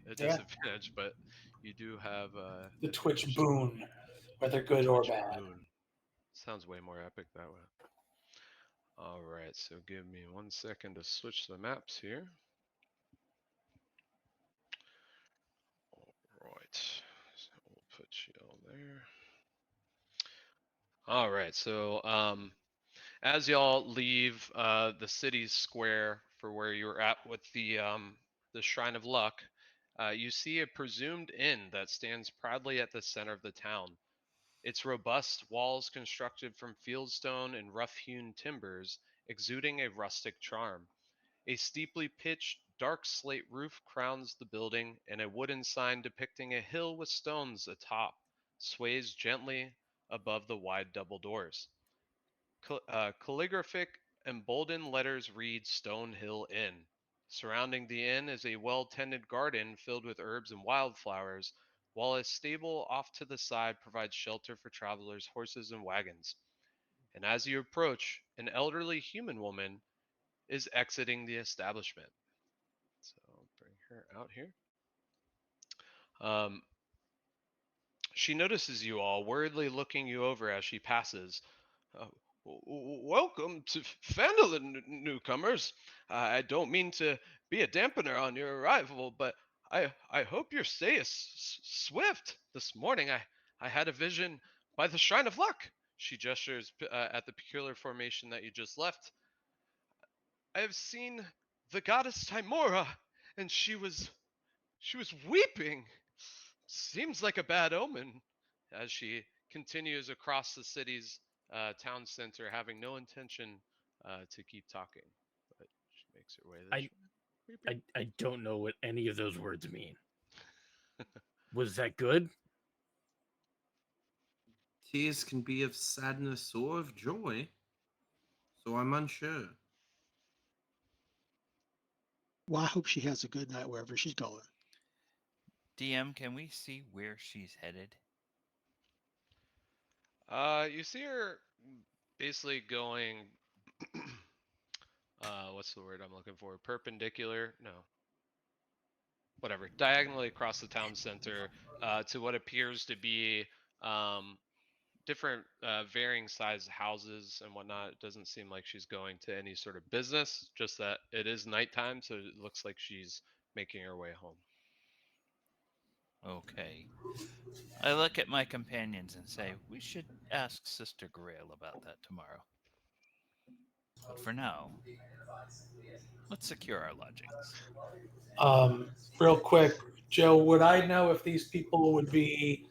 a Yeah, disadvantage, but you do have the Twitch advantage. boon, whether The good or Twitch bad. boon. Sounds way more epic that way. All right, so give me 1 second to switch the maps here. All right, so we'll put you all there. All right, so as y'all leave the city's square for where you were at with the Shrine of Luck, you see a presumed inn that stands proudly at the center of the town. Its robust walls, constructed from fieldstone and rough-hewn timbers, exuding a rustic charm. A steeply pitched, dark slate roof crowns the building, and a wooden sign depicting a hill with stones atop sways gently above the wide double doors. Calligraphic emboldened letters read Stone Hill Inn. Surrounding the inn is a well tended garden filled with herbs and wildflowers, while a stable off to the side provides shelter for travelers' horses and wagons. And as you approach, an elderly human woman is exiting the establishment. So I'll bring her out here. Um, she notices you all, worriedly looking you over as she passes. Uh, Welcome to Phandalin, newcomers. I don't mean to be a dampener on your arrival, but I hope your stay is swift. This morning I had a vision by the Shrine of Luck. She gestures at the peculiar formation that you just left. I have seen the goddess Timora, and she was weeping. Seems like a bad omen. As she continues across the city's town center, having no intention to keep talking, but she makes her way this I, way. Weeping. I don't know what any of those words mean. Was that good? Tears can be of sadness or of joy, so I'm unsure. Well, I hope she has a good night wherever she's going. DM, can we see where she's headed? You see her basically going. What's the word I'm looking for? Perpendicular? No. Whatever. Diagonally across the town center to what appears to be um, different varying size houses and whatnot. It doesn't seem like she's going to any sort of business, just that it is nighttime, so it looks like she's making her way home. Okay. I look at my companions and say, we should ask Sister Grail about that tomorrow. But for now, let's secure our lodgings. Real quick, Joe, would I know if these people would be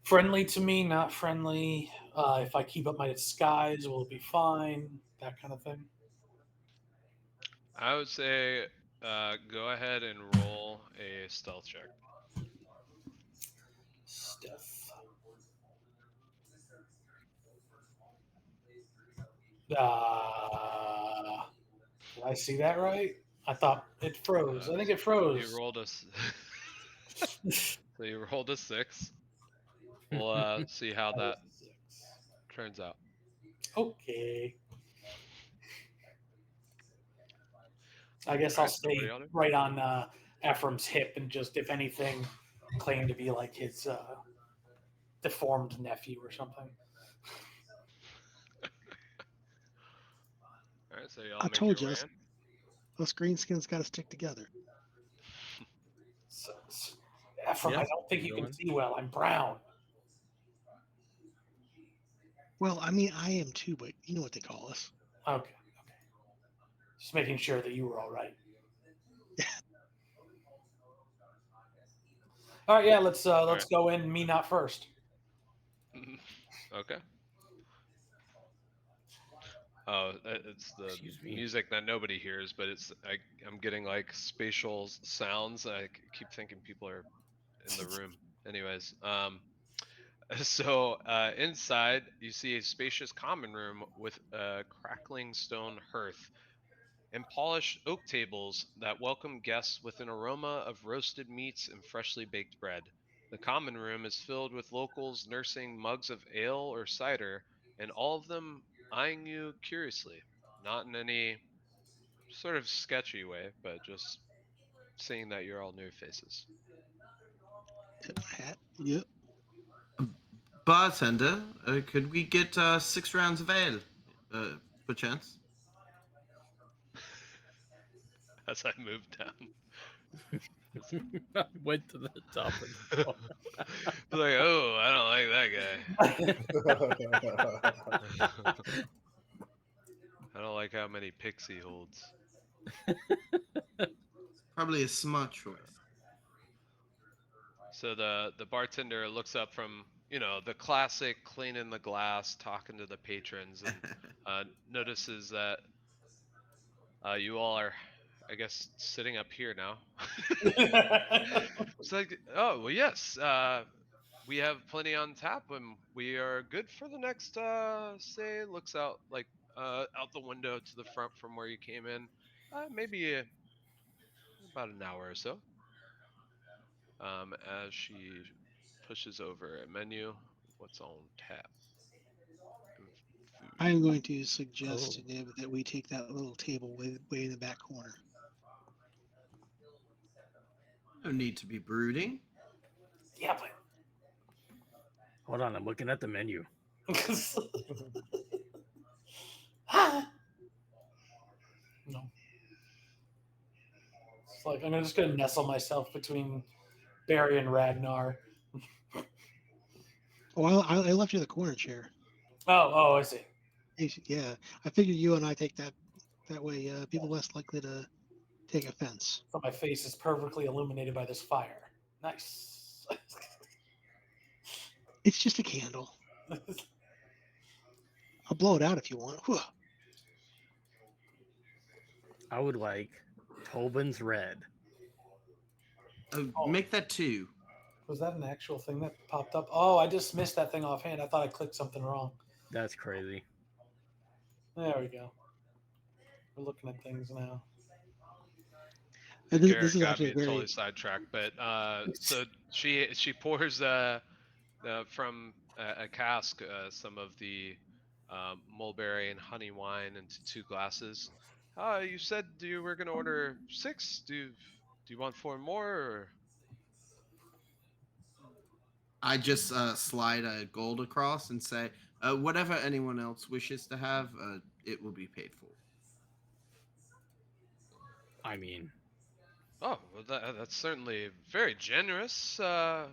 friendly to me, not friendly? If I keep up my disguise, will it be fine? That kind of thing. I would say go ahead and roll a stealth check. Stuff. Did I see that right? I thought it froze. I think it You froze. rolled a so you rolled a 6. We'll see how that turns out. Okay. I guess All I'll right. So what do stay y'all do? right on Ephraim's hip and just, if anything, claim to be like his deformed nephew or something. All right. So y'all I make told your you, way us, in. us greenskins got to stick together. So, Ephraim, I Yeah, don't think keep you can going. see well. I'm brown. Well, I mean, I am too, but you know what they call us. Okay. Okay. Just making sure that you were all right. All right. Yeah. Let's All let's right. go in. Me not first. Okay. Oh, it's the Excuse me. music that nobody hears, but I'm getting like spatial sounds. I keep thinking people are in the room. Anyways, so inside you see a spacious common room with a crackling stone hearth and polished oak tables that welcome guests with an aroma of roasted meats and freshly baked bread. The common room is filled with locals nursing mugs of ale or cider, and all of them eyeing you curiously, not in any sort of sketchy way, but just seeing that you're all new faces. Tip my hat. Yep. Bartender, could we get 6 rounds of ale, perchance? As I move down, I went to the top of the bar. it's like, oh, I don't like that guy. I don't like how many picks he holds. Probably a smart choice. So the bartender looks up from, the classic cleaning the glass, talking to the patrons, and notices that you all are, I guess, sitting up here now. It's like, oh well, yes, we have plenty on tap, and we are good for the next. Say, looks out like out the window to the front from where you came in. Maybe about an hour or so. As she pushes over a menu, what's on tap? And I food. am going to suggest Oh. to Nib that we take that little table way in the back corner. No need to be brooding. Yeah, but Hold on, I'm looking at the menu. no. It's like I'm just gonna nestle myself between Barry and Ragnar. Oh, I left you the corner chair. Oh, I see. Yeah, I figured you and I take that way. People less likely to take offense. So my face is perfectly illuminated by this fire. Nice. It's just a candle. I'll blow it out if you want. Whew. I would like Tobin's Red. Oh, Oh. make that 2. Was that an actual thing that popped up? Oh, I just missed that thing offhand. I thought I clicked something wrong. That's crazy. There we go. We're looking at things now. This Garrett is got actually me a very. totally sidetracked, but so she pours from a cask some of the mulberry and honey wine into 2 glasses. You said you were gonna order 6. Do you want 4 more? Or? I just slide a gold across and say, whatever anyone else wishes to have, it will be paid for. I mean, Oh, well, that's certainly very generous. Well,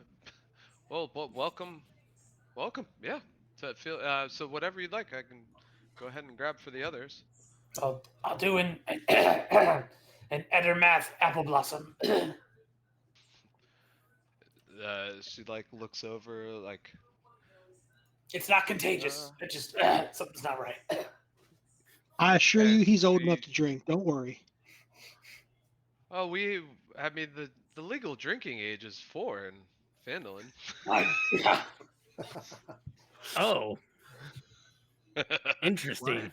welcome. Yeah. So whatever you'd like, I can go ahead and grab for the others. I'll do an an Edermath apple blossom. She like looks over like, It's not contagious. It just something's not right. I assure eh, you, he's old you, enough to drink. Don't worry. oh, I mean, the legal drinking age is 4 in Phandalin. Yeah. oh, interesting.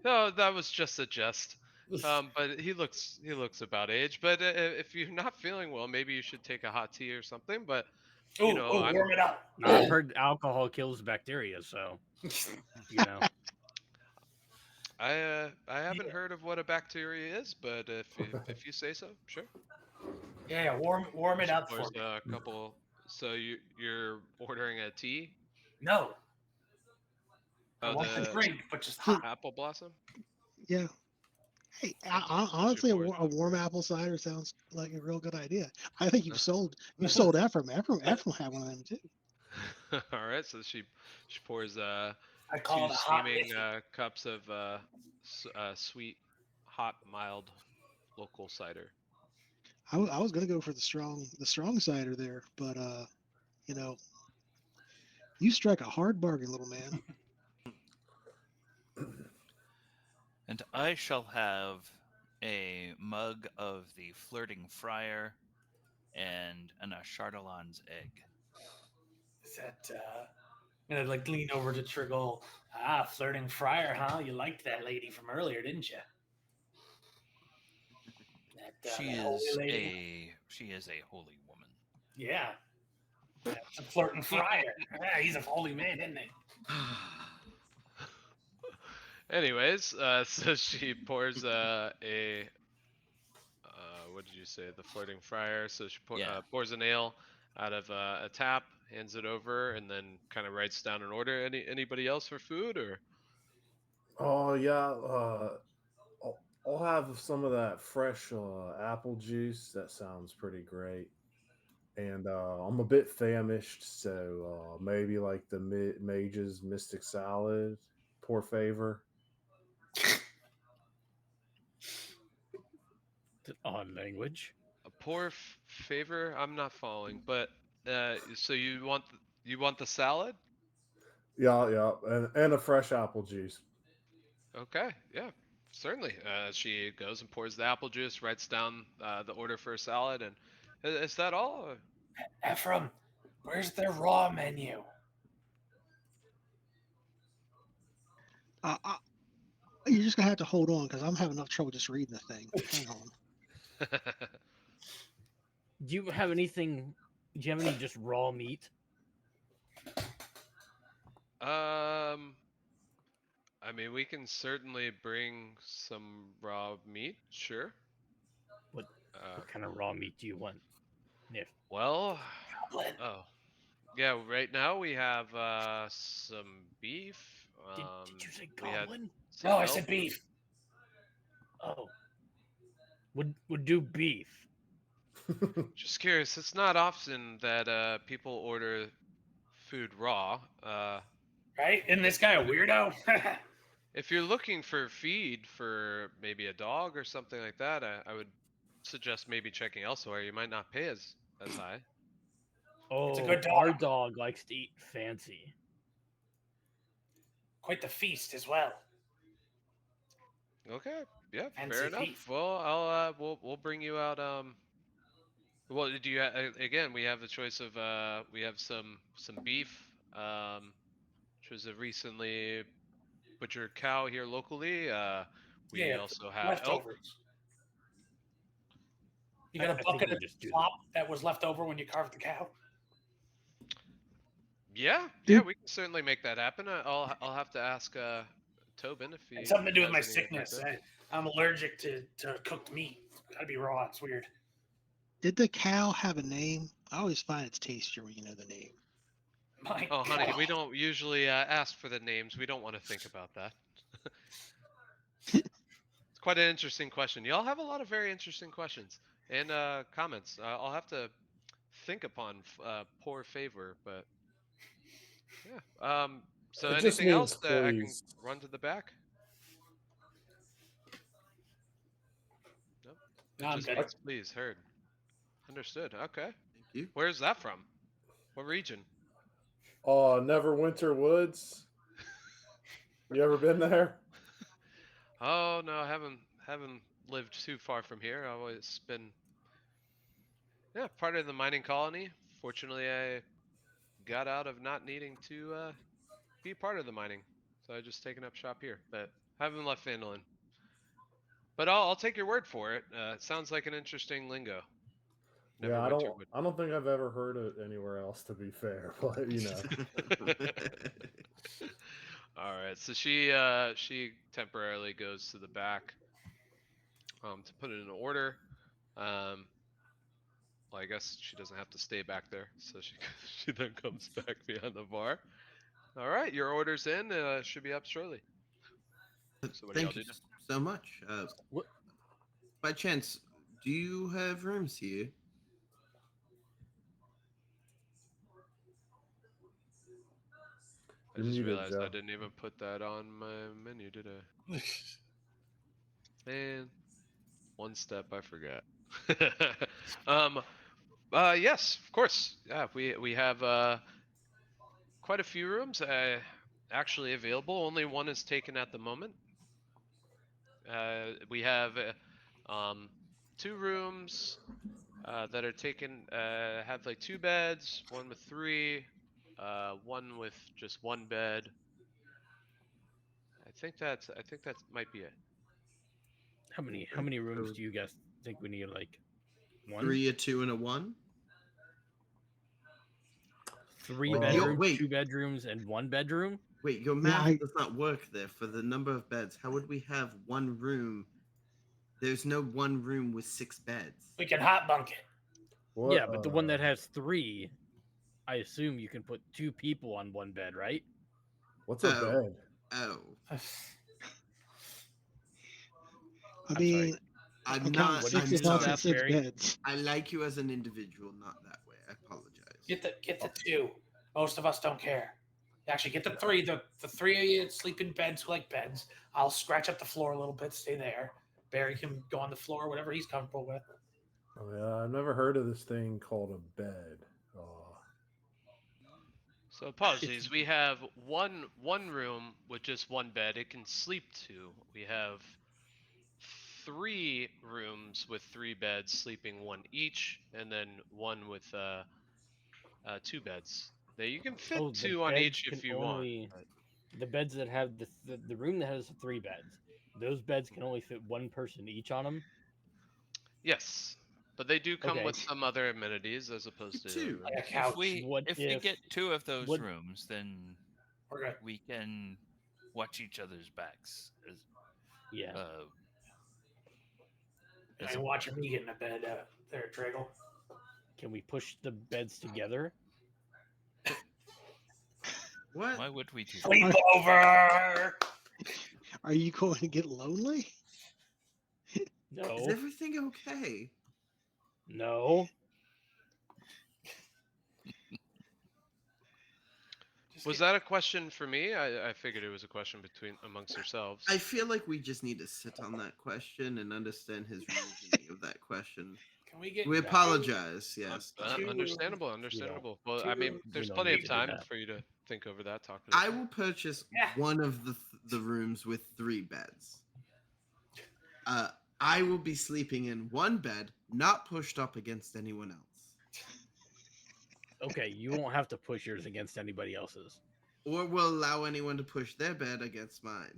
No, that was just a jest. But he looks about age. But if you're not feeling well, maybe you should take a hot tea or something. But Warm it up. Now, I've heard alcohol kills bacteria, so you know. I haven't heard of what a bacteria is, but if you say so, sure. Yeah, warm it She up pours for me. a couple. So you're ordering a tea? No, I Oh, want the the drink, but just hot. apple blossom. Yeah. Hey, She honestly, pours a warm apple cider sounds like a real good idea. I think you sold Ephraim. Ephraim had one of them too. All right, so she pours I call 2 it a hot steaming Miffy. cups of sweet, hot, mild local cider. I was gonna go for the strong cider there, but you know, you strike a hard bargain, little man. And I shall have a mug of the flirting friar and an Chardonnay's egg. Is that I'm gonna like lean over to Triggle. Flirting friar, huh? You liked that lady from earlier, didn't you? She That holy is lady. a holy woman. Yeah. That's a flirting friar. He's a holy man, isn't he? Anyways, so she pours what did you say? The floating fryer. So she Yeah. pours an ale out of a tap, hands it over, and then kind of writes down an order. Anybody else for food or? Oh yeah, I'll have some of that fresh apple juice. That sounds pretty great. And I'm a bit famished, so maybe like the Mage's Mystic Salad. Poor favor. It's an odd language. A poor favor? I'm not following. But so you want the salad? Yeah, yeah, and a fresh apple juice. Okay, yeah, certainly. She goes and pours the apple juice, writes down the order for a salad, and is that all? Ephraim, where's their raw menu? I, you're just gonna have to hold on because I'm having enough trouble just reading the thing. Hang on. Do you have anything? Do you have any just raw meat? um, I mean, we can certainly bring some raw meat, sure. What Uh, what kind of raw meat do you want, Niff? well, Goblin. oh, yeah. Right now we have some beef. Did you say We had goblin? some No, I elk. said beef. Oh, would do beef. Just curious. It's not often that people order food raw. Right? Isn't this guy a weirdo? If you're looking for feed for maybe a dog or something like that, I would suggest maybe checking elsewhere. You might not pay as high. It's a Oh, good dog. our dog likes to eat fancy. Quite the feast as well. Okay, yeah, Fancy fair enough. feast. Well, I'll we'll bring you out. Well, do you again? We have the choice of we have some beef, which was a recently butchered cow here locally. We Yeah, also have elk. leftovers. You got a I think bucket we'll of just do slop that was left over when you carved the cow? Yeah, yeah, Dude, we can certainly make that happen. I'll have to ask Tobin if It's he something to do with my has any like sickness. that. I'm allergic to cooked meat. Gotta be raw. It's weird. did the cow have a name? I always find it's tastier when you know the name. My Oh, honey, God. we don't usually ask for the names. We don't want to think about that. It's quite an interesting question. Y'all have a lot of very interesting questions and comments. I'll have to think upon poor favor, but yeah. So It just anything else means that I can please. run to the back? Nope. No, It I'm just good. means please. Heard. Understood. Okay. Thank you. Where's that from? What region? Neverwinter Woods. You ever been there? Oh no, I haven't lived too far from here. I've always been part of the mining colony. Fortunately, I got out of not needing to be part of the mining, so I just taken up shop here. But haven't left Phandalin. But I'll take your word for it. It sounds like an interesting lingo. Yeah, Neverwinter would. I don't think I've ever heard it anywhere else. To be fair, but you know. All right, so she temporarily goes to the back to put it in order. Um, well, I guess she doesn't have to stay back there, so she she then comes back behind the bar. All right, your order's in. Should be up shortly. So what do y'all Thank you do now? so much. What? By chance, do you have rooms here? I You're just muted, realized I Joe. didn't even put that on my menu, did I? Man, one step I forgot. um, yes, of course. Yeah, we have quite a few rooms actually available. Only one is taken at the moment. We have two rooms that are taken. Have like two beds, one with three, one with just one bed. I think that might be it. How many rooms So do you guys think we need? Like one, 3, a 2, and a 1. three Well, Yo, bedrooms, wait, 2 bedrooms, and 1 bedroom? wait. Your Yeah, math does not work there for the number of beds. How would we have one room There's no one room with 6 beds. We can hot bunk it. What? Yeah, but the one that has 3, I assume you can put 2 people on one bed, right? What's a Oh. bed? Oh, I I'm sorry. mean, I'm I'm counting not. What did six you I'm just adults sorry. and ask, six Barry? beds. I like you as an individual, not that way. I apologize. Get the 2. Most of us don't care. Actually, get the 3. The 3 of you sleep in beds who like beds. I'll scratch up the floor a little bit. Stay there. Barry can go on the floor, whatever he's comfortable with. Oh, yeah, I've never heard of this thing called a bed. Oh, So apologies. We have one room with just one bed. It can sleep 2. We have 3 rooms with 3 beds, sleeping 1 each, and then one with 2 beds. Now you can fit Oh, the 2 on beds each can if you want. only But the beds that have the room that has 3 beds. Those beds can only fit one person each on them. yes, but they do come Okay. with some other amenities as opposed to the other 2. Like a rooms. couch. What If we if get 2 of those what rooms, then We're good. we can watch each other's backs. yeah. Uh, I as can a watch me get in a bed there, Triggle. Can we push the beds together? What? why would we do that? Sleepover! Are you going to get lonely? Is No. everything okay? No. Was that a question for me? I figured it was a question between amongst yourselves. I feel like we just need to sit on that question and understand his reasoning of that question. Can we get We No. apologize. Yes. Two- Understandable, We don't. understandable. Well, I mean, two- there's We don't plenty need of to do time that. for you to think over that, talk it I over. will purchase Yeah. one of the rooms with 3 beds. I will be sleeping in one bed, not pushed up against anyone else, Okay, you won't have to push yours against anybody else's. or will allow anyone to push their bed against mine.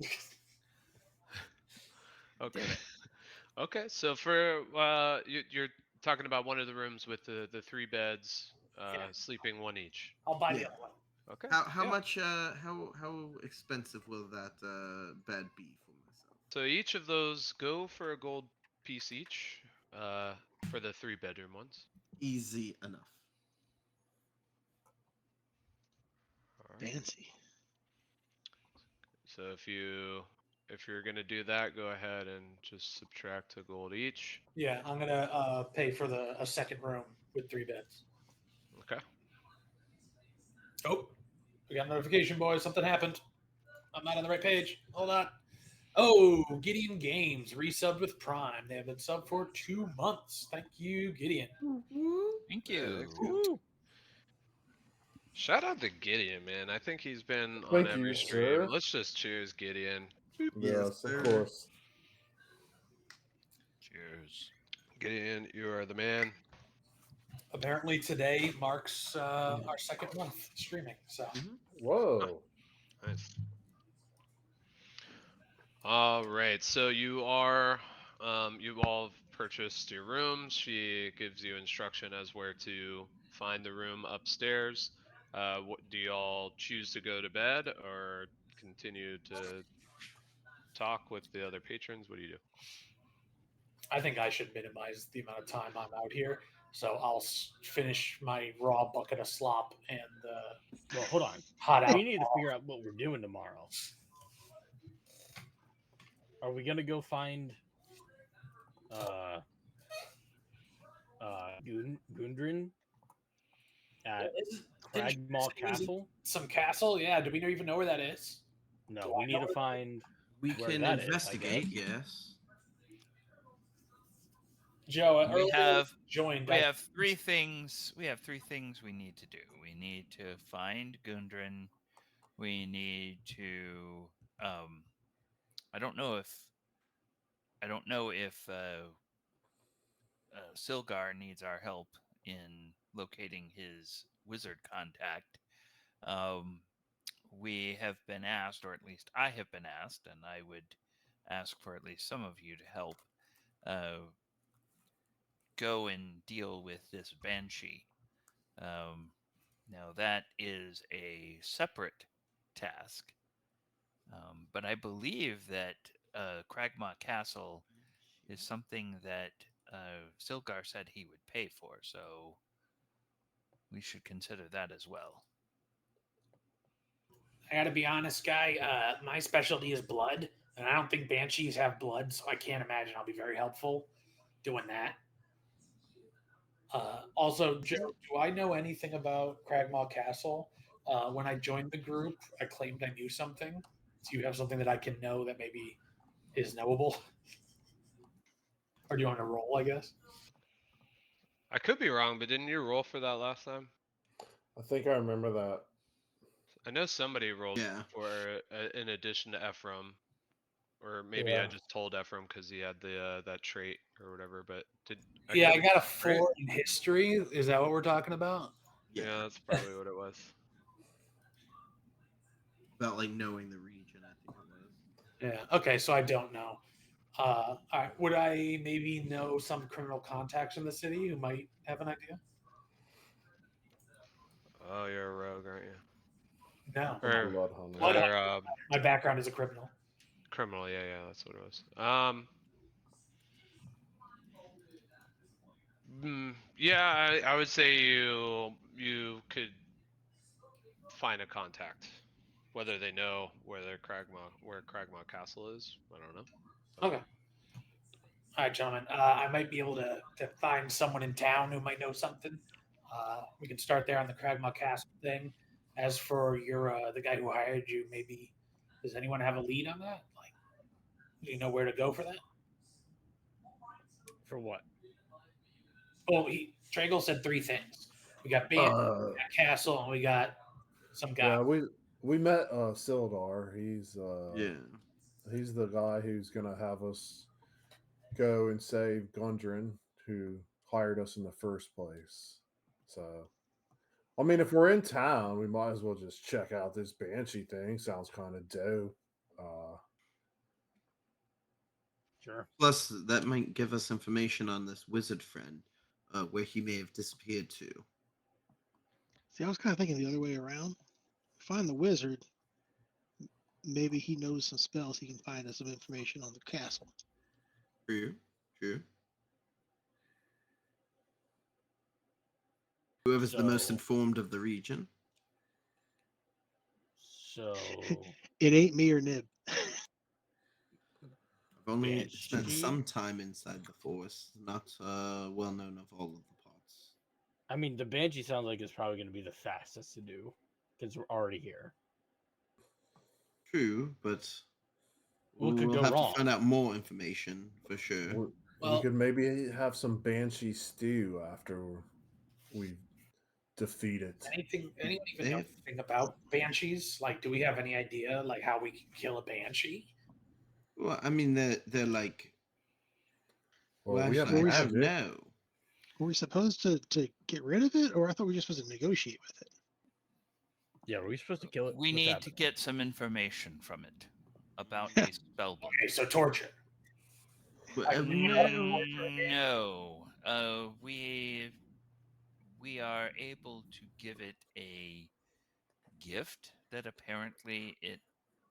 Okay. Damn it. Okay, so for you're talking about one of the rooms with the 3 beds, Yeah. sleeping 1 each. I'll buy Yeah. the other one. Okay. How yeah. much? How expensive will that bed be for myself? So each of those go for a gold piece each, for the 3-bedroom ones. Easy enough. All right. Fancy. So if you're gonna do that, go ahead and just subtract a gold each. Yeah, I'm gonna pay for a second room with 3 beds. Okay. Oh, we got a notification, boys. Something happened. I'm not on the right page. Hold on. Oh, Gideon Games resubbed with Prime. They have been subbed for 2 months. Thank you, Gideon. Thank Yeah, you. Woo! Shout out to Gideon, man. I think he's been on thank every you, stream. sir. Let's just cheers, Gideon. Yes, Yes, of sir. course. Cheers. Gideon, you are the man. Apparently today marks our second month streaming. So Whoa. Nice. All right, so you are, you all have purchased your rooms. She gives you instruction as where to find the room upstairs. What do y'all choose to go to bed or continue to talk with the other patrons? What do you do? I think I should minimize the amount of time I'm out here. So I'll finish my raw bucket of slop and Well, hold on. hot out. We need to figure out what we're doing tomorrow. Are we gonna go find Gundren at Didn't you Cragmaw say it was Castle? some castle. Yeah. Do we even know where that is? No, Do we I need know to where- find We where can that is, I investigate. guess. Yes. Joe, We earlier have joined. we have 3 things. We have 3 things we need to do. We need to find Gundren. We need to. I don't know if. Silgar needs our help in locating his wizard contact. Um, we have been asked, or at least I have been asked, and I would ask for at least some of you to help go and deal with this banshee. Now, that is a separate task, but I believe that Cragmaw Castle is something that Silgar said he would pay for, so we should consider that as well. I gotta be honest, guy. My specialty is blood, and I don't think banshees have blood, so I can't imagine I'll be very helpful doing that. Also, Joe, do I know anything about Cragmaw Castle? When I joined the group, I claimed I knew something. Do you have something that I can know that maybe is knowable? Or do you want to roll, I guess? I could be wrong, but didn't you roll for that last time? I think I remember that. I know somebody rolled Yeah. for in addition to Ephraim, or maybe I Yeah. just told Ephraim because he had the that trait or whatever. But I Yeah, could I be got a right? 4 in history. Is that what we're talking about? Yeah, Yeah. that's probably what it was. About like knowing the region, I think it was. Yeah. Okay, so I don't know. All right. Would I maybe know some criminal contacts in the city who might have an idea? Oh, you're a rogue, aren't you? No. A Or blood hunter. Blood or My background is a criminal. criminal? Yeah, yeah, that's what it was. Yeah, I would say you could find a contact, whether they know where Cragmaw Castle is. I don't know. Okay. All right, gentlemen. I might be able to find someone in town who might know something. We can start there on the Cragmaw Castle thing. As for your the guy who hired you, maybe does anyone have a lead on that? Like, do you know where to go for that? For what? Oh, Tragle said three things. We got Band, Uh, we got Castle, and we got some guy. yeah, we met Sildar. Yeah. He's the guy who's gonna have us go and save Gundren, who hired us in the first place. So, I mean, if we're in town, we might as well just check out this Banshee thing. Sounds kind of dope. Sure. Plus, that might give us information on this wizard friend, where he may have disappeared to. See, I was kind of thinking the other way around. Find the wizard. Maybe he knows some spells. He can find us some information on the castle. True. True. Whoever's the most So, informed of the region. so It ain't me or Nib. I've only spent Banshee. some time inside the forest, not well known of all of the parts. I mean, the Banshee sounds like it's probably going to be the fastest to do because we're already here. True, but What could we'll go have to wrong? find out more information for sure. We Well- could maybe have some Banshee stew after we defeat it. Anyone even They know have- anything about banshees? Like, do we have any idea like how we can kill a banshee? Well, I mean, they're like. Well, we have actually, I magic. don't know. Were we supposed to get rid of it, or I thought we were just supposed to negotiate with it? Yeah, were we supposed to kill it? We What's need to happening? get some information from it about a spellbook. Okay, so torture. Well, No, we are able to give it a gift that apparently it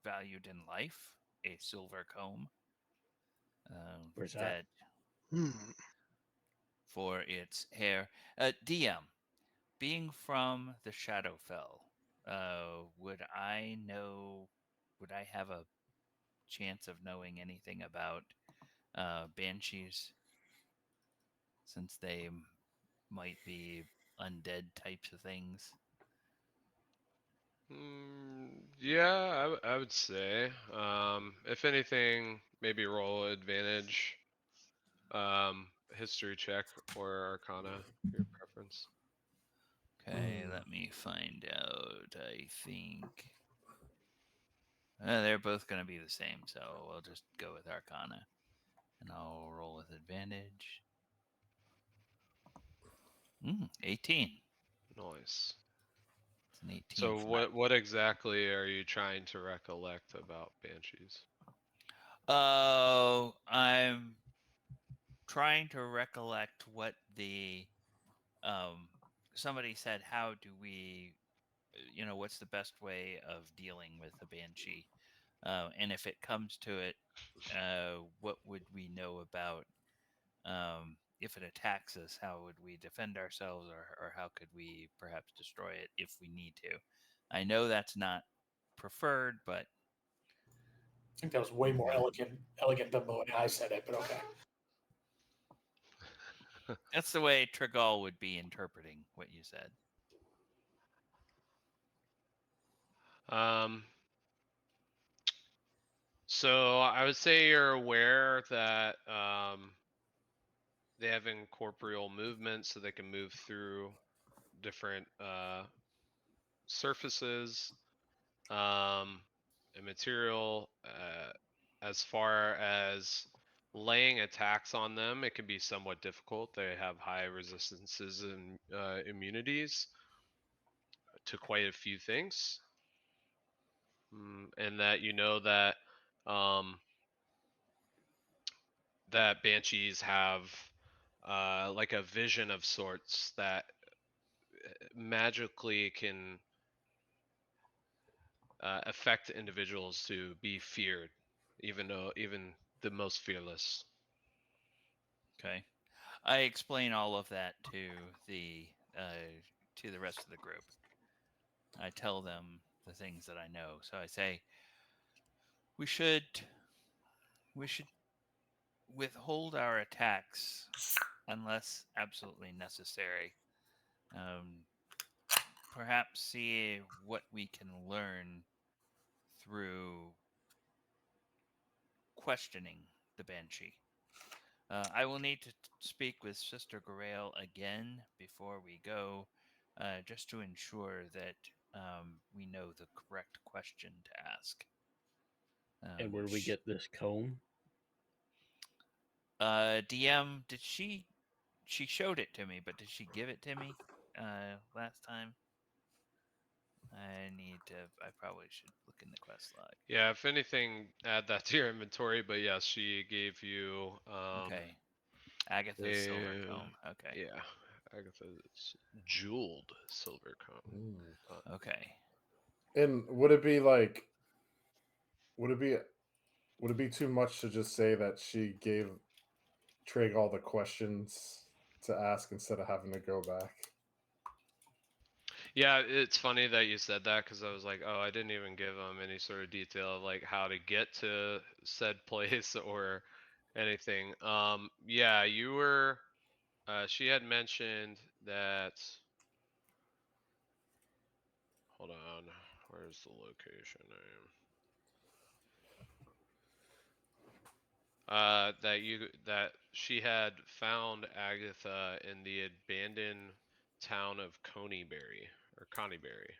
valued in life, a silver comb. Where's that? Hmm. For its hair. DM, being from the Shadowfell, would I have a chance of knowing anything about banshees, since they might be undead types of things? Yeah, I would say. If anything, maybe roll advantage, history check or Arcana, your preference. Okay, let me find out. I think they're both going to be the same, so we'll just go with Arcana. And I'll roll with advantage. 18. Nice. It's an 18. So what exactly are you trying to recollect about banshees? Oh, I'm trying to recollect what the somebody said. How do we, what's the best way of dealing with a banshee? And if it comes to it, what would we know about if it attacks us? How would we defend ourselves, or how could we perhaps destroy it if we need to? I know that's not preferred, but I think that was way more elegant than the way I said it, but okay. that's the way Trigal would be interpreting what you said. So I would say you're aware that they have incorporeal movement, so they can move through different surfaces and material. As far as laying attacks on them, it can be somewhat difficult. They have high resistances and immunities to quite a few things. And that you know that that banshees have like a vision of sorts that magically can affect individuals to be feared, even the most fearless. Okay, I explain all of that to the rest of the group. I tell them the things that I know. So I say we should withhold our attacks unless absolutely necessary. Um, Perhaps see what we can learn through questioning the Banshee. I will need to speak with Sister Grail again before we go, just to ensure that we know the correct question to ask. And where do we get this comb? DM, did she showed it to me, but did she give it to me last time? I probably should look in the quest log. Yeah, if anything, add that to your inventory. But yes, she gave you. Okay. Agatha's silver comb. Okay. Yeah, Agatha's jeweled silver comb. Okay. And would it be like, would it be too much to just say that she gave Trig all the questions to ask instead of having to go back? Yeah, it's funny that you said that because I was like, oh, I didn't even give them any sort of detail of like how to get to said place or anything. Yeah, you were. She had mentioned that. Hold on, where's the location name? That she had found Agatha in the abandoned town of Coneyberry or Coneyberry.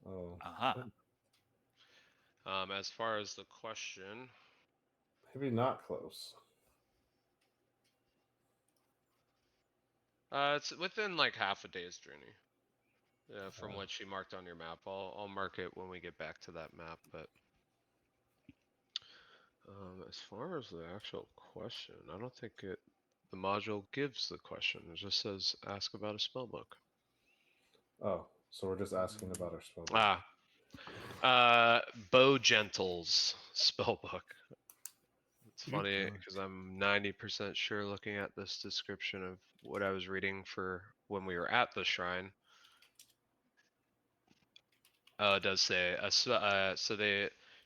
Oh, Uh-huh. As far as the question, maybe not close. it's within like half a day's journey. From what she marked on your map. I'll mark it when we get back to that map. But as far as the actual question, I don't think the module gives the question. It just says ask about a spellbook. Oh, so we're just asking about our spell. Bow Gentle's spellbook. It's funny Okay. because I'm 90% sure looking at this description of what I was reading for when we were at the shrine. It does say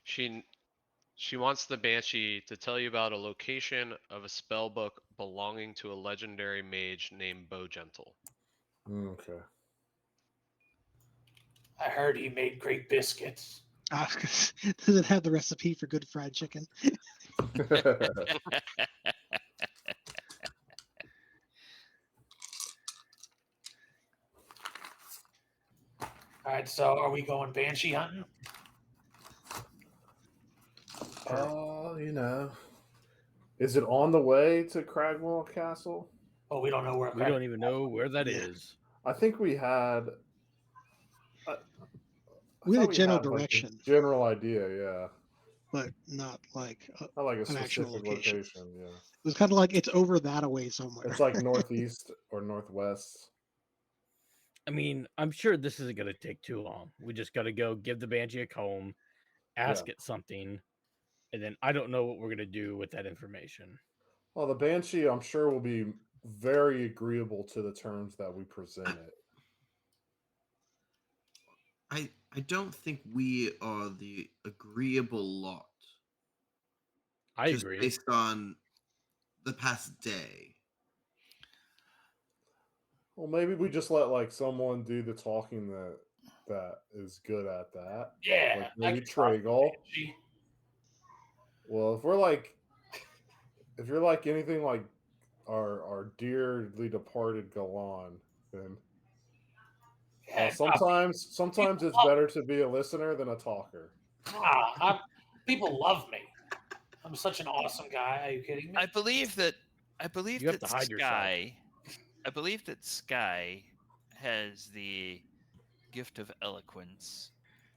she wants the Banshee to tell you about a location of a spell book belonging to a legendary mage named Bow Gentle. Okay. I heard he made great biscuits. Does it have the recipe for good fried chicken? All right, so are we going banshee hunting? You know, is it on the way to Cragwell Castle? Oh, we don't know where. We don't even know where that is. Yeah. I think we had. We had a general like, a direction, general idea, yeah. but not like Not like a an actual specific location. yeah. It was kind of like it's over that away somewhere. It's like northeast or northwest. I mean, I'm sure this isn't going to take too long. We just got to go give the Banshee a comb, ask it something, and then I don't know what we're gonna do with that information. Well, the Banshee, I'm sure, will be very agreeable to the terms that we present it. I don't think we are the agreeable lot, I just agree. based on the past day. Well, maybe we just let like someone do the talking that is good at that. Yeah, Like I maybe can talk to Tragal. Banshee. Well, if you're like anything like our dearly departed Galan, then Yeah, sometimes people it's love, better to be a listener than a talker. people love me. I'm such an awesome guy. Are you kidding me? I believe that I believe You have that to hide yourself. Sky I believe that Sky has the gift of eloquence,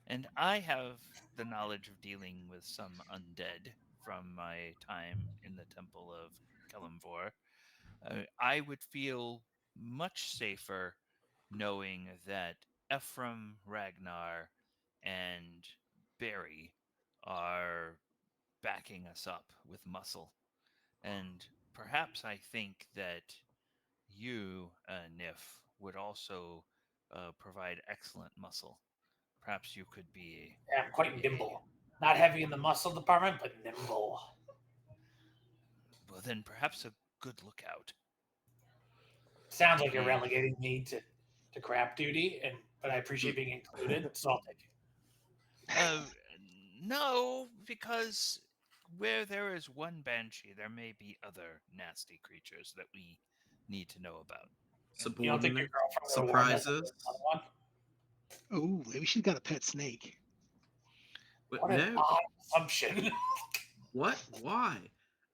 and I have the knowledge of dealing with some undead from my time in the Temple of Kelemvor. I would feel much safer knowing that Ephraim, Ragnar, and Barry are backing us up with muscle. And perhaps I think that you, Nif, would also provide excellent muscle. Perhaps you could be. Yeah, I'm quite nimble. Not heavy in the muscle department, but nimble. Well, then perhaps a good lookout. Sounds like you're The relegating me to crap duty, but I appreciate being included, so I'll take it. uh, no, because where there is one banshee, there may be other nasty creatures that we need to know about. You don't think your Subordinate girlfriend would warn us of surprises. another one? Oh, maybe she's got a pet snake. But What an no, odd assumption. what? Why?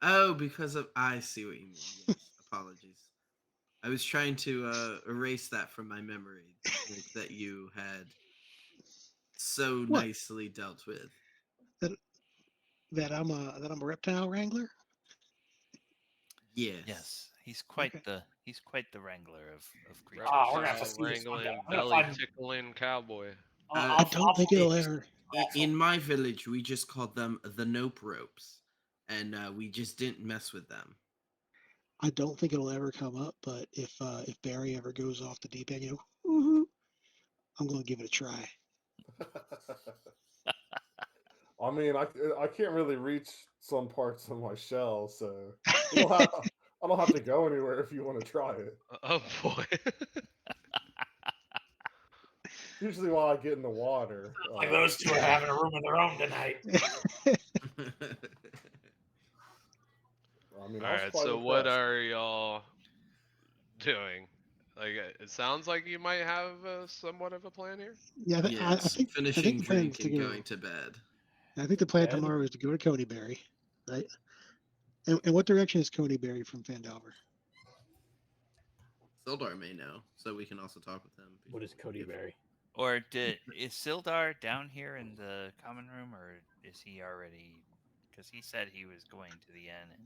Oh, because of I see what you mean. Yes, apologies. I was trying to erase that from my memory, the snake that you had so What? nicely dealt with. That that I'm a reptile wrangler? Yes. Yes, Okay. he's quite the wrangler of creatures. We're gonna have to Reptile see this one day. wrangling, I'm gonna belly find. tickling cowboy. Uh, I I'll don't think find it'll you ever. some in my village, we just called them the nope ropes, and we just didn't mess with them. I don't think it'll ever come up. But if Barry ever goes off the deep end, "Woohoo," I'm gonna give it a try. I mean, I can't really reach some parts of my shell, so you don't have I don't have to go anywhere if you want to try it. Oh boy. Usually, while I get in the water, like those two are having a room of their own tonight. I mean, All I was right. quite So what impressed. are y'all doing? Like, it sounds like you might have somewhat of a plan here. Yeah, Yes, I think finishing the plan drink is to and going go. to bed. I think the plan Bed? tomorrow is to go to Coneyberry, right? And what direction is Coneyberry from Phandelver? Sildar may know, so we can also talk with him. What is before we Cody give- Berry? Or is Sildar down here in the common room, or is he already? Because he said he was going to the inn, and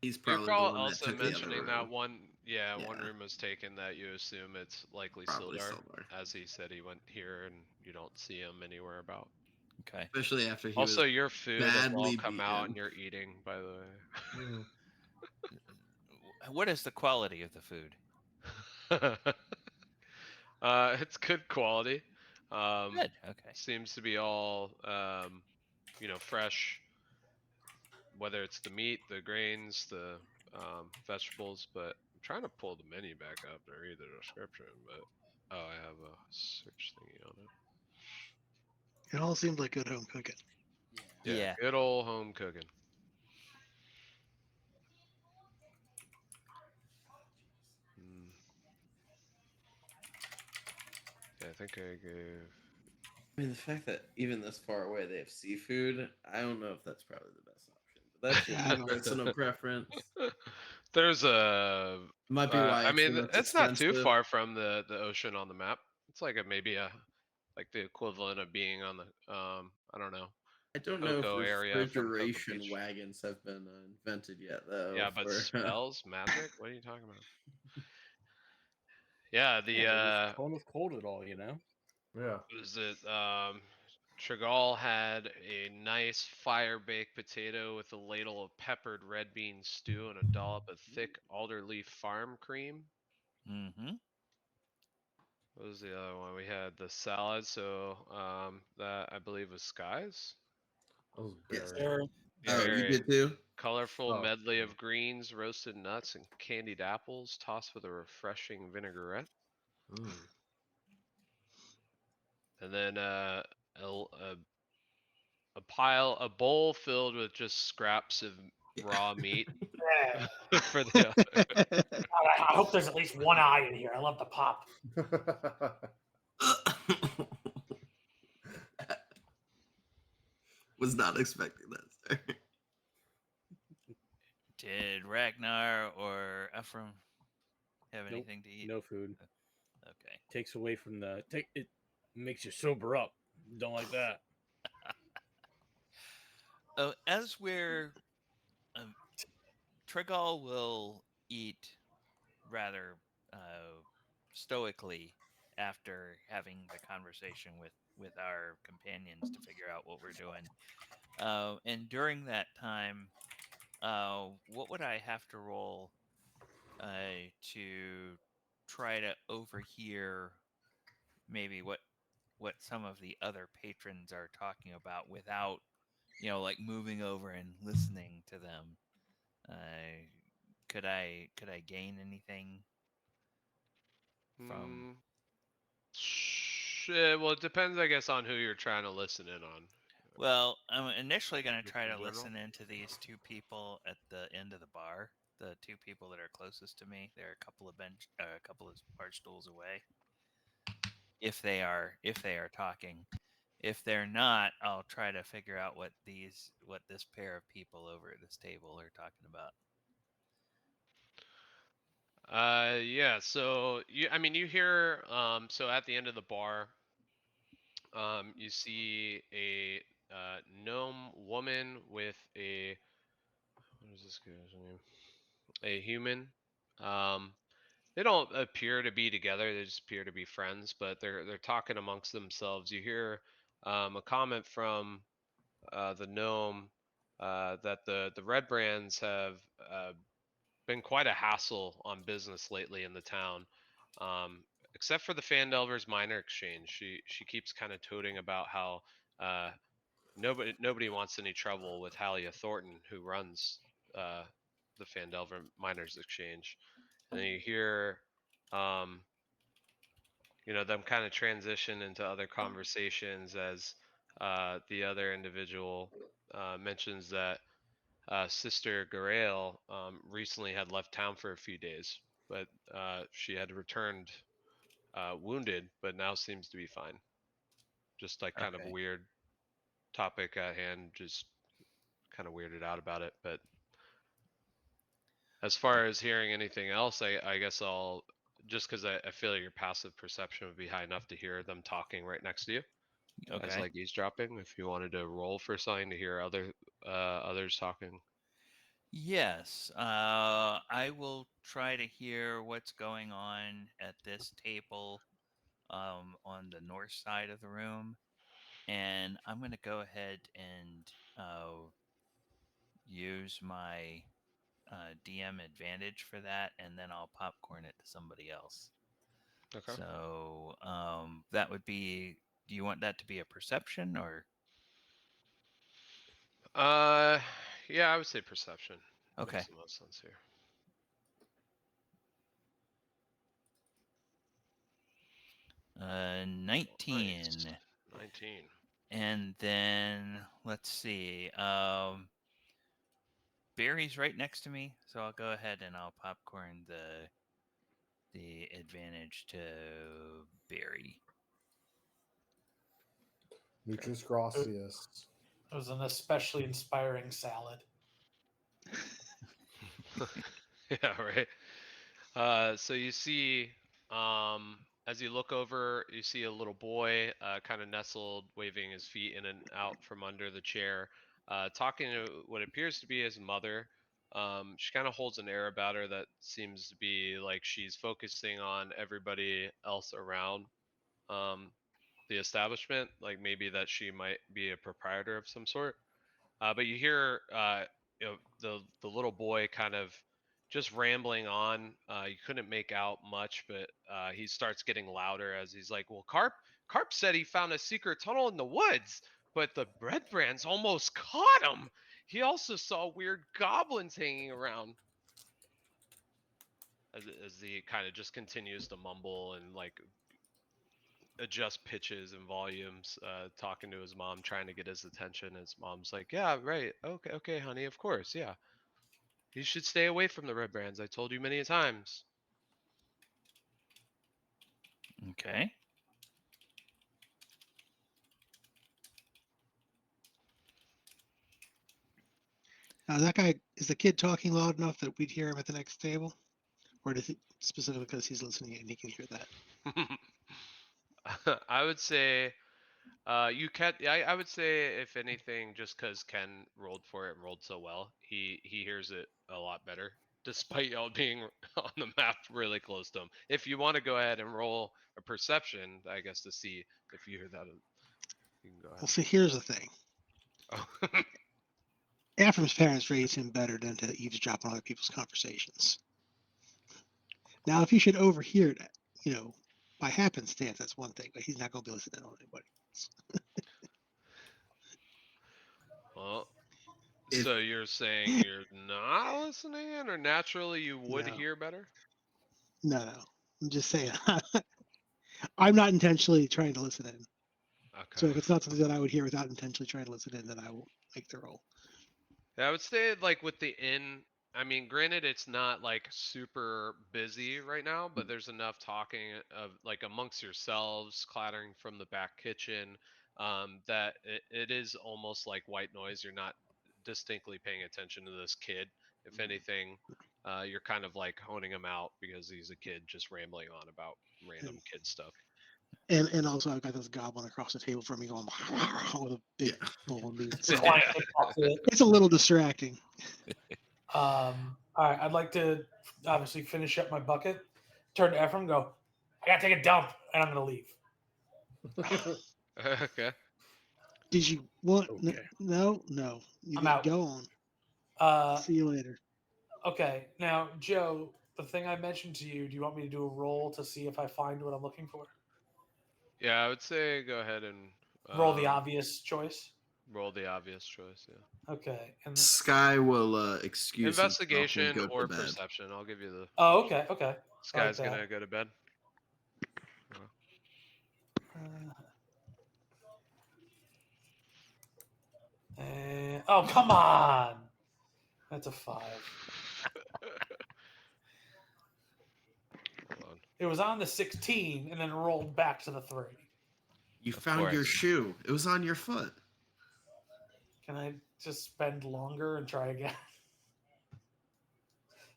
He's You're probably the one that also took the other mentioning that room. one, one Yeah, room was taken that you assume it's likely probably Sildar, Sildar. as he said he went here and you don't see him anywhere about. okay. Especially after he Also, was your food has all badly come out and beaten. you're eating, by the Mm. What is the quality of the food? way. It's good quality. Good. Okay. Seems to be all, fresh, whether it's the meat, the grains, the vegetables. But I'm trying to pull the menu back up to read the description, but oh, I have a search thingy on it. It all seems like good home cooking. Yeah, Yeah. good old home cooking. Mm. Yeah, I think I gave. I mean, the fact that even this far away they have seafood, I don't know if that's probably the best option. But that's just Yeah, I my don't. personal preference. There's a. Might be why I it's the mean, most it's not too expensive. far from the ocean on the map. It's like maybe like the equivalent of being on the I don't know, I don't know if Cocoa area from Cocoa refrigeration Beach. wagons have been invented yet, though. Yeah, but For spells, magic. What are you talking about? Yeah, Yeah, the they just don't have cold at all, you know? Yeah. what is it Trigal had a nice fire baked potato with a ladle of peppered red bean stew and a dollop of thick alderleaf farm cream. Mm-hmm. What was the other one? We had the salad, so that I believe was Skies. That was Yes. Barry. There, Oh, you Very did too? colorful Oh, medley yeah. of greens, roasted nuts, and candied apples, tossed with a refreshing vinaigrette. Mm. And then a bowl filled with just scraps of Yeah. raw meat yeah. for the. I hope there's at least one eye in here. I love the pop. Was not expecting that, sir. Did Ragnar or Ephraim have Nope, anything to eat? no food. Okay. Takes away from the take. It makes you sober up. Don't like that. Oh, as we're um, Trigal will eat rather stoically after having the conversation with our companions to figure out what we're doing. And during that time, what would I have to roll to try to overhear maybe what some of the other patrons are talking about without like moving over and listening to them? Uh, could I gain anything from? Mm, shit, well, it depends, I guess, on who you're trying to listen in on. Well, I'm initially going to Just try in to general. listen into these two people at the end of the bar. The two people that are closest to me. They're a couple of bar stools away. If they are talking, if they're not, I'll try to figure out what this pair of people over at this table are talking about. Yeah. So I mean, you hear, so at the end of the bar, you see a gnome woman with what is this guy's name? A human. Um, they don't appear to be together. They just appear to be friends, but they're talking amongst themselves. You hear a comment from the gnome that the red brands have been quite a hassle on business lately in the town. Except for the Phandelver's minor exchange, she keeps kind of toting about how uh, nobody wants any trouble with Halia Thornton, who runs uh, the Phandelver Miners Exchange. And then you hear, um, them kind of transition into other conversations as the other individual mentions that Sister Garael recently had left town for a few days, but she had returned wounded, but now seems to be fine. Just like kind of Okay. weird topic at hand, just kind of weirded out about it. But as far as hearing anything else, I guess I'll just because I feel like your passive perception would be high enough to hear them talking right next to you as Okay. like eavesdropping. If you wanted to roll for something to hear others talking. Yes, I will try to hear what's going on at this table on the north side of the room, and I'm going to go ahead and use my DM advantage for that, and then I'll popcorn it to somebody else. Okay. So that would be. Do you want that to be a perception or? Uh, yeah, I would say perception Okay. makes the most sense here. Nice. 19. 19. And then let's see. Barry's right next to me, so I'll go ahead and I'll popcorn the advantage to Barry. Muchas gracias. It was an especially inspiring salad. Yeah, right. So you see, as you look over, you see a little boy, kind of nestled, waving his feet in and out from under the chair, talking to what appears to be his mother. She kind of holds an air about her that seems to be like she's focusing on everybody else around. Um, the establishment, like maybe that she might be a proprietor of some sort. But you hear the little boy kind of just rambling on. You couldn't make out much, but he starts getting louder as he's like, "Well, Carp said he found a secret tunnel in the woods, but the bread brands almost caught him. He also saw weird goblins hanging around." As he kind of just continues to mumble and like adjust pitches and volumes, talking to his mom, trying to get his attention. His mom's like, "Yeah, right. Okay, okay, honey. Of course, yeah. You should stay away from the red brands. I told you many a times." Okay. Now, that guy, is the kid talking loud enough that we'd hear him at the next table? Or does he, specifically because he's listening and he can hear that? I would say, you can. I would say, if anything, just because Ken rolled for it and rolled so well, he hears it a lot better, despite y'all being on the map really close to him. If you want to go ahead and roll a perception, I guess, to see if you hear that, you can go Well, ahead. see, here's the thing. Oh. Ephraim's parents raised him better than to eavesdrop on other people's conversations. Now, if he should overhear it, by happenstance, that's one thing, but he's not going to be listening on anybody. Well, If so you're saying you're not listening, or naturally you would No. hear better? No. I'm just saying. I'm not intentionally trying to listen in. So Okay. if it's not something that I would hear without intentionally trying to listen in, then I will make the roll. Yeah, I would say, like, with the inn. I mean, granted, it's not like super busy right now, but there's enough talking of like amongst yourselves, clattering from the back kitchen, that it is almost like white noise. You're not distinctly paying attention to this kid. If anything, you're kind of like honing him out because he's a kid just rambling on about random kid stuff. And also I've got this goblin across the table from me going with a big yeah, bowl of meat. So Clank it off to it. it's a little distracting. All right, I'd like to obviously finish up my bucket, turn to Ephraim, go, I gotta take a dump, and I'm gonna leave. Okay. Did you want? Okay. No, no. You I'm get out. go on. Uh, See you later. okay, now Joe, the thing I mentioned to you, do you want me to do a roll to see if I find what I'm looking for? Yeah, I would say go ahead and Roll the obvious choice. roll the obvious choice. Yeah. Okay, and Sky will excuse himself and Investigation go to or bed. perception. I'll give you the. oh, okay, okay, This I like guy's that. gonna go to bed. Oh, come on, that's a 5. Hold on. It was on the 16 and then rolled back to the 3. You Of found your course. shoe. It was on your foot. Can I just spend longer and try again?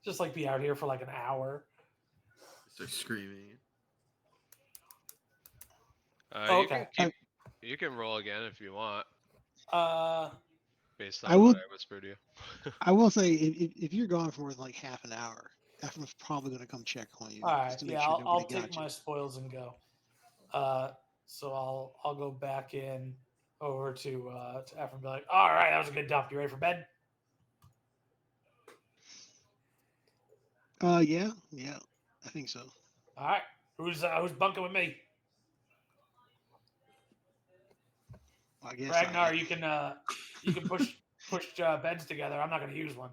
Just like be out here for like an hour. Start screaming. Oh, You can okay. keep. You can roll again if you want, Uh, based I on what will. I whispered to you. I will say if you're gone for more than like half an hour, Ephraim's probably going to come check on you all right. just to make Yeah, sure I'll nobody take got you. my spoils and go. So I'll go back in over to Ephraim and be like, all right, that was a good dump. You ready for bed? Yeah, I think so. All right. Who's bunking with me? Well, I guess Ragnar, you can push beds together. I'm not going to use one.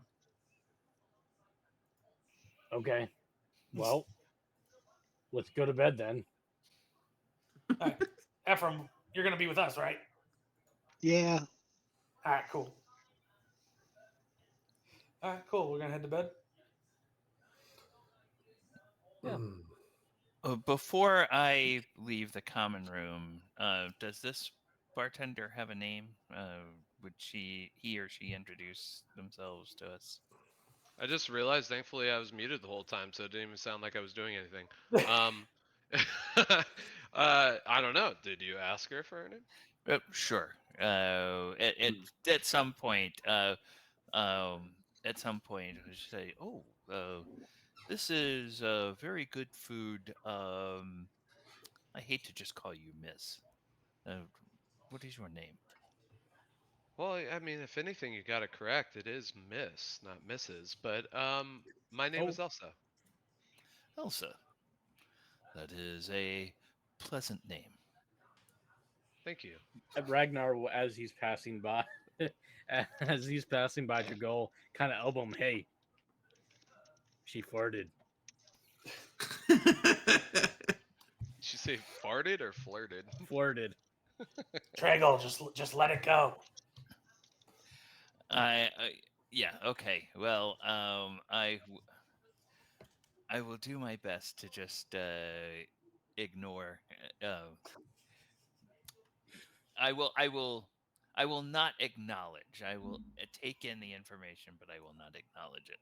Okay. Well, let's go to bed then. All right. Ephraim, you're going to be with us, right? Yeah. All right, cool. All right, cool. We're going to head to bed. Yeah. Before I leave the common room, does this bartender have a name? Would he or she introduce themselves to us? I just realized, thankfully, I was muted the whole time, so it didn't even sound like I was doing anything. Um, I don't know. Did you ask her for her name? Sure. At some point, at some point, I should say, "Oh, this is very good food." I hate to just call you Miss. Uh, what is your name? Well, I mean, if anything, you got it correct. It is Miss, not Mrs. But my name Oh, is Elsa. Elsa. That is a pleasant name. Thank you. Ragnar, as he's passing by, as he's passing by Dragol, kind of elbow him. Hey, she farted. Did you say farted or flirted? Flirted. Traggle, just let it go. Yeah, okay. Well, I will do my best to just ignore. I will not acknowledge. I will take in the information, but I will not acknowledge it.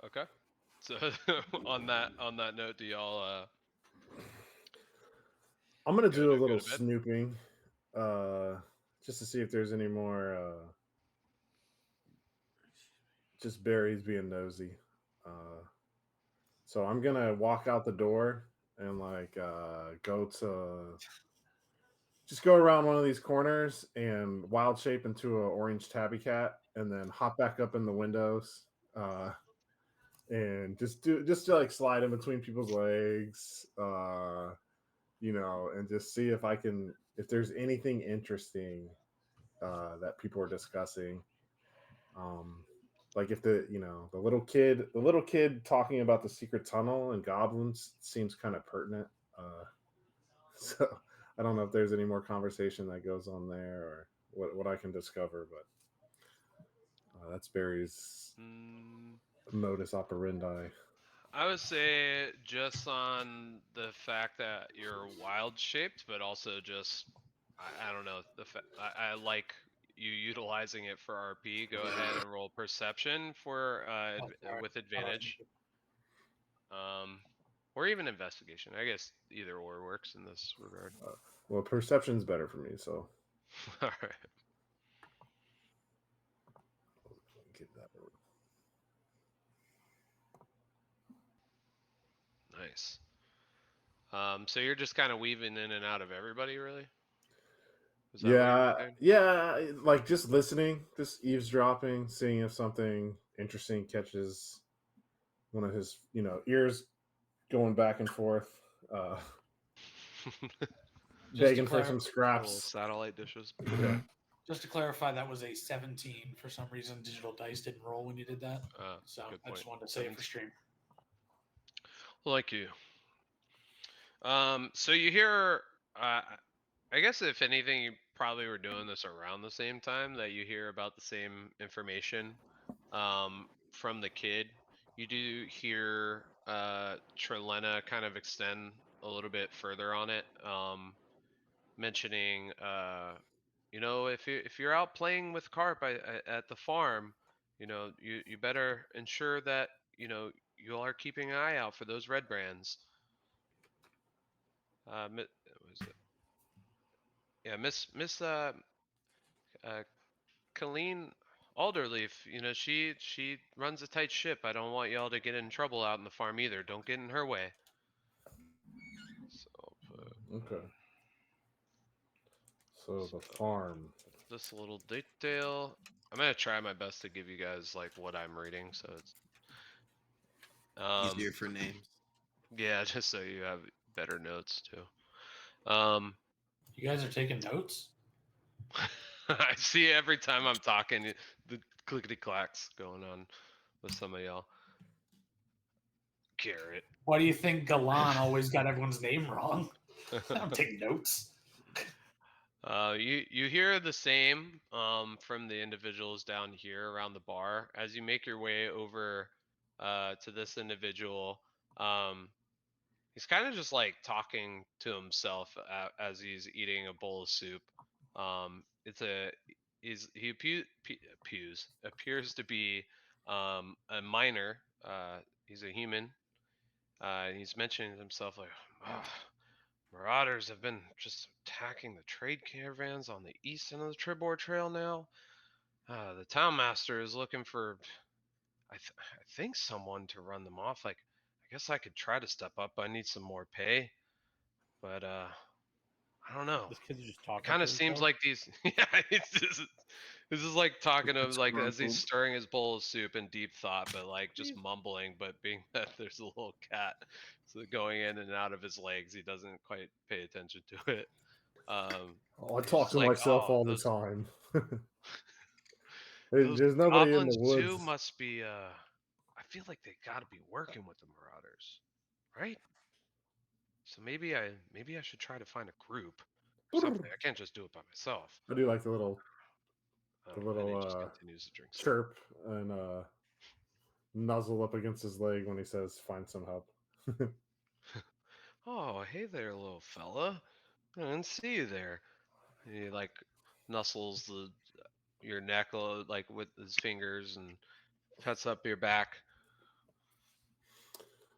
Okay. So on that note, do y'all I'm gonna go do a to go little to bed? snooping, just to see if there's any more, just berries being nosy. Uh, so I'm gonna walk out the door and like go to just go around one of these corners and wild shape into an orange tabby cat, and then hop back up in the windows, and just to like slide in between people's legs, and just see if I can if there's anything interesting that people are discussing. Um, like if the little kid talking about the secret tunnel and goblins seems kind of pertinent. So I don't know if there's any more conversation that goes on there or what I can discover, but that's Barry's Mm, modus operandi. I would say just on the fact that you're wild shaped, but also just I don't know I like you utilizing it for RP. Go ahead and roll perception for Oh, sorry. with Thought I was advantage, muted. um, or even investigation. I guess either or works in this regard. Well, perception's better for me, so All right, get that. nice. So you're just kind of weaving in and out of everybody, really? Is that what you were Yeah, saying? yeah, like just listening, just eavesdropping, seeing if something interesting catches one of his, ears going back and forth, uh, Just to begging for some Little scraps. satellite dishes. Yeah. just to clarify, that was a 17. For some reason, digital dice didn't roll when you did that. So Good I just point. wanted to say it for 17. stream. Like you. So you hear, uh, I guess if anything, you probably were doing this around the same time that you hear about the same information from the kid. You do hear Trelena kind of extend a little bit further on it, mentioning, if you're out playing with carp at the farm, you better ensure that you all are keeping an eye out for those red brands. What is it? Yeah, Miss uh Colleen Alderleaf, she runs a tight ship. I don't want y'all to get in trouble out in the farm either. Don't get in her way. So I'll put Okay. So the so farm. this little detail. I'm gonna try my best to give you guys like what I'm reading, so it's Easier um for names. yeah, just so you have better notes too. Um You guys are taking notes? I see every time I'm talking the clickety clacks going on with some of y'all. Garrett. Why do you think Galan always got everyone's name wrong? I don't take notes. You hear the same from the individuals down here around the bar as you make your way over to this individual. Um, he's kind of just like talking to himself as he's eating a bowl of soup. It's a appears to be a miner. He's a human. And he's mentioning to himself like, "Ah, marauders have been just attacking the trade caravans on the east end of the Tribord Trail now. The town master is looking for, I think, someone to run them off. Like, I guess I could try to step up. I need some more pay, but I don't know. This kid's just It talking kind to of seems himself. like these. Yeah, this is like talking of like as he's Disgruntled. stirring his bowl of soup in deep thought, but like just He's- mumbling. But being that there's a little cat, so going in and out of his legs, he doesn't quite pay attention to it. Oh, I He's talk just to like, myself oh, all the those time. those There's nobody in the goblins too woods. must be. I feel like they got to be working with the Marauders, right? So maybe I should try to find a group or something. I can't just do it by myself. I do like the Oh, and he just little continues to drink soup. chirp and nuzzle up against his leg when he says, "Find some help." Oh, hey there, little fella. I didn't see you there. He like nuzzles your neck like with his fingers and pets up your back.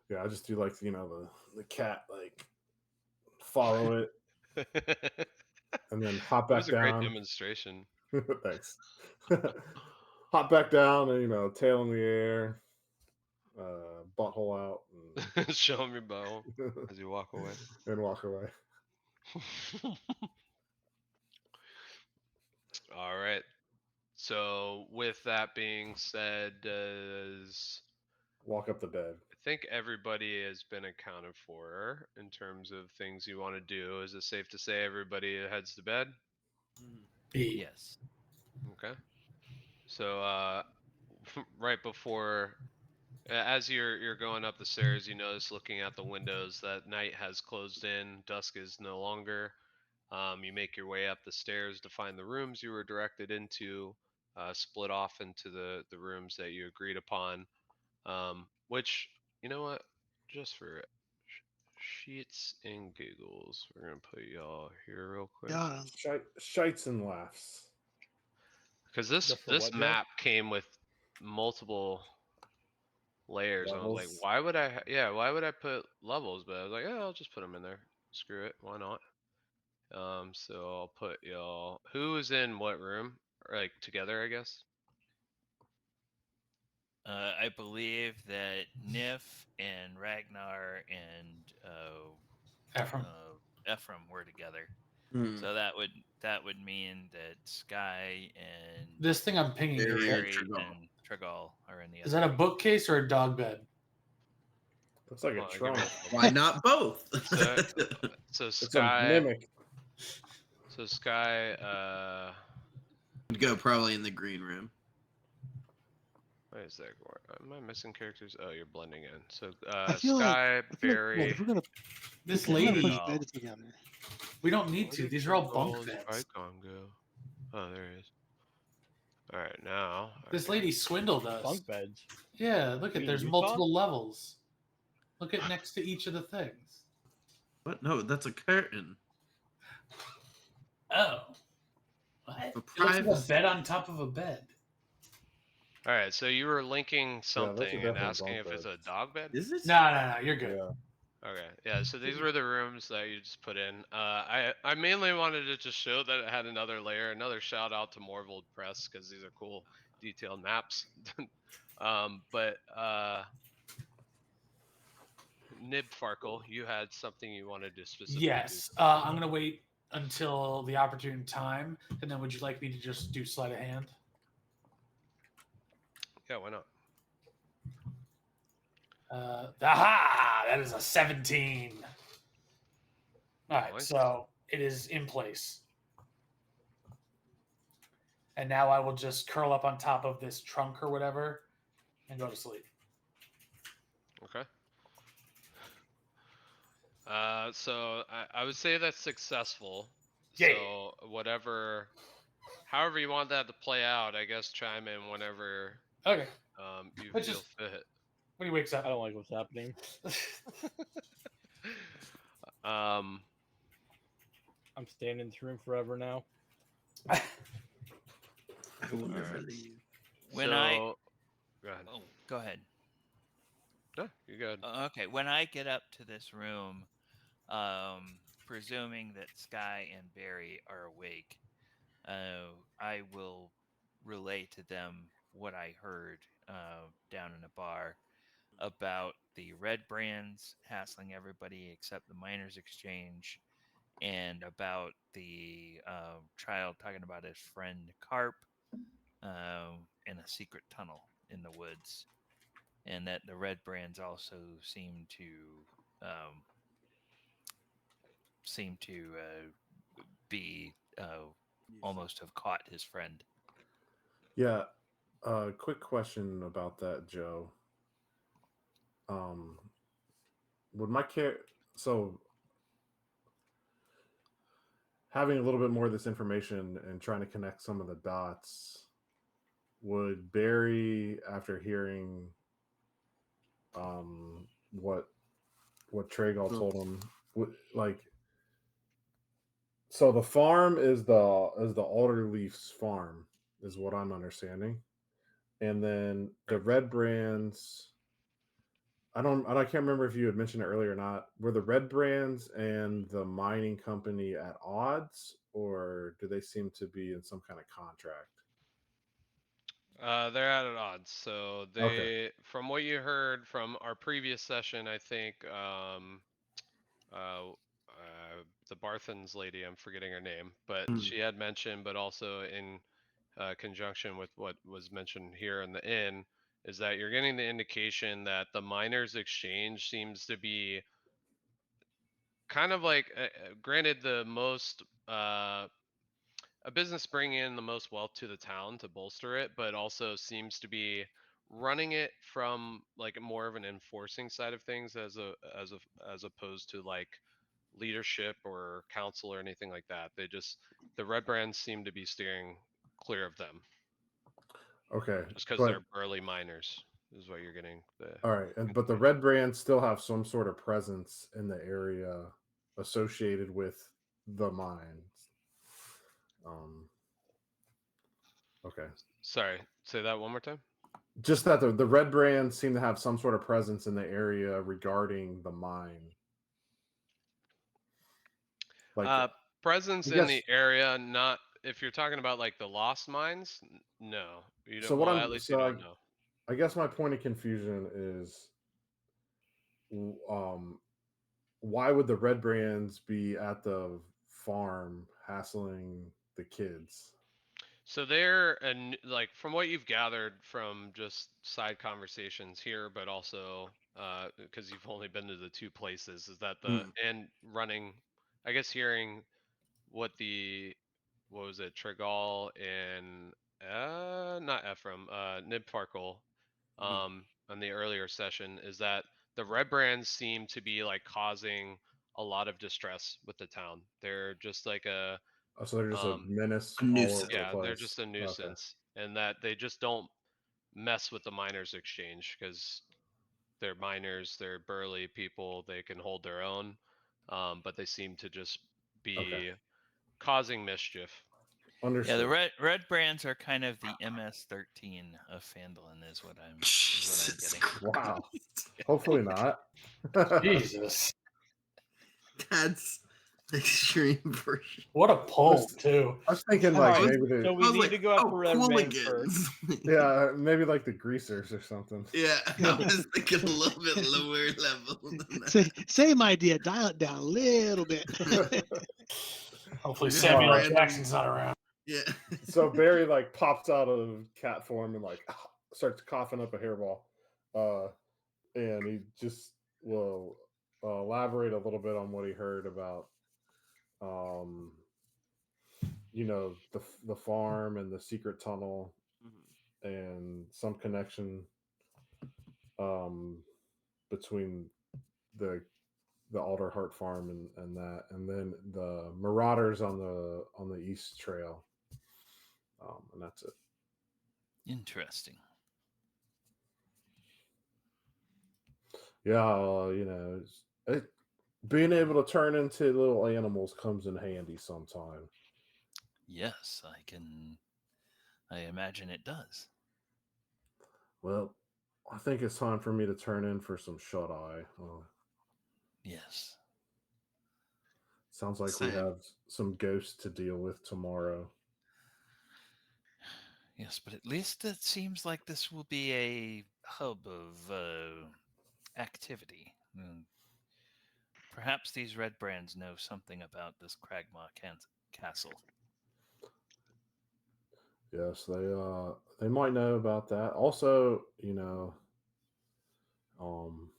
Yeah, I just do like the cat like follow it It and then hop was back a great down. demonstration. Thanks. Hop back down and tail in the air, butthole out, Show him your bow as you walk away. and walk away. All right. So, with that being said, Walk up the dead. I think everybody has been accounted for in terms of things you want to do. Is it safe to say everybody heads to bed? B. Yes. Okay. So, right before, as you're going up the stairs, you notice looking out the windows that night has closed in. Dusk is no longer. You make your way up the stairs to find the rooms you were directed into, split off into the rooms that you agreed upon. Which, you know what? Just for sheets and giggles, we're gonna put y'all here real quick. Yeah. Shites and laughs. Because this Just for this what, Joe? map came with multiple layers. And I was like, Levels. why would I put levels? But I was like, yeah, I'll just put them in there. Screw it, why not? So I'll put y'all. Who is in what room? Or, like together, I guess. I believe that Nif and Ragnar and Ephraim. Ephraim were together. Hmm. So that would mean that Sky and This thing I'm pinging you. Very Is Barry Trigal. and Trigal are in the is other. that a bookcase or a dog bed? Looks like a Hold on, give me trunk. a second. Why not both? So It's a Sky. mimic. So Sky. Would go probably in the green room. Why is that? Am I missing characters? Oh, you're blending in. So I feel like Sky, I feel like, Barry. if we're gonna This we're gonna lady. put No. beds together. We don't need Where to. did These are all Trigal's bunk beds. icon go? Oh, there it is. All right, now. This okay. lady swindled us. Bunk beds. Yeah, look You at mean there's Utah? multiple levels. Look at next to each of the things. What? No, that's a curtain. Oh. What? For It looks like a privacy. bed on top of a bed. All right, so you were linking something and definitely asking bunk if it's a beds. dog bed. Is it? No, you're good. Yeah. Okay, yeah. So these were the rooms that you just put in. I mainly wanted to just show that it had another layer. Another shout out to Morvold Press because these are cool, detailed maps. But Nib Farkle, you had something you wanted to specifically Yes. do. I'm going to wait until the opportune time. And then would you like me to just do sleight of hand? Yeah, why not? Aha! That is a 17. All right, Nice. so it is in place. And now I will just curl up on top of this trunk or whatever and go to sleep. Okay. So I would say that's successful. Yeah. So whatever, however you want that to play out, I guess chime in whenever Okay. you But feel just- fit. When he wakes up. I don't like what's happening. Um, I'm staying in this room forever now. I will never Alright. leave. When so, I go ahead. oh, go ahead. No, you good. Okay, when I get up to this room, presuming that Sky and Barry are awake, I will relay to them what I heard down in a bar. about the red brands hassling everybody except the miners exchange, and about the child talking about his friend Carp in a secret tunnel in the woods, and that the red brands also um, seem to be almost have caught his friend. Yeah. Quick question about that, Joe. Um, would my care so having a little bit more of this information and trying to connect some of the dots, would Barry, after hearing um what Tragal So, told him, would like so the farm is the Alderleaf's farm, is what I'm understanding, and then the red brands. I can't remember if you had mentioned it earlier or not. Were the red brands and the mining company at odds, or do they seem to be in some kind of contract? They're at odds. So Okay. from what you heard from our previous session, I think uh, the Barthens lady, I'm forgetting her name, but mm, she had mentioned, but also in conjunction with what was mentioned here in the inn, is that you're getting the indication that the miners' exchange seems to be kind of like, granted, the most a business bringing in the most wealth to the town to bolster it, but also seems to be running it from like more of an enforcing side of things as opposed to like leadership or council or anything like that. The red brands seem to be steering clear of them Okay. just because But they're burly miners is what you're getting the all right, but the information. red brands still have some sort of presence in the area associated with the mines. Um, okay. Sorry, say that one more time. Just that the red brands seem to have some sort of presence in the area regarding the mine. Like, Uh, Presence I in the guess area, not if you're talking about like the lost mines. No, you so. don't. What Well, at I'm least you so don't know. I guess my point of confusion is, um, why would the red brands be at the farm hassling the kids? So they're and like from what you've gathered from just side conversations here, but also because you've only been to the two places, is that the mm, and running, I guess hearing what the what was it, Trigal and not Ephraim, Nib Farkle, mm. on the earlier session, is that the red brands seem to be like causing a lot of distress with the town. They're just like a Oh, so they're just a um menace A all over the yeah, nuisance. they're place. just a Okay. nuisance, and that they just don't mess with the miners exchange because they're miners, they're burly people, they can hold their own, but they seem to just Okay. be causing mischief. Yeah, the Understood. red brands are kind of the MS-13 of Phandalin, is what I'm Jesus getting. Wow. Christ. Hopefully not. Jesus. That's extreme for sure. What a I pull, was, too. I was thinking All like I right, was, maybe so the we I was need like, to go after oh, red brands first. hooligans. yeah, maybe like the greasers or something. Yeah, I was thinking a little bit lower level than Same idea. Dial it down a little bit. that. Hopefully Just Samuel L. random. Jackson's not around. Yeah. So Barry like pops out of cat form and like starts coughing up a hairball, uh, and he just will elaborate a little bit on what he heard about, um, the farm and the secret tunnel Mhm. and some connection, um, between the Alderheart farm and that, and then the Marauders on the East Trail, and that's it. Interesting. Yeah, being able to turn into little animals comes in handy sometime. Yes, I imagine it does. Well, I think it's time for me to turn in for some shut eye. Yes. Sounds like we Same. have some ghosts to deal with tomorrow. Yes, but at least it seems like this will be a hub of activity. Perhaps these red brands know something about this Cragmaw castle. Yes, they might know about that. Also, um,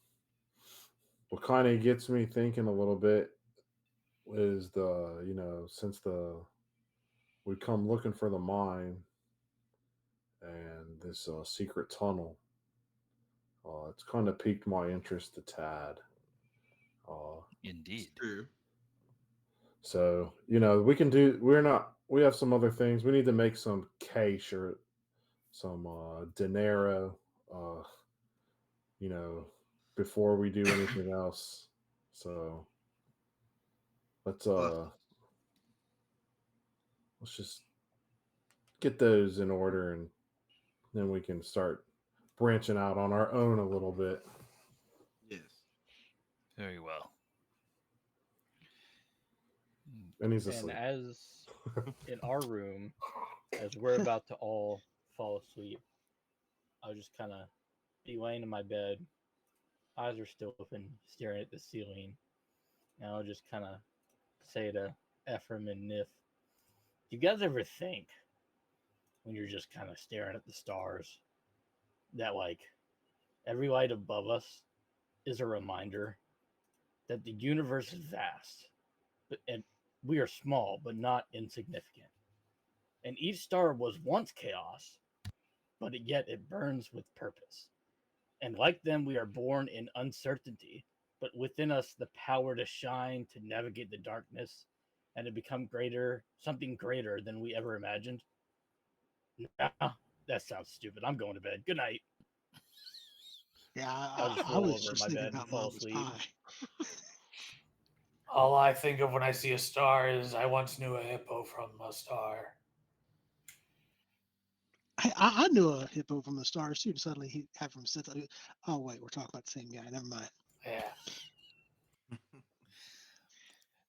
what kind of gets me thinking a little bit is since we come looking for the mine and this secret tunnel, it's kind of piqued my interest a tad. Uh, It's Indeed. true. so we can do. We have some other things. We need to make some cash or some dinero. Uh, you know, before we do anything else. So let's Well, uh let's just get those in order, and then we can start branching out on our own a little bit. yes. Very well. Hmm. And he's And asleep. as in our room, as we're about to all fall asleep, I'll just kind of be laying in my bed, eyes are still open, staring at the ceiling, and I'll just kind of say to Ephraim and Nif, "Do you guys ever think when you're just kind of staring at the stars that like every light above us is a reminder that the universe is vast, but and we are small but not insignificant, and each star was once chaos, but yet it burns with purpose. And like them, we are born in uncertainty, but within us the power to shine, to navigate the darkness, and to become greater, something greater than we ever imagined." Nah, that sounds stupid. I'm going to bed. Good night. Yeah, I'll just I roll was over in just my thinking bed and about fall Mama's asleep. pie. All I think of when I see a star is I once knew a hippo from a star. I knew a hippo from the stars too. And suddenly he had from sense. Oh wait, we're talking about the same guy. Never mind. Yeah.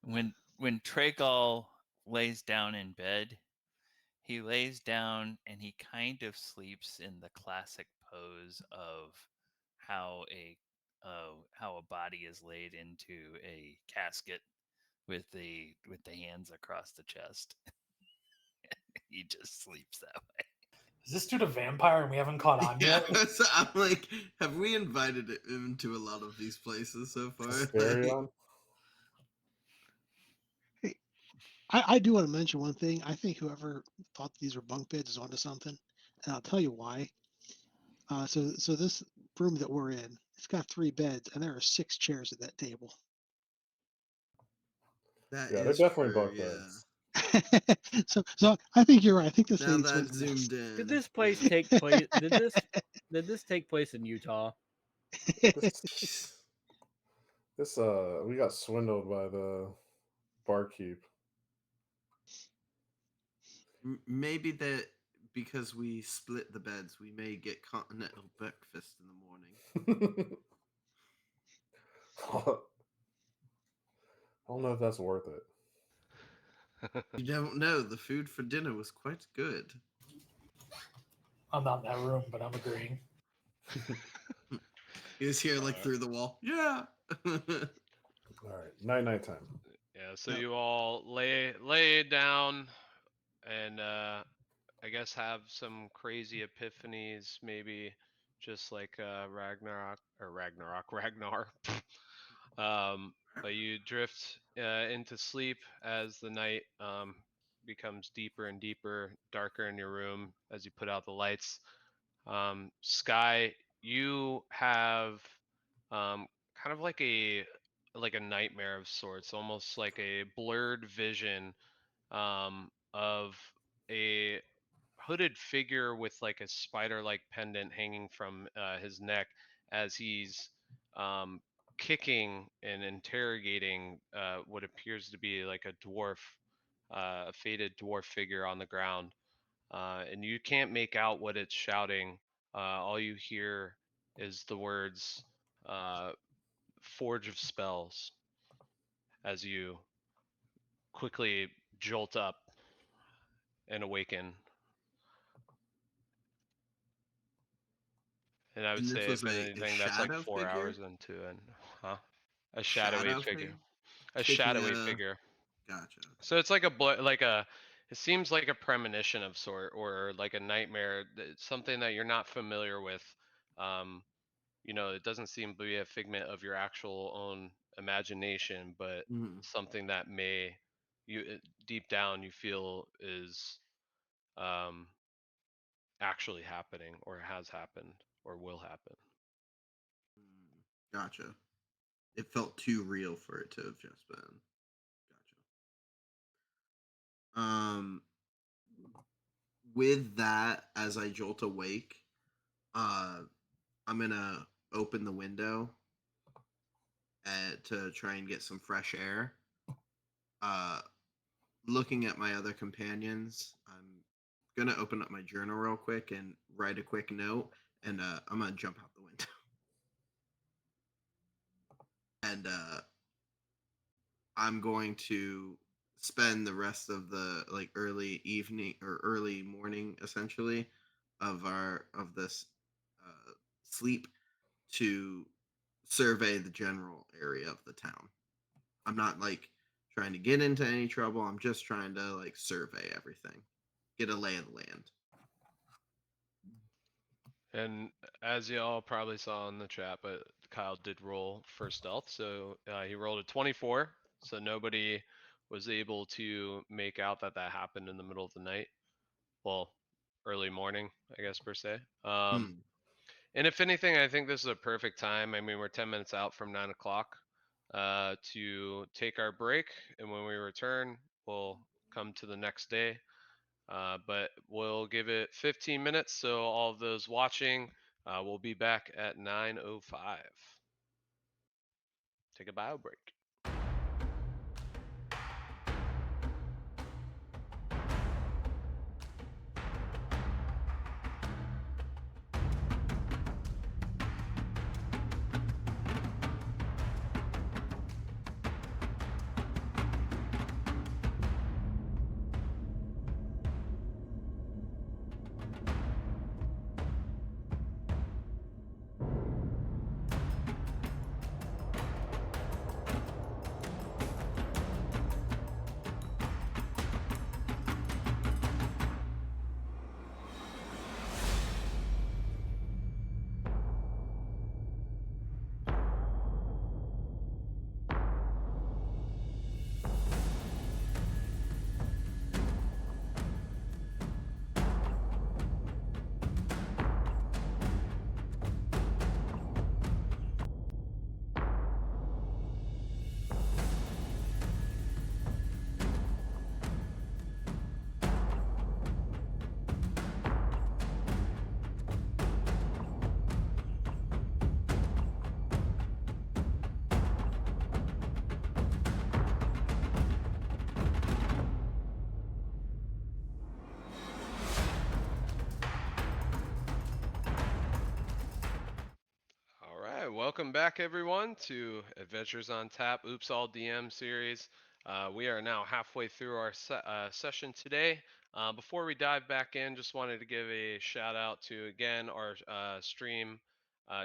When Tragal lays down in bed, he lays down and he kind of sleeps in the classic pose of how a body is laid into a casket with the hands across the chest. He just sleeps that way. Is this dude a vampire and we haven't caught on Yeah, yet? so I'm like, have we invited him to a lot of these places so far? Like, Asterion? Hey, I do want to mention one thing. I think whoever thought these were bunk beds is onto something, and I'll tell you why. So this room that we're in, it's got 3 beds, and there are 6 chairs at that table. that Yeah, they're is definitely true, bunk yeah. beds. So I think you're right. I think this Now lady that chose I've the zoomed best. Did in, this place yeah. take place? Did this take place in Utah? This this we got swindled by the barkeep. Maybe that because we split the beds, we may get continental breakfast in the morning. I don't know if that's worth You don't know. The food for dinner was quite good. I'm not in that room, but I'm agreeing. it. He was here like Alright. through the wall. Yeah. All right, night time. Yeah, so Yep. you all lay down and I guess have some crazy epiphanies, maybe just like Ragnar. But you drift into sleep as the night becomes deeper and deeper, darker in your room as you put out the lights. Sky, you have kind of like a nightmare of sorts, almost like a blurred vision of a hooded figure with like a spider-like pendant hanging from his neck as he's um, kicking and interrogating what appears to be like a dwarf, a faded dwarf figure on the ground, and you can't make out what it's shouting. All you hear is the words "Forge of Spells" as you quickly jolt up and awaken. And I would And this say, was if a anything, that's like shadow 4 hours figure? into it. Huh? A shadowy Shadow figure. figure? A Taking shadowy a figure. gotcha. So it's like a like a. It seems like a premonition of sort, or like a nightmare. Something that you're not familiar with. Um, it doesn't seem to be a figment of your actual own imagination, but Mhm. something that may deep down you feel is um, actually happening, or has happened, or will happen. Mm, gotcha. It felt too real for it to have just been. Gotcha. With that, as I jolt awake, uh, I'm gonna open the window to try and get some fresh air. Uh, Looking at my other companions, I'm gonna open up my journal real quick and write a quick note, and I'm gonna jump out the window. And I'm going to spend the rest of the like early evening or early morning, essentially, of this uh, sleep to survey the general area of the town. I'm not like trying to get into any trouble. I'm just trying to like survey everything, get a lay of the land. And as y'all probably saw in the chat, but Kyle did roll for stealth, so he rolled a 24. So nobody was able to make out that that happened in the middle of the night. Well, early morning, I guess per se. Hmm. And if anything, I think this is a perfect time. I mean, we're 10 minutes out from 9 o'clock to take our break, and when we return, we'll come to the next day. But we'll give it 15 minutes, so all of those watching, will be back at 9:05. Take a bio break. All right, welcome back everyone to Adventures on Tap Oops All DM series. We are now halfway through our session today. Before we dive back in, just wanted to give a shout out to again our stream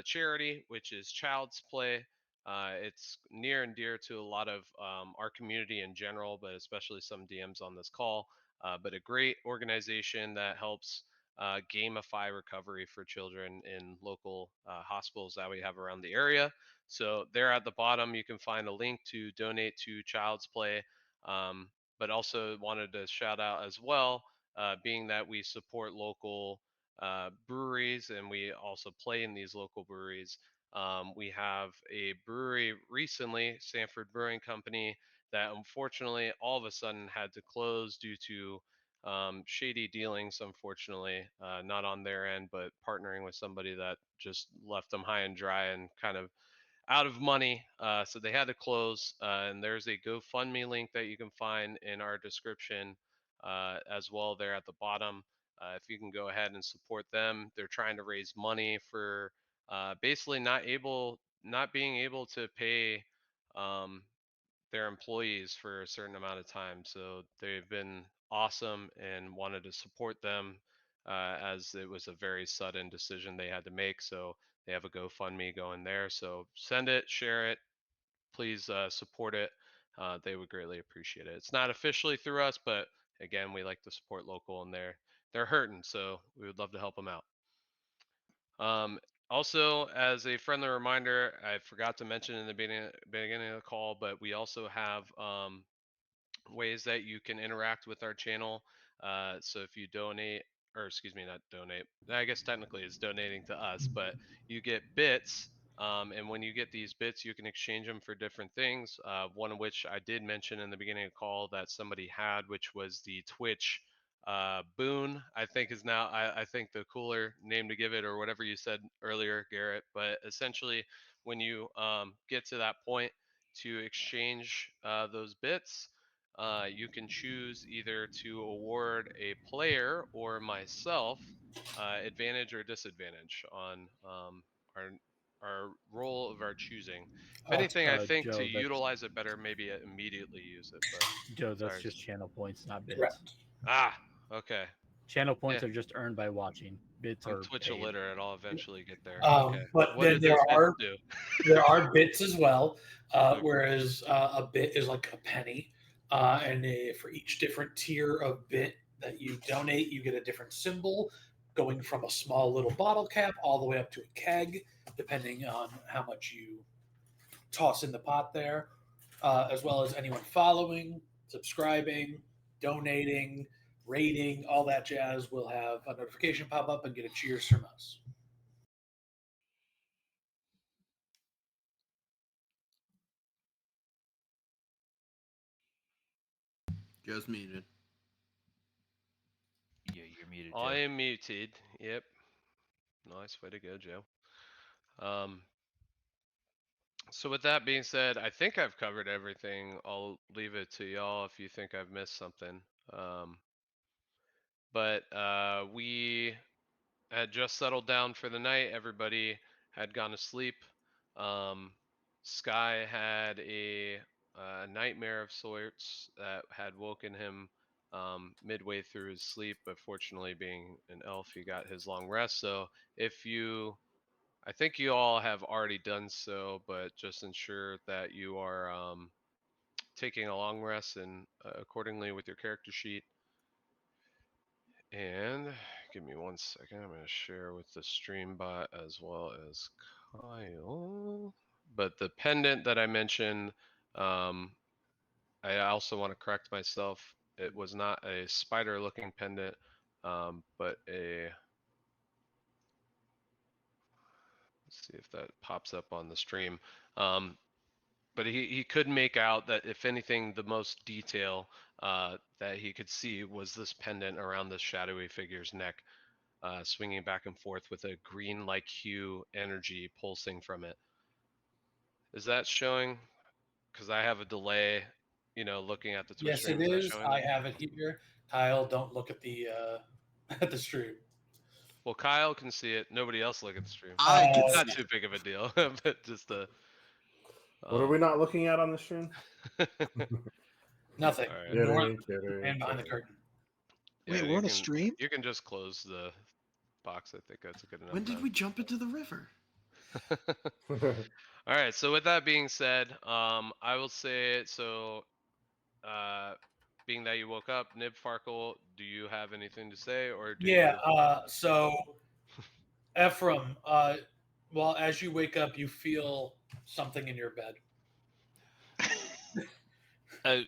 charity, which is Child's Play. It's near and dear to a lot of our community in general, but especially some DMs on this call. But a great organization that helps gamify recovery for children in local hospitals that we have around the area. So there at the bottom, you can find a link to donate to Child's Play. But also wanted to shout out as well, being that we support local breweries and we also play in these local breweries. We have a brewery recently, Sanford Brewing Company, that unfortunately all of a sudden had to close due to shady dealings, unfortunately, not on their end, but partnering with somebody that just left them high and dry and kind of out of money. So they had to close. And there's a GoFundMe link that you can find in our description as well there at the bottom. If you can go ahead and support them, they're trying to raise money for basically not being able to pay um, their employees for a certain amount of time. So they've been awesome and wanted to support them as it was a very sudden decision they had to make. So they have a GoFundMe going there. So send it, share it, please support it. They would greatly appreciate it. It's not officially through us, but again, we like to support local, and they're hurting, so we would love to help them out. Um, Also, as a friendly reminder, I forgot to mention in the beginning of the call, but we also have ways that you can interact with our channel. So if you donate, or excuse me, not donate, I guess technically it's donating to us, but you get bits. And when you get these bits, you can exchange them for different things. One of which I did mention in the beginning of the call that somebody had, which was the Twitch boon. I think is now, I think the cooler name to give it, or whatever you said earlier, Garrett. But essentially, when you get to that point to exchange those bits, you can choose either to award a player or myself advantage or disadvantage on our our role of our choosing. If anything, I think to Joe, that's utilize it better, maybe immediately use it. But Joe. That's sorry. just channel points, not bits. Correct. Ah, okay. Channel Yeah, points are just earned by watching. Bits I'm are Twitch paid. illiterate. I'll eventually get there. Okay. But What then did those bits do? there are bits as well, Okay. whereas a bit is like a penny, and for each different tier of bit that you donate, you get a different symbol, going from a small little bottle cap all the way up to a keg, depending on how much you toss in the pot there, as well as anyone following, subscribing, donating, rating, all that jazz will have a notification pop up and get a cheers from us. Joe's muted. Yeah, you're muted, I Joe. am muted. Yep. Nice way to go, Joe. Um, So with that being said, I think I've covered everything. I'll leave it to y'all if you think I've missed something. Um, but we had just settled down for the night. Everybody had gone to sleep. Um, Sky had a nightmare of sorts that had woken him midway through his sleep, but fortunately, being an elf, he got his long rest. So if you I think you all have already done so, but just ensure that you are taking a long rest and accordingly with your character sheet. And give me 1 second. I'm going to share with the stream bot as well as Kyle. But the pendant that I mentioned, um, I also want to correct myself. It was not a spider looking pendant, but a. Let's see if that pops up on the stream. Um, but he could make out that if anything, the most detail that he could see was this pendant around this shadowy figure's neck, swinging back and forth with a green-like hue energy pulsing from it. Is that showing? Because I have a delay, looking at the Twitch Yes, stream. it Is that is. showing I that? have it here. Kyle, don't look at the at the stream. Well, Kyle can see it. Nobody else look at the stream. I can Not see too it. big of a deal, but just a. What are we not looking at on the stream? All Nothing. right. Ignore Kidding, kidding, man behind the kidding. curtain. Yeah, Wait, we're on a stream? you can just close the box. I think that's a good enough When did time. we jump into the river? All right. So with that being said, I will say so. Uh, Being that you woke up, Nib Farkle, do you have anything to say, or do Yeah. you? So Ephraim, well, as you wake up, you feel something in your bed. Uh,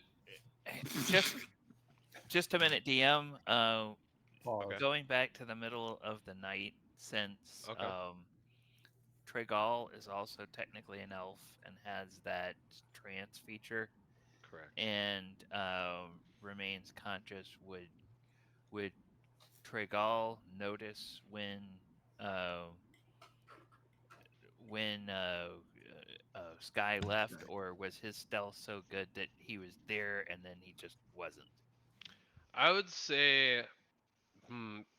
just just a minute, DM. Pause. Okay. Going back to the middle of the night, since Okay. Tregal is also technically an elf and has that trance feature, Correct. and remains conscious. Would Tregal notice uh, when Sky left, or was his stealth so good that he was there and then he just wasn't? I would say,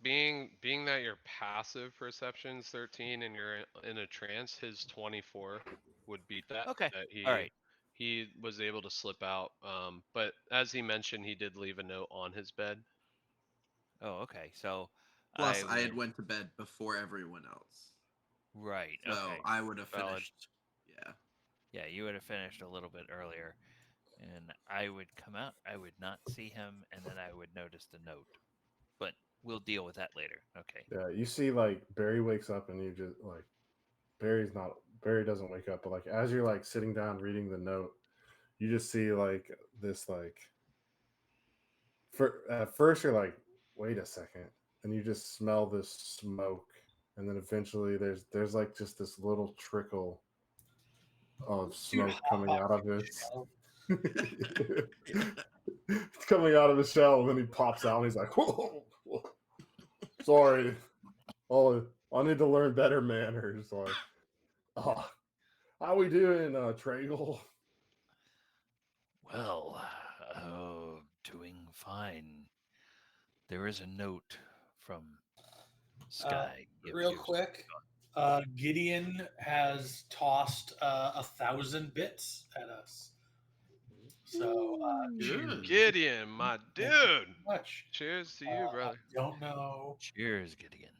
being that your passive perception's 13 and you're in a trance, his 24 would beat that. Okay. That All right. he was able to slip out. But as he mentioned, he did leave a note on his bed. Oh, okay. So, Plus, I had would. went to bed before everyone else, Right. so Okay. I would have Valid. finished. Yeah. Yeah, you would have finished a little bit earlier, and I would come out. I would not see him, and then I would notice the note. But we'll deal with that later. Okay. Yeah, you see, like Barry wakes up, and you just like Barry doesn't wake up, but like as you're like sitting down reading the note, you just see like this like at first you're like, wait a second, and you just smell this smoke, and then eventually there's like just this little trickle of Dude, smoke hot coming box out of his shell. it's coming out of his shell, and then he pops out and he's like, whoa, whoa. Sorry. Oh, I need to learn better manners. Like, oh, how we doing, Tragle? Well, doing fine. There is a note from Sky. Real quick, Gideon has tossed 1,000 bits at us. So, Good. Gideon, my thank you dude. so much. Cheers to you, brother. I don't know. Cheers, Gideon.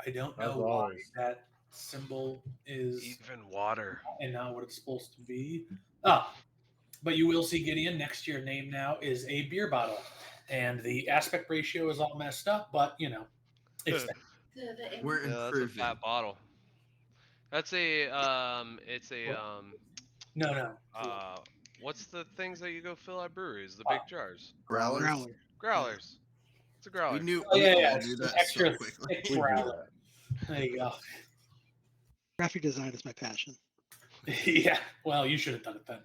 I don't As know why always. that symbol is Even water. and not what it's supposed to be. But you will see Gideon next. Your name now is a beer bottle, and the aspect ratio is all messed up. But you know, it's We're Yeah, that's a improving. fat bottle. That's it's a no. what's the things that you go fill at breweries? The big jars. Growlers. Growler. Growlers. It's a growler. Oh We yeah, all yeah. knew It's that extra so quickly. thick We do growler. that. There you go. Graphic design is my passion. Yeah. Well, you should have done it then.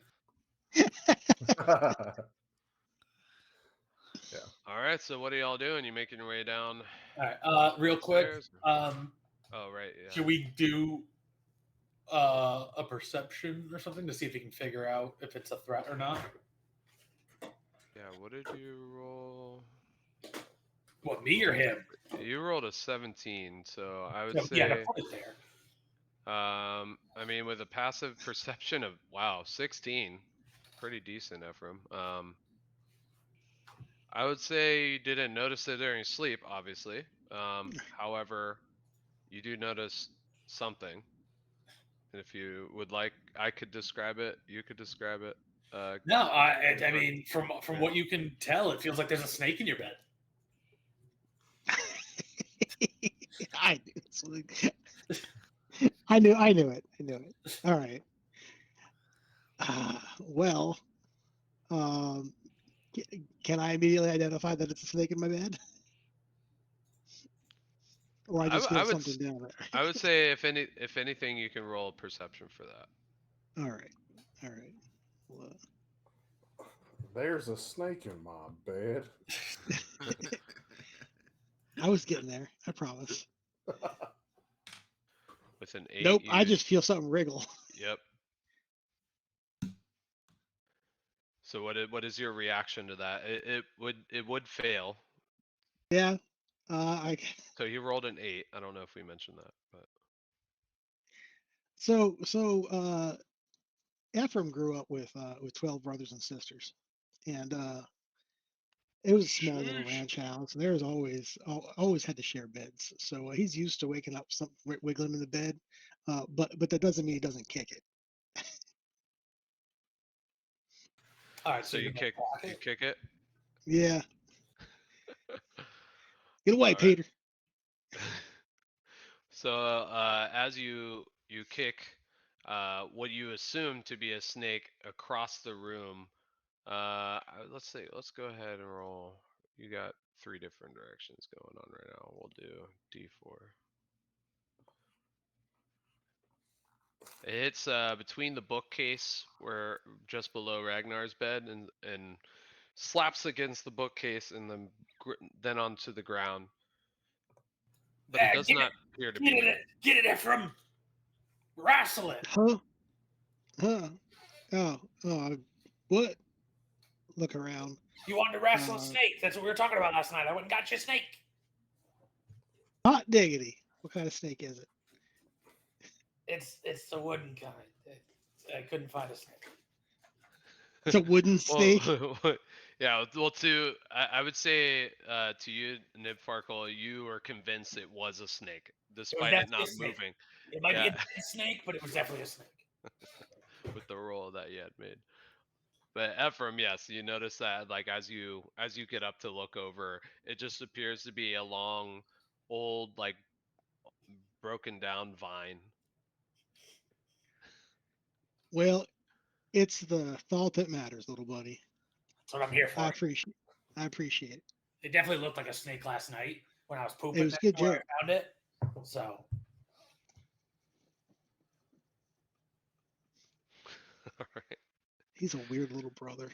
All right, so what are y'all doing? You making your way down? All right. Real quick. Stairs? Oh, right. Yeah. Should we do a perception or something to see if we can figure out if it's a threat or not? Yeah. What did you roll? What, me or him? You rolled a 17, so I would No, yeah, to say, put it there. I mean, with a passive perception of 16, pretty decent, Ephraim. I would say you didn't notice it during sleep, obviously. However, you do notice something. And if you would like, I could describe it. You could describe it. No, I or- mean, from what you can tell, it feels like there's a snake in your bed. I knew something. I knew it. All right. Well, can I immediately identify that it's a snake in my bed? Or I just I feel would something down there. I would say if anything, you can roll perception for that. All right. Well, There's a snake in my bed. I was getting there. I promise. With an 8. Nope. You, I just feel something wriggle. Yep. So what is your reaction to that? It would fail. Yeah. So he rolled an 8. I don't know if we mentioned that, but So Ephraim grew up with 12 brothers and sisters, and it was a small little Sheesh. ranch house, and there was always had to share beds. So he's used to waking up something wiggling in the bed, but that doesn't mean he doesn't kick it. All right, so you're you gonna kick it. Yeah. Get away, All right. Peter. So as you kick what you assume to be a snake across the room, let's go ahead and roll. You got 3 different directions going on right now. We'll do D4. It's between the bookcase, where just below Ragnar's bed, and slaps against the bookcase, and then onto the ground. But it does not appear to be moving. Get it, Ephraim. Wrestle it. Huh? Oh, what? Look around. You wanted to wrestle a snake. That's what we were talking about last night. I went and got you a snake. Hot diggity. What kind of snake is it? It's the wooden kind. I couldn't find a snake. It's a wooden snake. Well, Yeah, well, I would say to you, Nib Farkle, you were convinced it was a snake, It was despite it definitely a not snake. moving. It might be a Yeah, dead snake, but it was definitely a snake. with the roll that you had made. But Ephraim, yes, you notice that like as you get up to look over, it just appears to be a long, old, like broken down vine. Well, it's the thought that matters, little buddy. That's what I'm here I for. appreciate. I appreciate it. It definitely looked like a snake last night when I was It pooping was a there good where I joke. found it. So All right, He's a weird little brother.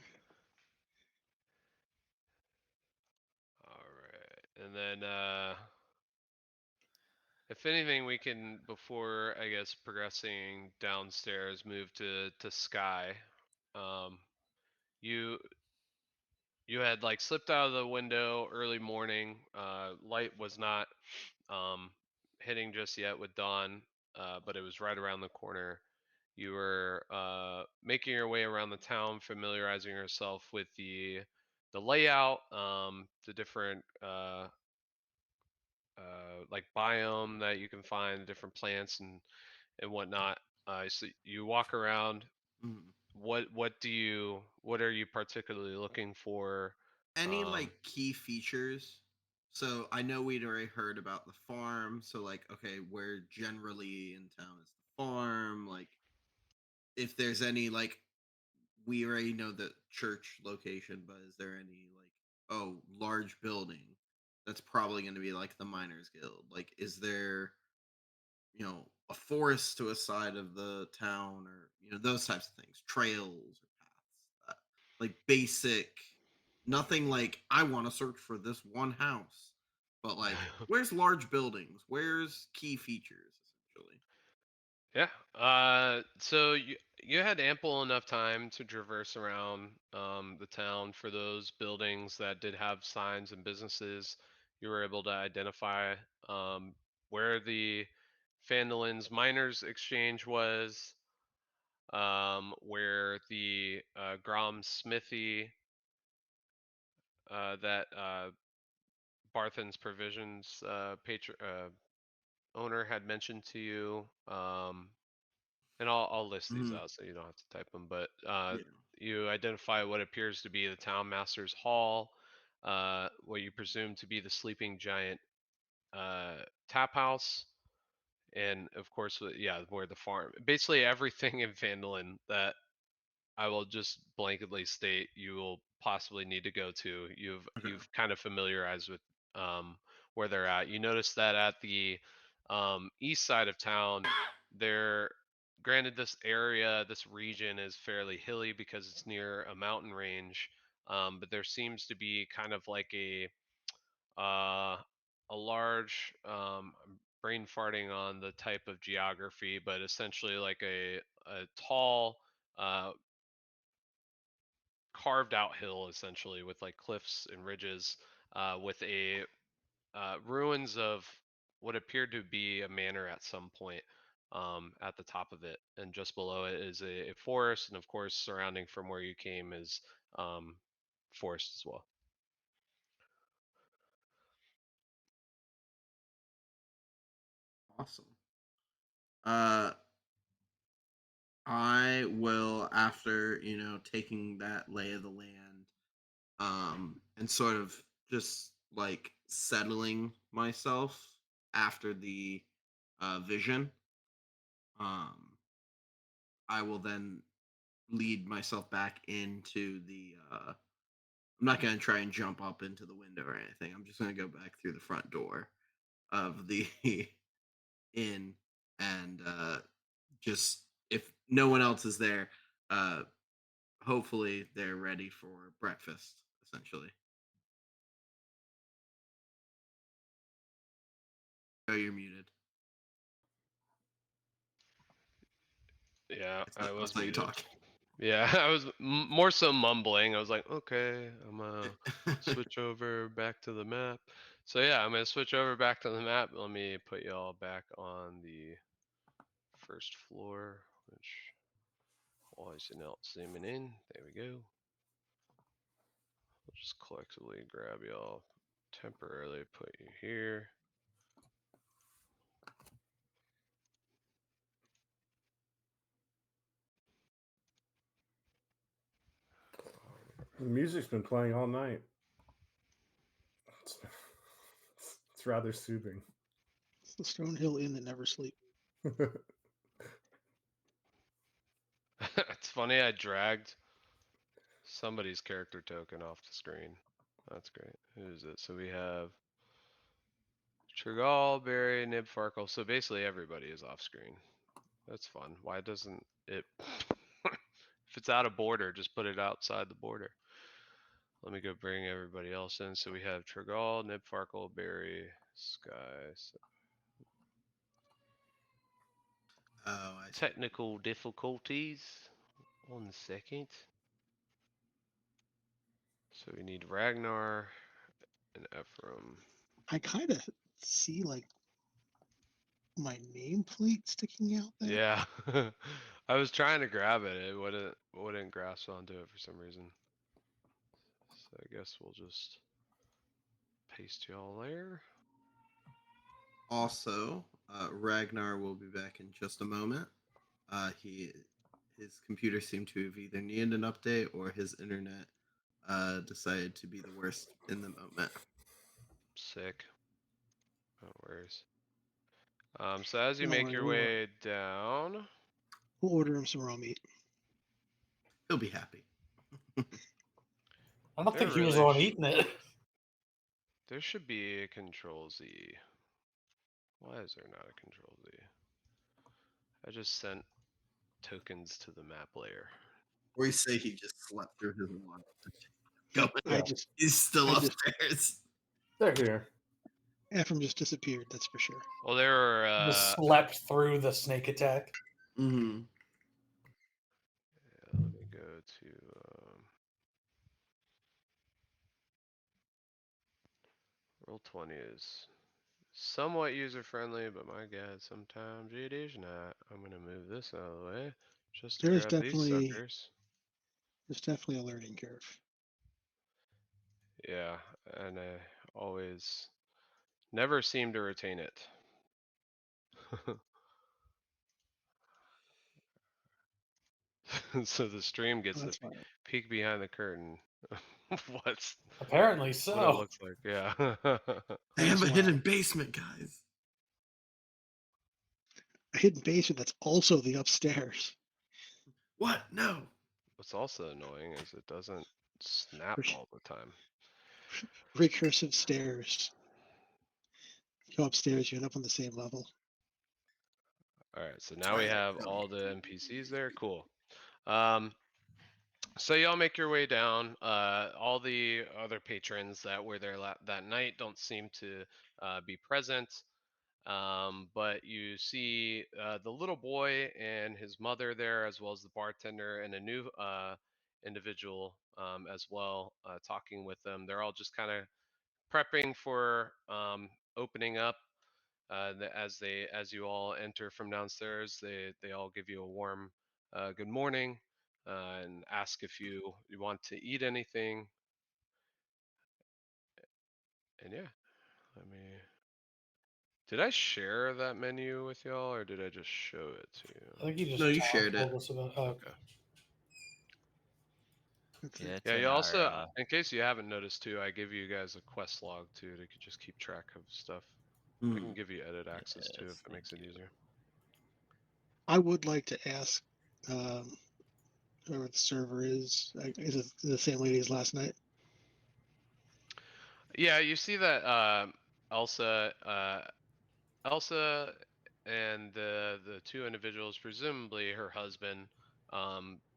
all right, and then if anything, we can before I guess progressing downstairs, move to Sky. Um, you you had like slipped out of the window early morning. Light was not um, hitting just yet with dawn, but it was right around the corner. You were making your way around the town, familiarizing yourself with the layout, the different like biome that you can find, different plants and whatnot. So you walk around. Mhm. What are you particularly looking for? Any Um, like key features? So I know we'd already heard about the farm. So like, okay, where generally in town is the farm? Like, if there's any like, we already know the church location, but is there any like, oh, large building? That's probably going to be like the Miners Guild. Like, is there, a forest to a side of the town, or those types of things, trails or paths, like basic, nothing like I want to search for this one house, but like where's large buildings, where's key features essentially. Yeah. So you had ample enough time to traverse around the town for those buildings that did have signs and businesses. You were able to identify where the Phandalin's Miners Exchange was, where the Grom Smithy that Barthen's Provisions owner had mentioned to you. And I'll list these Hmm. out so you don't have to type them. But Yeah. you identify what appears to be the town master's hall, what you presume to be the sleeping giant tap house, and of course, yeah, where the farm. Basically, everything in Phandalin that I will just blanketly state you will possibly need to go to. Okay. You've kind of familiarized with where they're at. You notice that at the east side of town, there. Granted, this area, this region is fairly hilly because it's near a mountain range, but there seems to be kind of like uh, a large I'm brain farting on the type of geography, but essentially like a tall carved out hill essentially with like cliffs and ridges with a ruins of what appeared to be a manor at some point at the top of it, and just below it is a forest, and of course surrounding from where you came is um, forest as well. Awesome. uh I will, after taking that lay of the land, and sort of just like settling myself after the vision, um I will then lead myself back into the I'm not going to try and jump up into the window or anything. I'm just going to go back through the front door of the inn, and just, if no one else is there, uh hopefully they're ready for breakfast essentially. Oh, you're muted. Yeah, I I was saw you muted. talk. Yeah, I was more so mumbling. I was like, okay, I'm gonna switch over back to the map. So yeah, I'm gonna switch over back to the map. Let me put y'all back on the first floor, which always not zooming in. There we go. just collectively grab y'all, temporarily put you here. The music's been playing all night. It's, it's rather soothing. It's the Stone Hill Inn that never sleep. It's funny, I dragged somebody's character token off the screen. That's great. Who is it? So we have Trigal, Barry, Nib, Farkle. So basically everybody is off screen. That's fun. Why doesn't it... If it's out of border, just put it outside the border. Let me go bring everybody else in. So we have Trigal, Nib, Farkle, Barry, Sky. So Oh, I see. technical difficulties. 1 second. So we need Ragnar and Ephraim. I kind of see like my nameplate sticking out there. Yeah. I was trying to grab it. It wouldn't grasp onto it for some reason. So I guess we'll just paste y'all there. Also, Ragnar will be back in just a moment. His computer seemed to have either needed an update or his internet decided to be the worst in the moment. Sick. No worries. So as you Don't make worry, your way down, we'll order him some raw meat. He'll be happy. I don't there think he was really on eating it. there should be a control Z. Why is there not a control Z? I just sent tokens to the map layer. Or you say he just slept through his lunch. Go. I just He's still I just- upstairs. They're here. Ephraim just disappeared. That's for sure. Well, there were Just slept through the snake attack. Mm-hmm. yeah, let me go to Roll20 is somewhat user friendly, but my god, sometimes it is not. I'm gonna move this out of the way just to There's grab these definitely suckers. a learning curve. Yeah, and I always never seem to retain it. So the stream Oh, gets that's the fine. peek behind the curtain. What's Apparently what it so. looks like? Yeah. They have a That's hidden basement, guys. a hidden basement that's also the upstairs. What? No. What's also annoying is it doesn't snap Re- all the time. Recursive stairs. Go upstairs, you end up on the same level. All right, so now we have all the NPCs there. Cool. So y'all make your way down. All the other patrons that were there that night don't seem to be present. But you see the little boy and his mother there, as well as the bartender and a new individual as well, talking with them. They're all just kind of prepping for opening up. As you all enter from downstairs, they all give you a warm good morning and ask if you want to eat anything. And yeah, let me. Did I share that menu with y'all, or did I just show it to I you? think you just No, you shared it. told us about. Okay. That's Yeah, it. it's Yeah, in you our, also, in case you haven't noticed too, I give you guys a quest log too to just keep track of stuff. I can give you edit access too if Yes, it makes it thank you. easier. I would like to ask whoever the server is it the same lady as last night? Yeah, you see that Elsa, Elsa, and the two individuals, presumably her husband,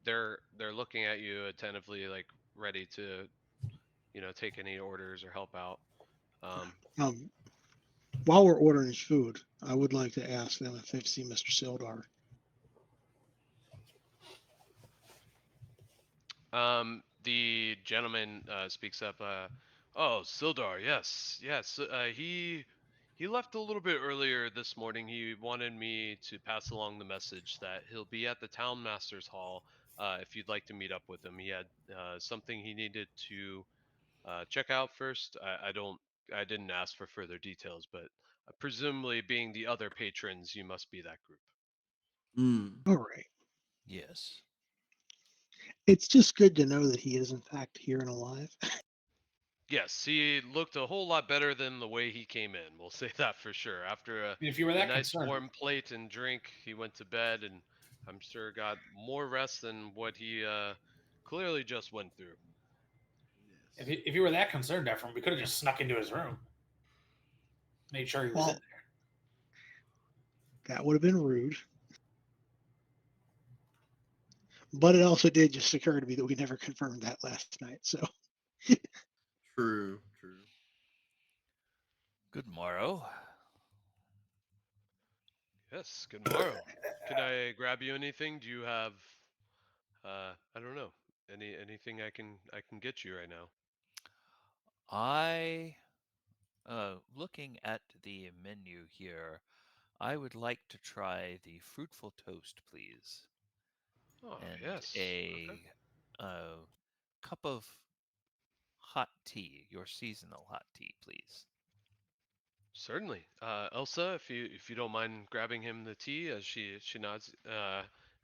they're looking at you attentively, like ready to, take any orders or help out. Um, while we're ordering food, I would like to ask them if they've seen Mr. Sildar. The gentleman speaks up. Oh, Sildar, yes, yes. He left a little bit earlier this morning. He wanted me to pass along the message that he'll be at the town master's hall if you'd like to meet up with him. He had something he needed to check out first? I didn't ask for further details, but presumably, being the other patrons, you must be that group. Mm. All right. Yes. It's just good to know that he is, in fact, here and alive. Yes, he looked a whole lot better than the way he came in. We'll say that for sure. After If you were a that nice concerned, warm plate and drink, he went to bed, and I'm sure got more rest than what he clearly just went through. Yes. if you were that concerned, Ephraim, we could have just snuck into his room, made sure he was in Well, there. that would have been rude. But it also did just occur to me that we never confirmed that last night. So True. True. Good morrow. Yes, good morrow. Can I grab you anything? Do you have I don't know. Anything I can get you right now? I, looking at the menu here, I would like to try the fruitful toast, please, Oh, and yes. Okay. a cup of hot tea, your seasonal hot tea, please. Certainly. Elsa, if you don't mind grabbing him the tea as she nods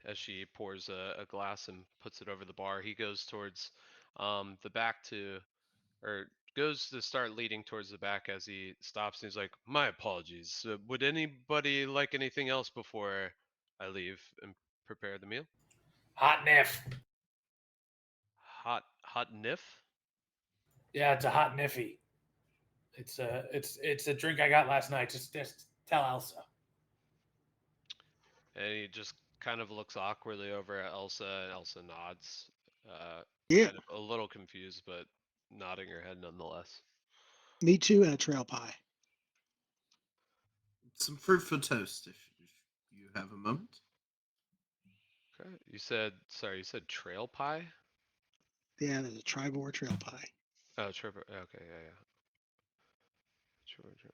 as she pours a glass and puts it over the bar, he goes towards the back to or goes to start leading towards the back as he stops and he's like, "My apologies. Would anybody like anything else before I leave and prepare the meal?" Hot niff. Hot niff? Yeah, it's a hot niffy. It's a drink I got last night. Just tell Elsa. And he just kind of looks awkwardly over at Elsa, and Elsa nods, yeah, kind of a little confused, but nodding her head nonetheless. me too, and a trail pie. Some fruitful toast, if you have a moment. Okay. Sorry, you said trail pie? Yeah, there's a Tribor trail pie. Oh, Trevor. Okay, yeah, yeah. Sure, sure.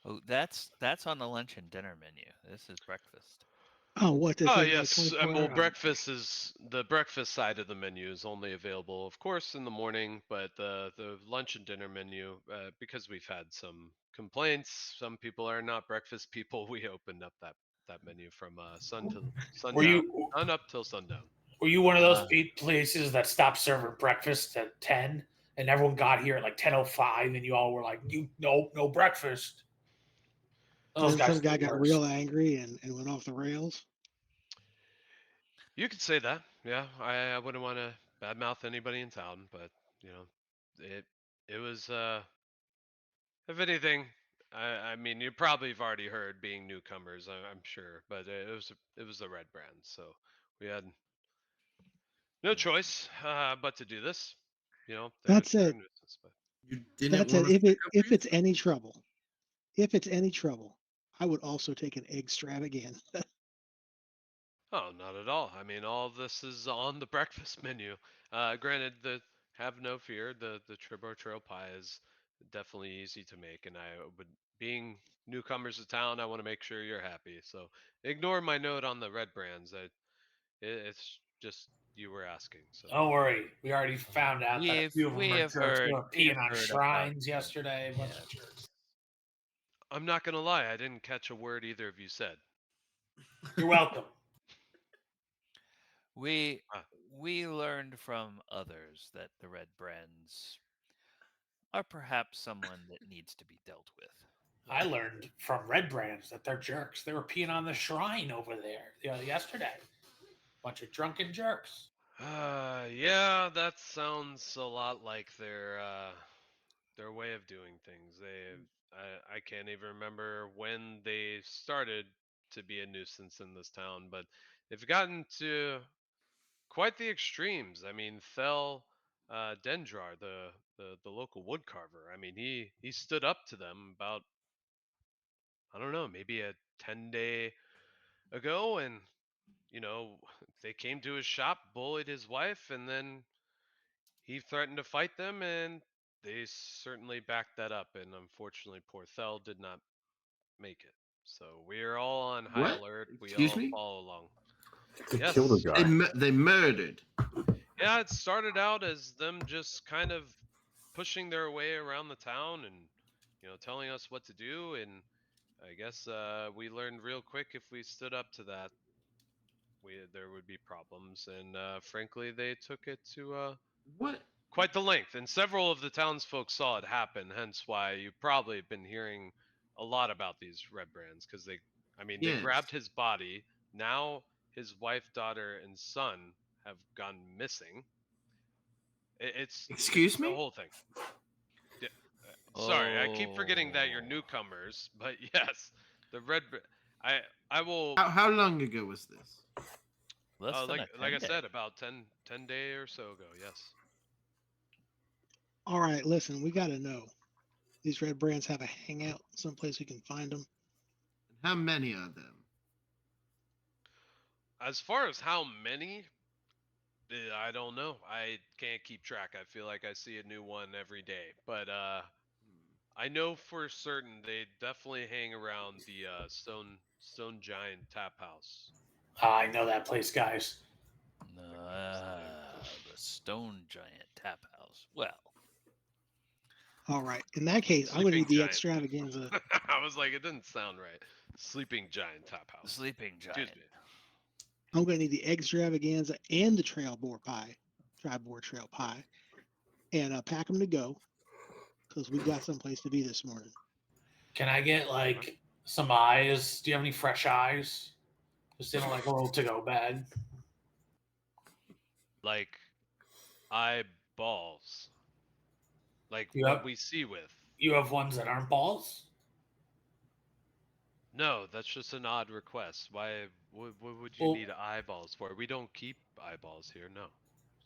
Oh, that's on the lunch and dinner menu. This is breakfast. Oh, what this Oh, isn't a yes. 24 Well, hour. Oh, okay. breakfast is the breakfast side of the menu is only available, of course, in the morning. But the lunch and dinner menu, because we've had some complaints, some people are not breakfast people. We opened up that menu from Were sundown, you sun up till sundown. were you one of those Ah, places that stopped serving breakfast at 10 and everyone got here at like 10:05 and you all were like, you no breakfast. And Those then some guys are guy the got worst. real angry and went off the rails. You could say that. Yeah, I wouldn't want to badmouth anybody in town, but you know, it it was if anything, I mean you probably have already heard being newcomers, I'm sure, but it was the red brand, so we had no choice but to do this. You know, That's they're a it. nuisance, but You didn't That's want it. to stick up for If it's yourself? any trouble, if it's any trouble, I would also take an egg extravaganza. oh, not at all. I mean, all of this is on the breakfast menu. Granted, the have no fear, the Tribor Trail pie is definitely easy to make, and I would being newcomers to town, I want to make sure you're happy. So ignore my note on the red brands. It's just you were asking. So Don't worry. We already found out that a we've few of them we are have jerks. They heard were we have peeing on heard about shrines yesterday. A bunch yeah. of jerks. I'm not gonna lie, I didn't catch a word either of you said. You're welcome. We Ah, we learned from others that the red brands are perhaps someone that needs to be dealt with. I learned from Red Brands that they're jerks. They were peeing on the shrine over there yesterday. Bunch of drunken jerks. yeah, that sounds a lot like their way of doing things. I can't even remember when they started to be a nuisance in this town, but they've gotten to quite the extremes. I mean, Thel Dendrar, the local wood carver. I mean, he stood up to them about I don't know, maybe a 10-day ago, and you know they came to his shop, bullied his wife, and then he threatened to fight them, and they certainly backed that up. And unfortunately, poor Thel did not make it. So we are all on high What? alert. We Excuse all me? follow along. They killed a Yes, guy. They murdered. Yeah, it started out as them just kind of pushing their way around the town and telling us what to do, and I guess we learned real quick if we stood up to that, there would be problems, and frankly, they took it to What? quite the length, and several of the townsfolk saw it happen. Hence, why you've probably been hearing a lot about these red brands, because they grabbed Yes. his body. Now his wife, daughter, and son have gone missing. Excuse It's a me? whole thing. D- Sorry, I keep forgetting that you're Oh, newcomers, but yes, the red. I will. How long ago was this? less than a Like I 10-day. said, about 10 day or so ago. Yes. All right, listen, we got to know. These red brands have a hangout, someplace we can find them. And how many are them? As far as how many, I don't know. I can't keep track. I feel like I see a new one every day. But Hmm. I know for certain they definitely hang around the Stone Giant Tap House. I know that place, guys. The Stone Giant Tap House. Well, All right. In that case, I'm going to Sleeping need the Giant. extravaganza. I was like, it didn't sound right. Sleeping Giant Tap the House. Sleeping Excuse Giant. me. I'm going to need the extravaganza and the trail board pie, dry board trail pie, and pack them to go because we got someplace to be this morning. Can I get Okay. like some eyes? Do you have any fresh eyes? Just in like a little to go bag. Like eyeballs. Like You what have we see with. you have ones that aren't balls? No, that's just an odd request. Why? What would you Well, need eyeballs for? We don't keep eyeballs here. No,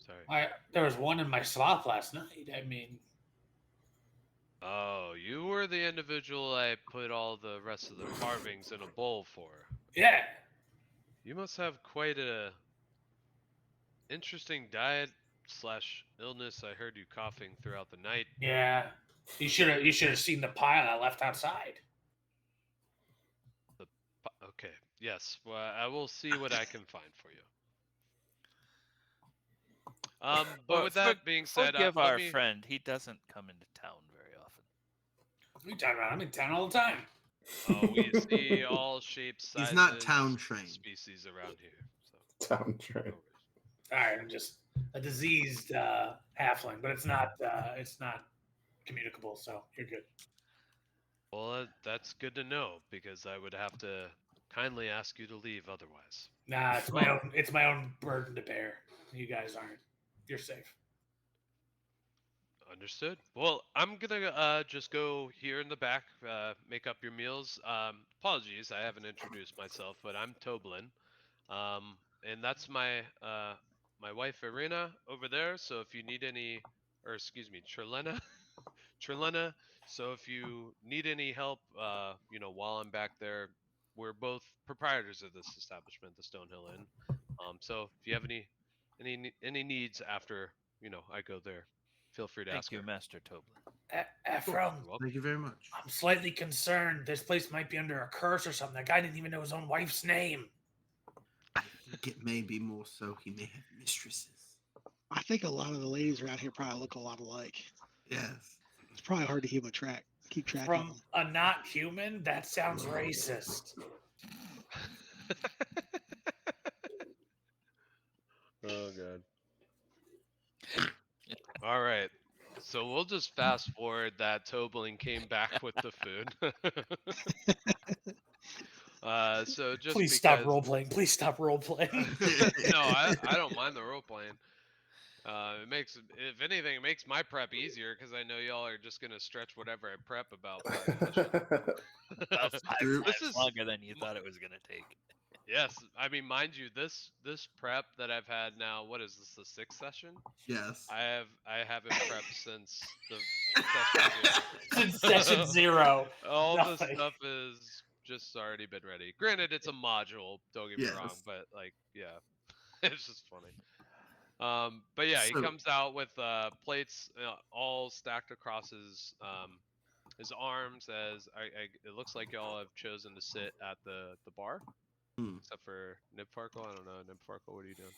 sorry. there was one in my slot last night. I mean, Oh, you were the individual I put all the rest of the carvings in a bowl for. yeah, You must have quite a interesting diet slash illness. I heard you coughing throughout the night. yeah. You should have seen the pile I left outside. Okay, yes. Well, I will see what I can find for you. But Well, with that being said, forgive let our me. friend. He doesn't come into town very often. What are you talking about? I'm in town all the time. Oh, we see all shapes, He's not town sizes, trained. species around here. So Town train. no worries. All right, I'm just a diseased halfling, but it's not communicable, so you're good. Well, that's good to know because I would have to kindly ask you to leave otherwise. Nah, it's my own burden to bear. You guys aren't. You're safe. Understood. Well, I'm gonna just go here in the back, make up your meals. Apologies, I haven't introduced myself, but I'm Toblin, and that's my wife Irina over there. So if you need any, or excuse me, Trelena, Trelena. So if you need any help, while I'm back there, we're both proprietors of this establishment, the Stonehill Inn. So if you have any needs after I go there, feel free to Thank ask you, her. Master Toblin. Ephraim, You're welcome. Thank you very much. I'm slightly concerned. This place might be under a curse or something. That guy didn't even know his own wife's name. I think it may be more so he may have mistresses. I think a lot of the ladies around here probably look a lot alike. Yes. It's probably hard to keep track of From them. a not human? That sounds racist. Oh god. All right. So we'll just fast forward that Toblin came back with the food. So just Please stop because role playing. Please stop role playing. no, I don't mind the role playing. It makes, if anything, it makes my prep easier because I know y'all are just gonna stretch whatever I prep about 5 sessions. About five True. This times is longer than you thought it was gonna take. yes. I mean, mind you, this prep that I've had now. What is this? The sixth session? Yes. I haven't prepped since the session zero. Since session 0. All the Nothing. stuff is just already been ready. Granted, it's a module. Don't get me wrong, Yes. but like, yeah, it's just funny. But yeah, he So- comes out with plates all stacked across his arms. It looks like y'all have chosen to sit at the bar, Hmm. except for Nibfarkle. I don't know, Nibfarkle. What are you doing?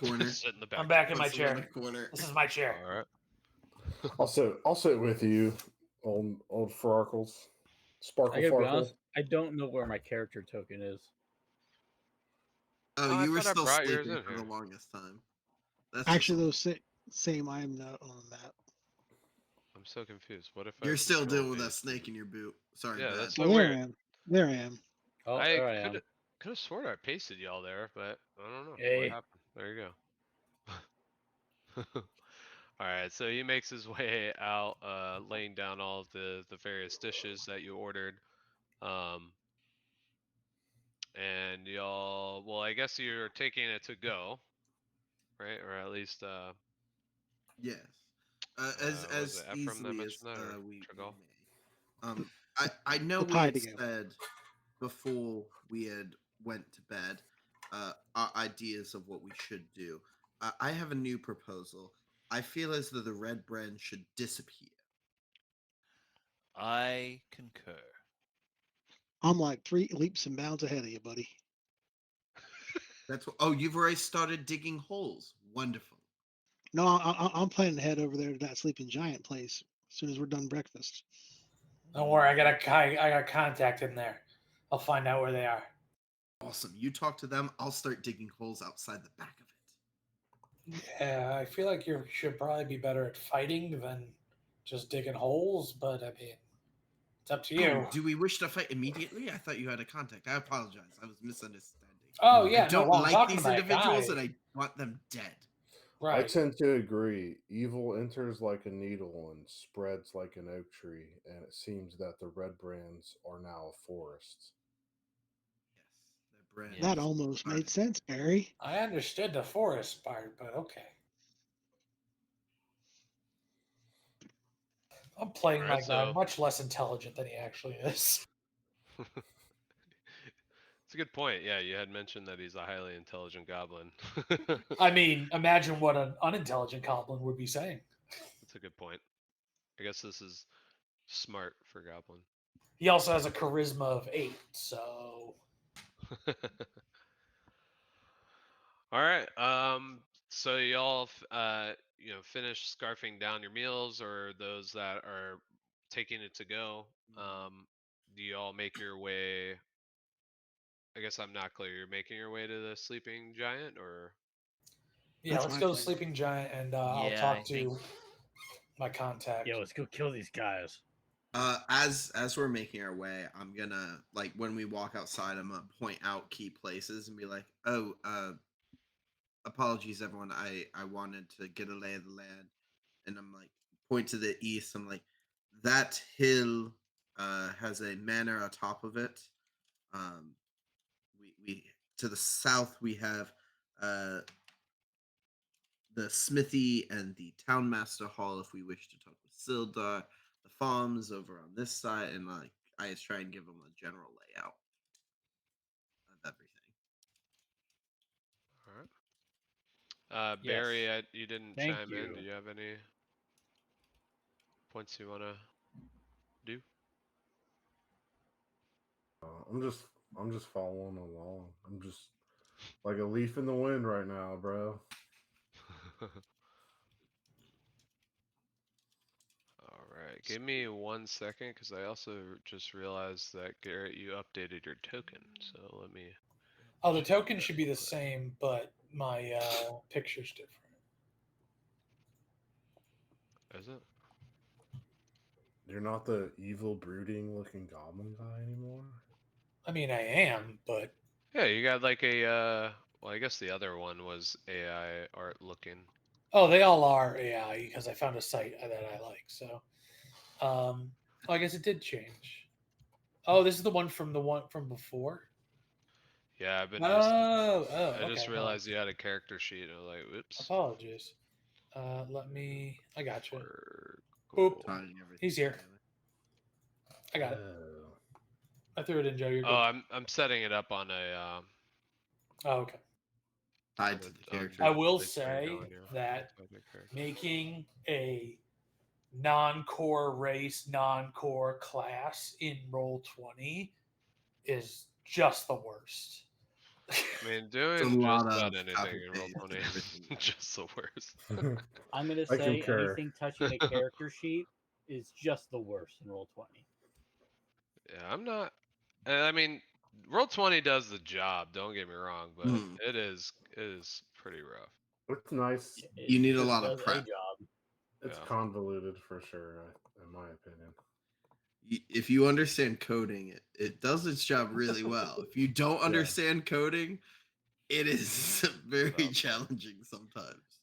Corner. Sit in the back. I'm back in my Puts him in the chair. corner. This is my chair. All right. I'll sit with you, old Farkles. I Sparkle gotta be Farkle. honest, I don't know where my character token is. Oh, Oh, I you were thought I still brought yours sleeping in for the here. longest time. That's just Actually, all. those same. I am not on that. I'm so confused. What if I You're still control dealing with V? that snake in your boot. Sorry, Yeah, bad. that's Oh, so there I weird. am. There I am. Oh, I there I could am. could have sworn I pasted y'all there, but I don't know what Hey, happened. There you go. All right, so he makes his way out, laying down all of the various dishes that you ordered. Um, and y'all, well, I guess you're taking it to go, right? Or at least, Yes. was it As Ephraim that easily as mentioned that, or we Trigal? may. I know We'll we tie it had together. said before we had went to bed our ideas of what we should do. I have a new proposal. I feel as though the red brand should disappear. I concur. I'm like 3 leaps and bounds ahead of you, buddy. That's what. Oh, you've already started digging holes. Wonderful. No, I'm planning to head over there to that sleeping giant place as soon as we're done breakfast. Don't worry, I got contact in there. I'll find out where they are. Awesome. You talk to them. I'll start digging holes outside the back of it. Yeah, I feel like you should probably be better at fighting than just digging holes, but I mean, it's up to you. Oh, do we wish to fight immediately? I thought you had a contact. I apologize. I was misunderstanding. Oh I yeah, no, don't well, I'm like talking these to my individuals guy. and I want them dead. I Right. tend to agree. Evil enters like a needle and spreads like an oak tree, and it seems that the red brands are now a forest. Yes, their brand That Yes. is almost departing. made sense, Barry. I understood the forest part, but okay. I'm playing All my right, guy so much less intelligent than he actually is. it's a good point. Yeah, you had mentioned that he's a highly intelligent goblin. I mean, imagine what an unintelligent goblin would be saying. That's a good point. I guess this is smart for goblin. He also has a charisma of 8, so All right. So y'all, finish scarfing down your meals, or those that are taking it to go. Um, do y'all make your way? I guess I'm not clear. You're making your way to the sleeping giant, or yeah, That's let's my go to plan. Sleeping Giant, and I'll Yeah, I talk think to my contact. yeah, let's go kill these guys. As we're making our way, I'm gonna like when we walk outside, I'm gonna point out key places and be like, "Oh, apologies, everyone. I wanted to get a lay of the land," and I'm like, point to the east. I'm like, that hill has a manor atop of it. Um, we to the south we have uh the smithy and the townmaster hall if we wish to talk with Sildar. The farms over on this side, and like I just try and give them a general layout of everything. all right. Yes. Barry, you didn't Thank chime in. you. Do you have any points you wanna do? I'm just following along. I'm just like a leaf in the wind right now, bro. All right, give me 1 second because I also just realized that Garrett, you updated your token. So let me Oh, the change token that should be real the quick. same, but my picture's different. Is it? You're not the evil, brooding looking goblin guy anymore. I mean, I am, but Yeah, you got like a well, I guess the other one was AI art looking. oh, they all are AI because I found a site that I like. So, I guess it did change. Oh, this is the one from before. Yeah, I've been using. Oh, I just okay. Hold on. realized you had a character sheet. I was like, whoops. Apologies. Let me. I got you. Boop. Cool. Tying everything He's here. together. I got it. Oh. I threw it in, Joe. You're Oh, good. I'm setting it up on a Oh, okay. Tied to the on I character. will place where you're say going. Yeah, that inside the character. making a non-core race, non-core class in Roll 20 is just the worst. I mean, It's a doing just lot about of anything copy in roll paste 20 and is everything. just the worst. I'm gonna I say concur. anything touching a character sheet is just the worst in Roll20. Yeah, I'm not. I mean, roll 20 does the job. Don't get me wrong, but Mhm. it is pretty rough. It's nice. You need a It lot of does a prep. job. It's Yeah. convoluted for sure, in my opinion. If you understand coding, it does its job really well. If you don't understand coding, it is very Well, challenging sometimes.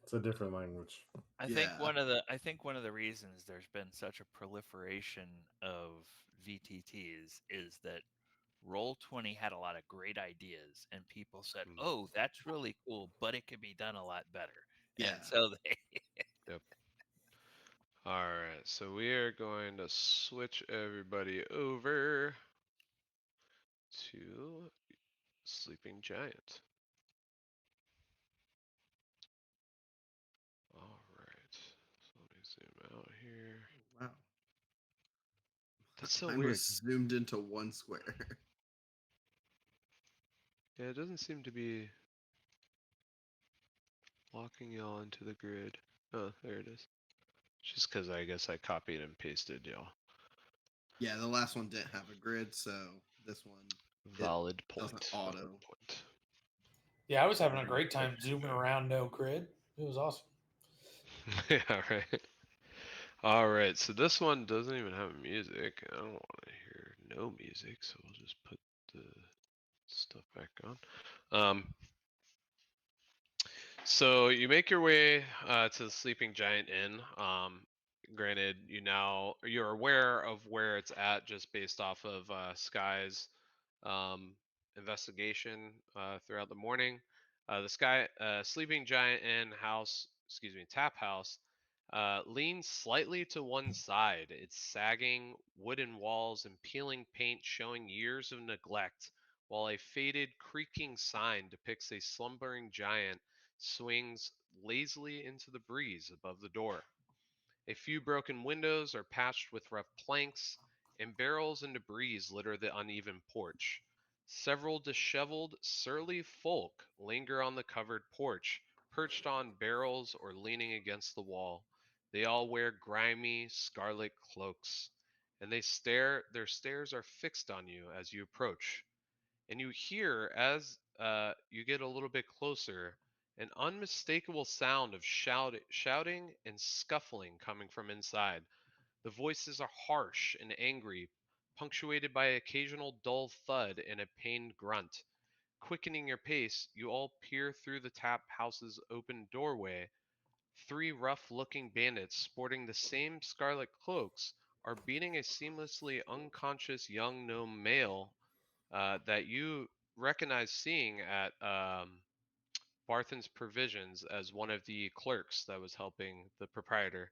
It's a different language. I think Yeah. one of the reasons there's been such a proliferation of VTTs is that Roll20 had a lot of great ideas, and people said, mm, "Oh, that's really cool, but it could be done a lot better." Yeah. And so they yep. All right, so we are going to switch everybody over to Sleeping Giant. All right, so let me zoom out here. Wow. That's so Mine weird. was zoomed into one square. Yeah, it doesn't seem to be locking y'all into the grid. Oh, there it is. Just because I guess I copied and pasted y'all. Yeah, the last one didn't have a grid, so this one Valid doesn't point. auto. Valid point. Yeah, I was having a great time zooming around no grid. It was awesome. Yeah, right. All right, so this one doesn't even have music. I don't want to hear no music, so we'll just put the stuff back on. So you make your way to the Sleeping Giant Inn. Granted, you're aware of where it's at just based off of Sky's um, investigation throughout the morning. The Sleeping Giant Inn house, excuse me, tap house, leans slightly to one side. Its sagging wooden walls and peeling paint showing years of neglect, while a faded, creaking sign depicts a slumbering giant swings lazily into the breeze above the door. A few broken windows are patched with rough planks, and barrels and debris litter the uneven porch. Several disheveled, surly folk linger on the covered porch, perched on barrels or leaning against the wall. They all wear grimy, scarlet cloaks, and their stares are fixed on you as you approach. And you hear, as you get a little bit closer, an unmistakable sound of shouting and scuffling coming from inside. The voices are harsh and angry, punctuated by occasional dull thud and a pained grunt. Quickening your pace, you all peer through the tap house's open doorway. Three rough looking bandits sporting the same scarlet cloaks are beating a seamlessly unconscious young gnome male that you recognize seeing at Barthen's Provisions as one of the clerks that was helping the proprietor.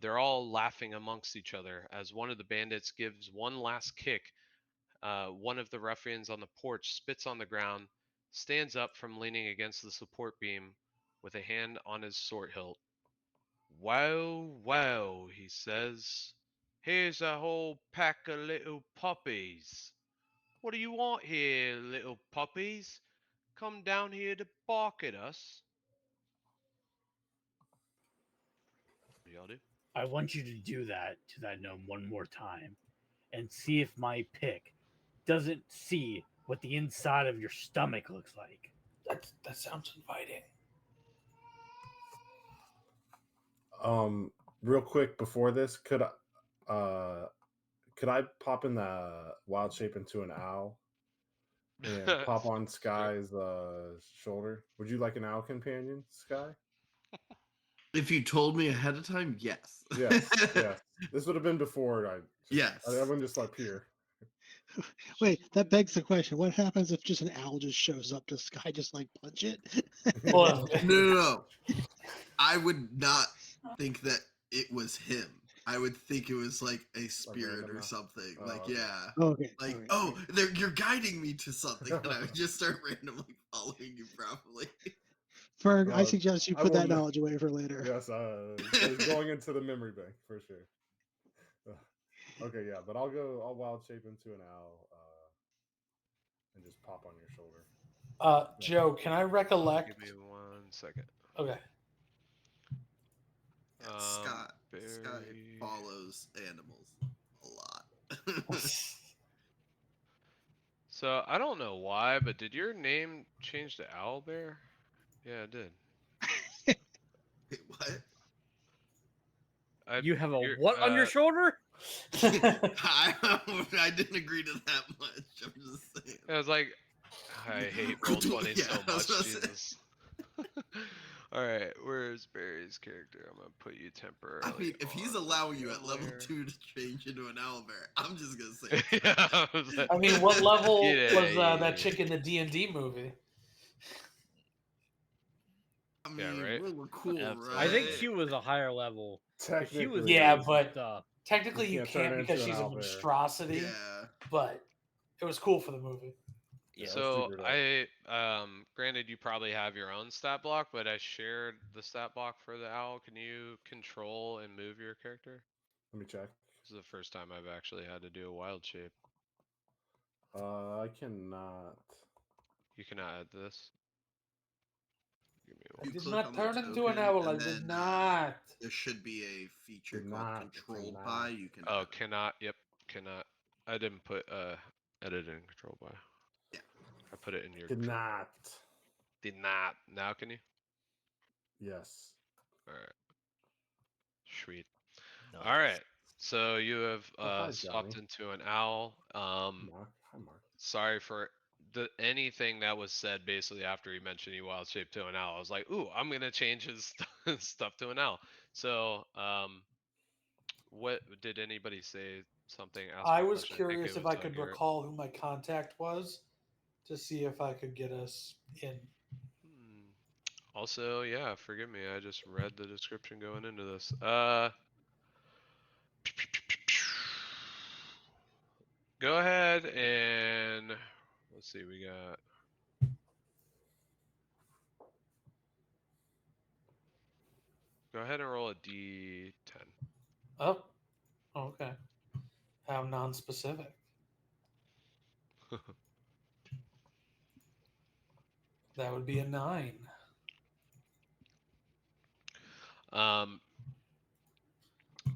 They're all laughing amongst each other as one of the bandits gives one last kick. One of the ruffians on the porch spits on the ground, stands up from leaning against the support beam with a hand on his sword hilt. "Well, well," he says, "here's a whole pack of little puppies. What do you want here, little puppies? Come down here to bark at us?" What do y'all do? I want you to do that to that gnome one more time and see if my pick doesn't see what the inside of your stomach looks like. That sounds inviting. Real quick before this, could I pop in the wild shape into an owl and pop on Sure. Sky's shoulder? Would you like an owl companion, Sky? If you told me ahead of time, yes. Yes, yes. This would have been before I Yes. wouldn't just like peer. Wait, that begs the question: what happens if just an owl just shows up? Does Sky just like punch it? Well, No. I would not think that it was him. I would think it was like a spirit random or mouse? something. Oh, Like, okay. yeah. Okay. Like, all right, oh, all right. you're guiding me to something, and I would just start randomly following you, probably. Ferg, I suggest you I put that will. knowledge away for later. Yes, going into the memory bank for sure. Okay, yeah, but I'll wild shape into an owl and just just pop on your shoulder. Joe, can I recollect? Give me 1 second. Okay. Yeah, Scott Berry. follows animals a lot. So I don't know why, but did your name change to Owlbear? Yeah, it did. Wait, what? You have a you're, what on your shoulder? I didn't agree to that much. I'm just saying. I was like, I hate Roll20 Yeah, so I was much, about to say. Jesus. All right, where's Barry's character? I'm gonna put you temporarily. I mean, if he's on allowing the you at level layer. 2 to change into an owlbear, I'm just gonna say it's Yeah, I was like, I mean, what level Yeah, was yeah, that yeah. chick in the D&D movie? I Yeah, mean, right? we're cool, Absolutely. I think right? she was a higher level. 'Cause she was Technically, Yeah, doing some but- stuff. Technically, You you can't turn can't because into an she's a owlbear. monstrosity. Yeah. But it was cool for the movie. Yeah, let's So figure it out. granted, you probably have your own stat block, but I shared the stat block for the owl. Can you control and move your character? Let me check. This is the first time I've actually had to do a wild shape. I cannot. You cannot add this. Give me I You one. did click not on the turn into an token, owl. I and did then not. there should be a feature Did called not, Control cannot. By. You can. Oh, add it. cannot. Yep, cannot. I didn't put edit and control by. Yeah. I put it in your. Cannot. Did not. Now can you? Yes. All right. Sweet. Nice. All right. So you have Oh, hi, swapped Johnny. into an owl. Mark. Hi, Mark. Sorry for anything that was said basically after he mentioned he wild shaped to an owl. I was like, ooh, I'm gonna change his stuff to an owl. So what did anybody say something? Ask I a was question. I think it curious if was I could Garrett. recall who my contact was to see if I could get us in. Also, yeah, forgive me. I just read the description going into this. Go ahead and let's see. We got. Go ahead and roll a d10. Oh, okay. How non-specific. That would be a 9.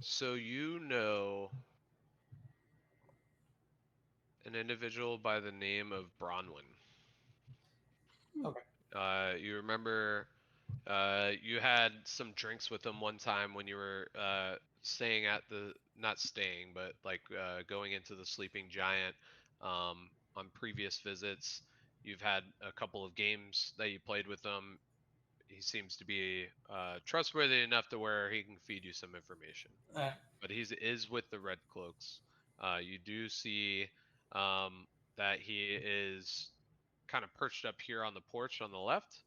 So you know an individual by the name of Bronwyn. Okay. You remember you had some drinks with him one time when you were staying at the not staying, but like going into the Sleeping Giant on previous visits. You've had a couple of games that you played with him. He seems to be trustworthy enough to where he can feed you some information. But he is with the Red Cloaks. You do see that he is kind of perched up here on the porch on the left.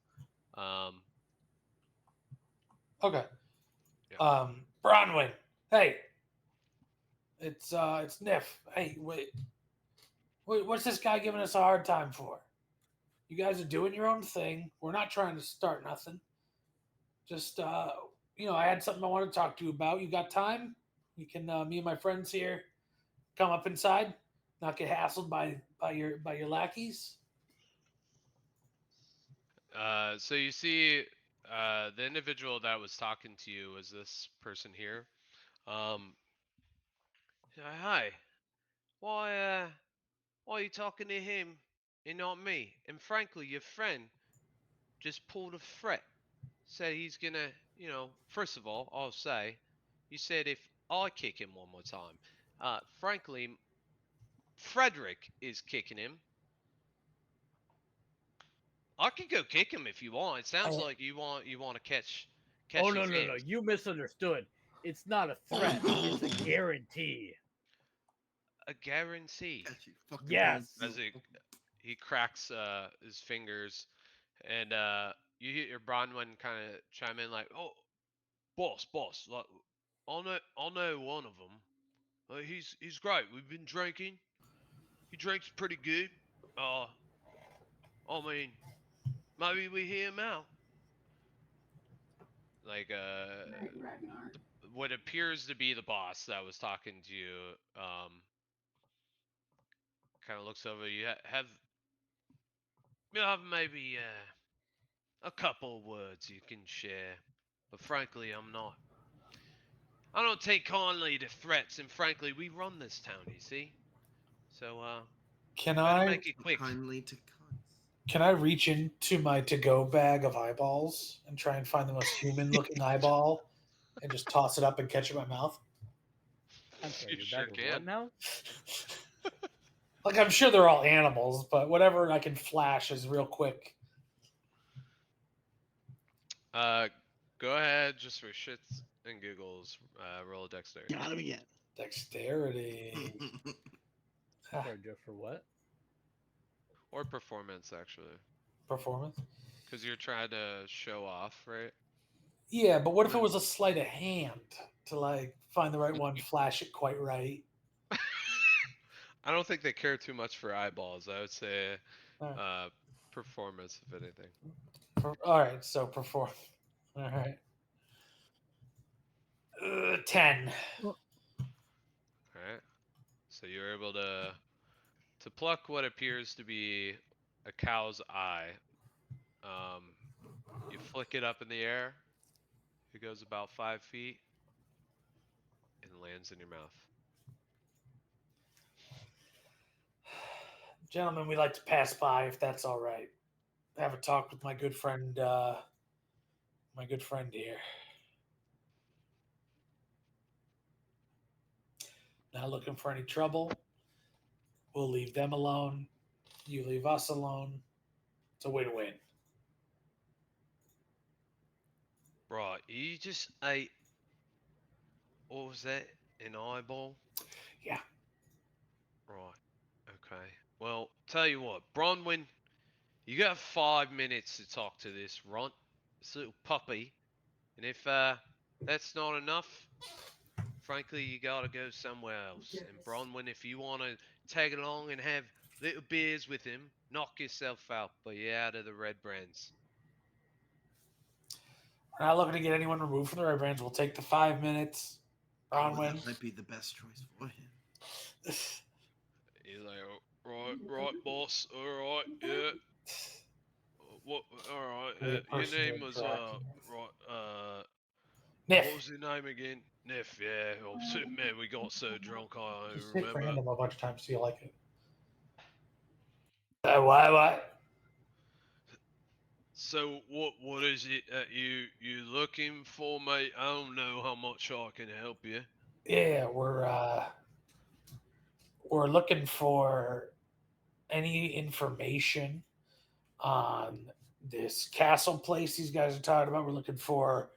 Okay. Yeah. Bronwyn. Hey. It's Niff. Hey, wait. What's this guy giving us a hard time for? You guys are doing your own thing. We're not trying to start nothing. Just I had something I want to talk to you about. You got time? We can me and my friends here come up inside, not get hassled by your lackeys. So you see, the individual that was talking to you was this person here. Hi. Why are you talking to him and not me? And frankly, your friend just pulled a threat. Said he's gonna, first of all, I'll say, you said if I kick him one more time. Frankly, Frederick is kicking him. I could go kick him if you want. It sounds like you want to catch Oh his no! hands. You misunderstood. It's not a threat. It's a guarantee. A guarantee. Catch you fucking Yes. hands. As he cracks his fingers, and you hear your Bronwyn kind of chime in like, "Oh, boss, like, I know one of them. He's great. We've been drinking. He drinks pretty good. I mean, maybe we hear him out." Like what appears to be the boss that was talking to you, kind of looks over. You have You have maybe a couple words you can share, but frankly, I'm not. I don't take kindly to threats, and frankly, we run this town. You see, so Can better I make it Take quick. kindly to cunts. can I reach into my to-go bag of eyeballs and try and find the most human-looking eyeball and just toss it up and catch it in my mouth? I'm sorry, You your sure bag of what can. now? Like I'm sure they're all animals, but whatever I can flash is real quick. Uh, Go ahead, just for shits and giggles. Roll a dexterity Got him again. Dexterity. Ah, Sorry, Joe, for what? or performance, actually, performance. because you're trying to show off, right? Yeah, but what if it was a sleight of hand to like find the right one, flash it quite right? I don't think they care too much for eyeballs. I would say All right, uh, performance, if anything. all right, so perform. All right, 10. All right. So you're able to pluck what appears to be a cow's eye. Um, you flick it up in the air. It goes about 5 feet and lands in your mouth. Gentlemen, we like to pass by if that's all right. Have a talk with my good friend here. Not looking for any trouble. We'll leave them alone. You leave us alone. It's a win-win. Right. You just ate, what was that? An eyeball? Yeah. Right. Okay. Well, tell you what, Bronwyn, you got 5 minutes to talk to this runt, this little puppy. And if that's not enough, frankly, you gotta go somewhere else. And Bronwyn, if you wanna tag along and have little beers with him, knock yourself out, but you're out of the red brands. We're not looking to get anyone removed from the Red Brands. We'll take the 5 minutes. Oh, Bronwyn. that might be the best choice for him. He's like, "Oh, right, boss. All right, yeah. What? All right. Weird Your person to name was interact with. right. What Niff. was your name again? Neff. Yeah. Oh, man, we got so drunk I don't Just hit remember. random a bunch of times so you like it. What? So what is it that you looking for, mate? I don't know how much I can help you. Yeah, we're looking for any information on this castle place these guys are talking about. We're looking for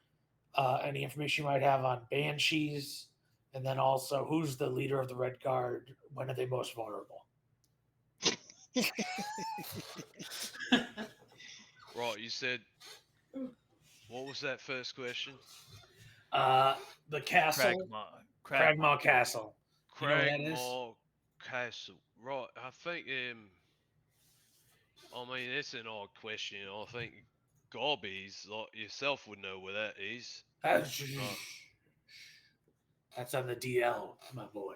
any information you might have on banshees, and then also who's the leader of the Red Guard. When are they most vulnerable? Right. You said what was that first question? Uh, the castle, Cragmaw. Cragmaw Castle. You know where that is? Cragmore Castle. Right. I think I mean, it's an odd question. I think Gobbies, like yourself, would know where that is. That's, Uh, that's on the DL, my boy.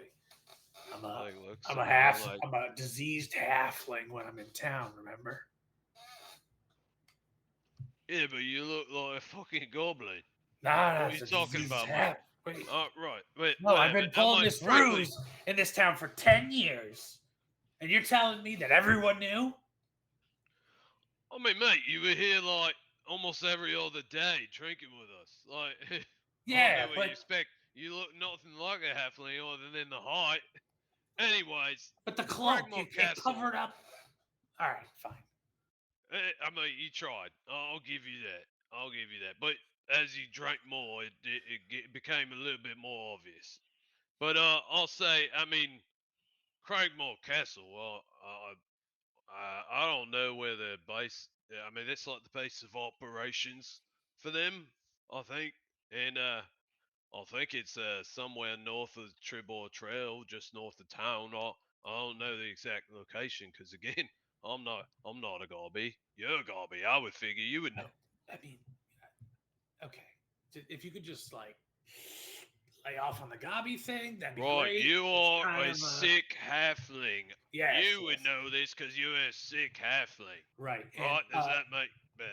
I'm a like, looks I'm a around half like, I'm a diseased halfling when I'm in town. Remember? yeah, but you look like a fucking goblin. Nah, What are you it's a talking diseased about, mate? half. Wait, Right. Wait, no, I've whatever. been I pulling mean, this frankly, ruse in this town for 10 years, and you're telling me that everyone knew? I mean, mate, you were here like almost every other day drinking with us. Like, I don't know Yeah, what you but expect. You look nothing like a halfling other than the height. Anyways, but the cloak Cragmore it Castle. covered up. All right, fine. I mean, you tried. I'll give you that. I'll give you that. But as you drank more, it became a little bit more obvious. But I'll say, I mean, Cragmore Castle. Well, I don't know where their base. I mean, that's like the base of operations for them, I think. And I think it's somewhere north of the Tribor Trail, just north of town. I don't know the exact location because again, I'm not a gobby. You're a gobby. I would figure you would know. I mean, okay. If you could just like lay off on the gobby thing, that'd be Right, great. you It's are kind a of sick halfling. yes, You would yes. know this because you're a sick halfling. Right. Right? And Does that make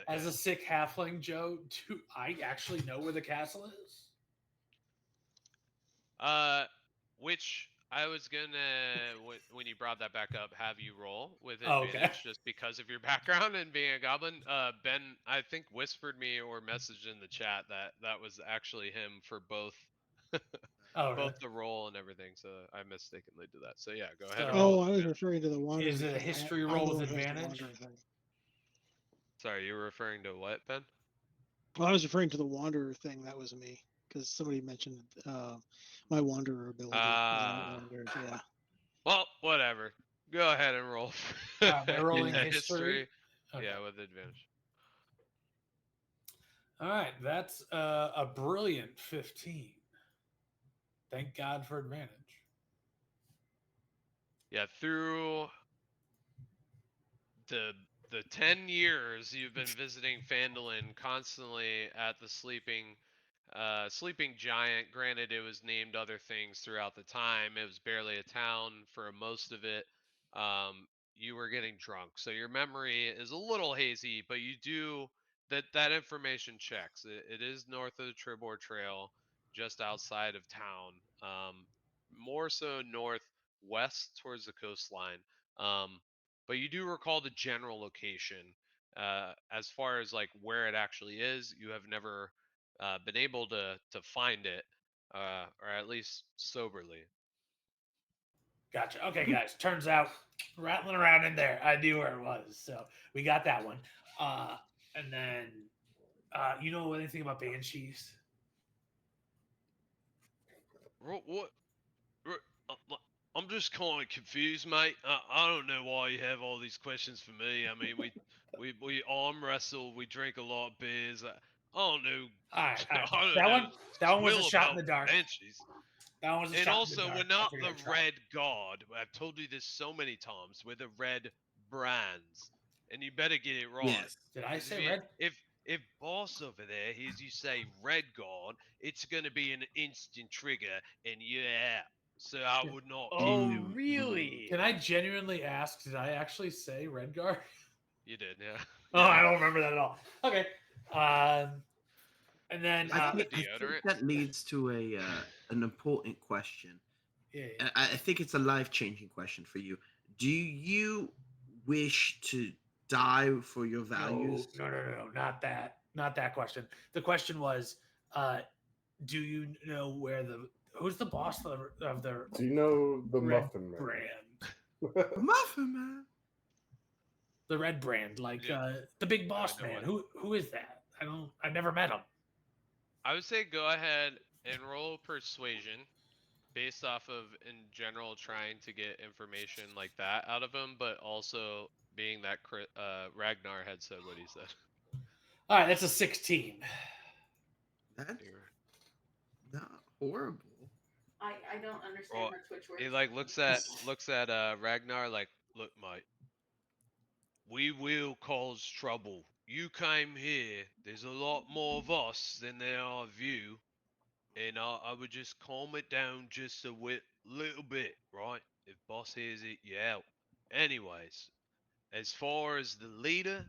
as a sick halfling, Joe, do I actually know where the castle is? Which I was gonna when you brought that back up, have you roll with Oh, okay. advantage just because of your background and being a goblin. Ben, I think whispered me or messaged in the chat that that was actually him for both, Oh, really? both the roll and everything. So I mistakenly did that. So yeah, go ahead and So- roll. Oh, I was advantage. referring to the wanderer Is it a thing. history I'm roll the with one who has the advantage? wanderer thing. Sorry, you were referring to what, Ben? Well, I was referring to the wanderer thing. That was me because somebody mentioned my wanderer ability. Is an Ah, outlander. Yeah. well, whatever. Go ahead and roll We're rolling the history. Okay. Yeah, with advantage. All right. That's a brilliant 15. Thank God for advantage. Yeah, through the 10 years you've been visiting Phandalin constantly at the sleeping giant. Granted, it was named other things throughout the time. It was barely a town for most of it. You were getting drunk, so your memory is a little hazy, but you do that information checks. It is north of the Tribor Trail, just outside of town. More so northwest towards the coastline. Um, but you do recall the general location. As far as like where it actually is, you have never been able to find it, or at least soberly. Gotcha. Okay, guys. Turns out rattling around in there, I knew where it was. So we got that one. And then, you know anything about banshees? What? I'm just kind of confused, mate. I don't know why you have all these questions for me. I mean, we arm wrestle, we drink a lot of beers. I don't know. All right, all right. I don't That know one, that one was a swill shot in about the dark. banshees. That one was a And shot in the also, we're dark. I not figured the I'd try. red guard. I've told you this so many times. We're the red brands, and you better get it right. Yes. Did I Because say red? if boss over there hears you say red guard, it's gonna be an instant trigger, and you're out. So I would not kill Oh, you. really? Can I genuinely ask? Did I actually say red guard? You did, yeah. Oh, I don't remember that at all. Okay. And then, Is that the I think deodorant? that leads to an important question. yeah, I think it's a life-changing question for you. Do you wish to die for your values? no, not that question. The question was, do you know where who's the boss of the Do you know the red Muffin Man? brand? Muffin Man. The red brand, like Yeah. the big boss know man. what. Who is that? I've never met him. I would say go ahead and roll persuasion based off of in general trying to get information like that out of him, but also being that Ragnar had said what he said. All right, that's a 16. That's not horrible. I don't understand Well, how Twitch works. he like looks at Ragnar like, look, mate, we will cause trouble. You came here. There's a lot more of us than there are of you, and I would just calm it down just a little bit, right? If boss hears it, you out. Anyways, as far as the leader,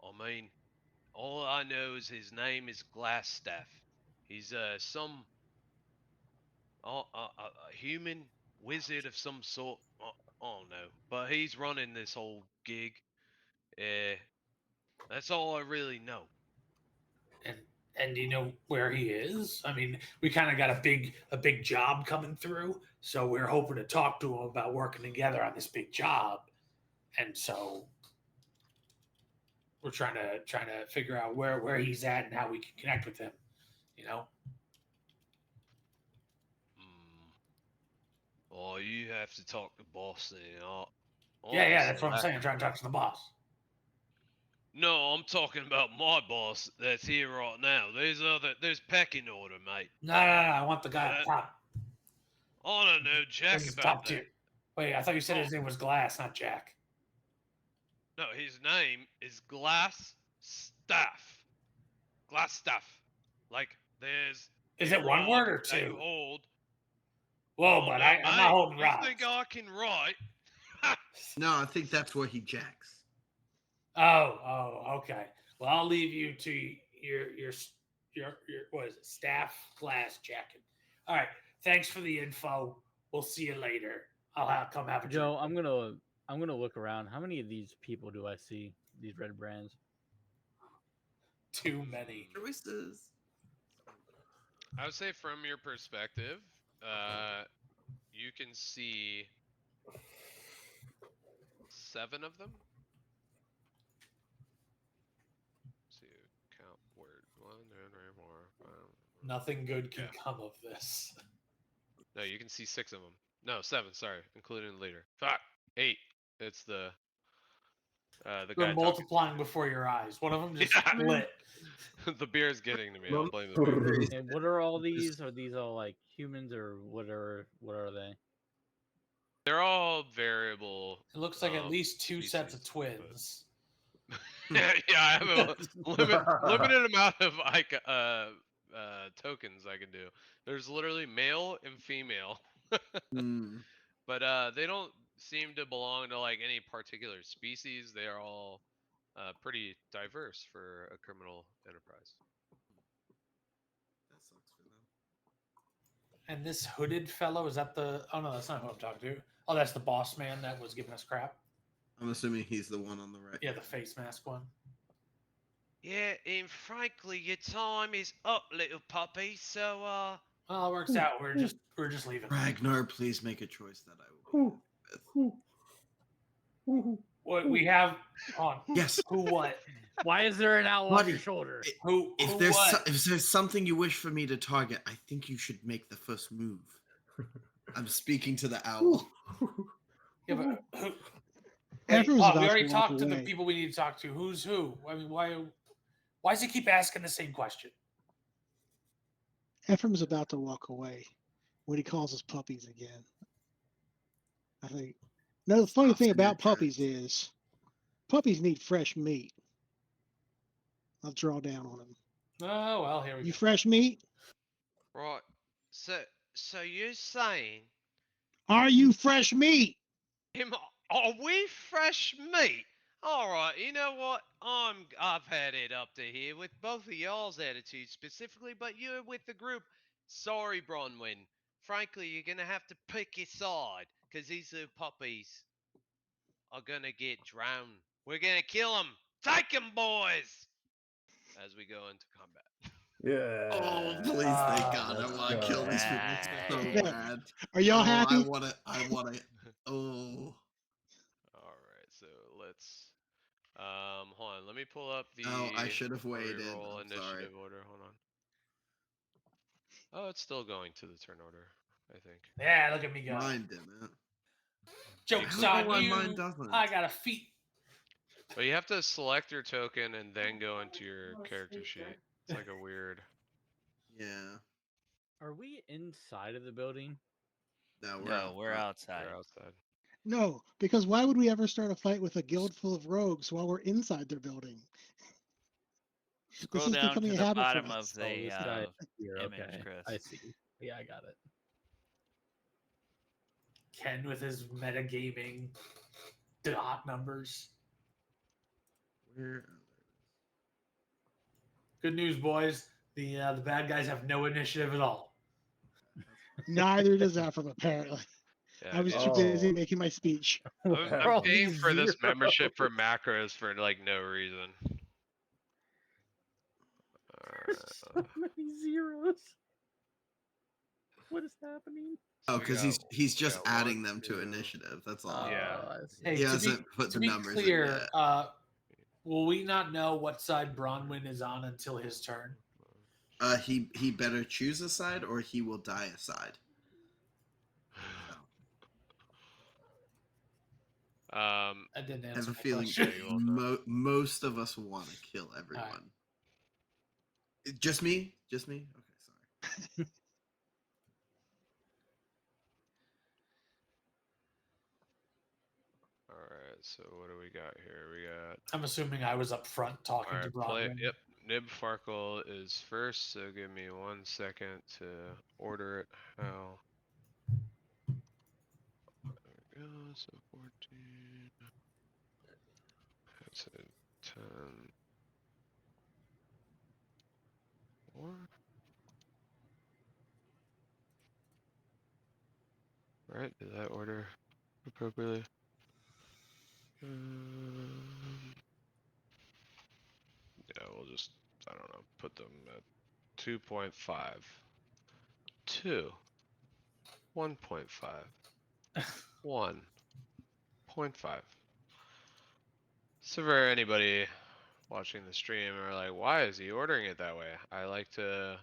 I mean, all I know is his name is Glassstaff. He's some a human wizard of some sort. I don't know, but he's running this whole gig. Uh, that's all I really know. And do you know where he is? I mean, we kind of got a big job coming through, so we're hoping to talk to him about working together on this big job. And so we're trying to figure out where he's at and how we can connect with him. You know? Oh, you have to talk to boss then. Yeah, that's Honestly, what I'm saying. I'm trying to talk to the boss. No, I'm talking about my boss that's here right now. There's pecking order, mate. No, I want the guy up top. I don't know Jack This is about top that. tier. Wait, I thought you said his name was Glass, not Jack. No, his name is Glass Staff. Glass Staff. Like there's Is it one word or They two? hold. Whoa, but I'm not mate, holding you rods. think I can write? No, I think that's where he jacks. Oh, okay. Well, I'll leave you to your what is it? Staff class checking. All right. Thanks for the info. We'll see you later. I'll come have a Joe, drink. I'm gonna look around. How many of these people do I see? These red brands? Too many. Choices. I would say from your perspective, you can see 7 of them. Let's see, count word 1, 2, 3, 4, 5. Nothing good can Yeah. come of this. No, you can see 6 of them. No, 7. Sorry, including the leader. Fuck, 8. It's the guy They're talking. multiplying before your eyes. One of them just Yeah. split. The beer's getting to me. I'll blame the beer. And what are all these? Are these all like humans or what are they? They're all variable. It looks like at least 2 sets of species, twins. yeah, I have a limited amount of tokens I can do. There's literally male and female, Hmm. but they don't seem to belong to like any particular species. They are all pretty diverse for a criminal enterprise. That sucks for them. And this hooded fellow, is that the... Oh, no, that's not who I'm talking to. Oh, that's the boss man that was giving us crap. I'm assuming he's the one on the right. Yeah, the face mask one. Yeah, and frankly, your time is up, little puppy. So, Well, it works out. We're just leaving. Ragnar, please make a choice that I will be happy with. What we have on? Yes. Who what? Why is there an owl on Buddy, your shoulder? Who If who there's what? if there's something you wish for me to target, I think you should make the first move. I'm speaking to the owl. Yeah, but who? After Wait, was about we to already walk talked to the away. people we need to talk to. Who's who? I mean, why does he keep asking the same question? Ephraim's about to walk away when he calls us puppies again. I think. No, the funny thing about puppies is puppies need fresh meat. I'll draw down on him. Oh well, here we You go. fresh meat? right. So you're saying, Are you fresh meat? are we fresh meat? All right, you know what? I've had it up to here with both of y'all's attitudes specifically, but you're with the group. Sorry, Bronwyn. Frankly, you're gonna have to pick your side, cause these little puppies are gonna get drowned. We're gonna kill them. Take them, boys. As we go into combat. Yeah. Oh, please, thank God. I let's want to go. kill these people so Nice. bad. Are y'all Oh, happy? I want to. Oh. All right, so let's hold on. Let me pull up the Oh, I should have where we waited. roll I'm sorry. initiative order. Hold on. Oh, it's still going to the turn order, I think. Yeah, look at me go. Mine didn't. Joke's I don't know on why mine you. doesn't. I got a feet. But you have to select your token and then go into your character sheet. It's like a weird. Yeah. Are we inside of the building? No, we're No, out. we're outside. You're outside. No, because why would we ever start a fight with a guild full of rogues while we're inside their building? Scroll This is down becoming to a the habit for bottom us. of the this guy here. image, Okay, Chris. I see. Yeah, I got it. Ken with his metagaming dot numbers. Where? Good news, boys. The bad guys have no initiative at all. Neither does Ephraim, apparently. Yeah, I was dude. too busy Oh. making my speech. I'm What are all paying these for this zeros? membership for macros for like no reason. So many zeros. What is happening? Oh, we because got- he's we just got adding 1, them to 2. initiative. That's all. Yeah. I see. Hey, He to hasn't put to the be numbers in clear, yet. will we not know what side Bronwyn is on until his turn? He better choose a side or he will die a side. Um, I didn't I have answer a my feeling question. most of us want to kill everyone. Just me? Just me? Okay, sorry. all right, so what do we got here? We got I'm assuming I was up front talking all to right, play. Bronwyn. Yep, Nibfarkle is first, so give me 1 second to order it. How? There we go. So 14. That's a 10. 4. Right? Did that order appropriately? Yeah, we'll just, I don't know, put them at 2.5. 2. 1.5. 1.5. So for anybody watching the stream are like, why is he ordering it that way? I like to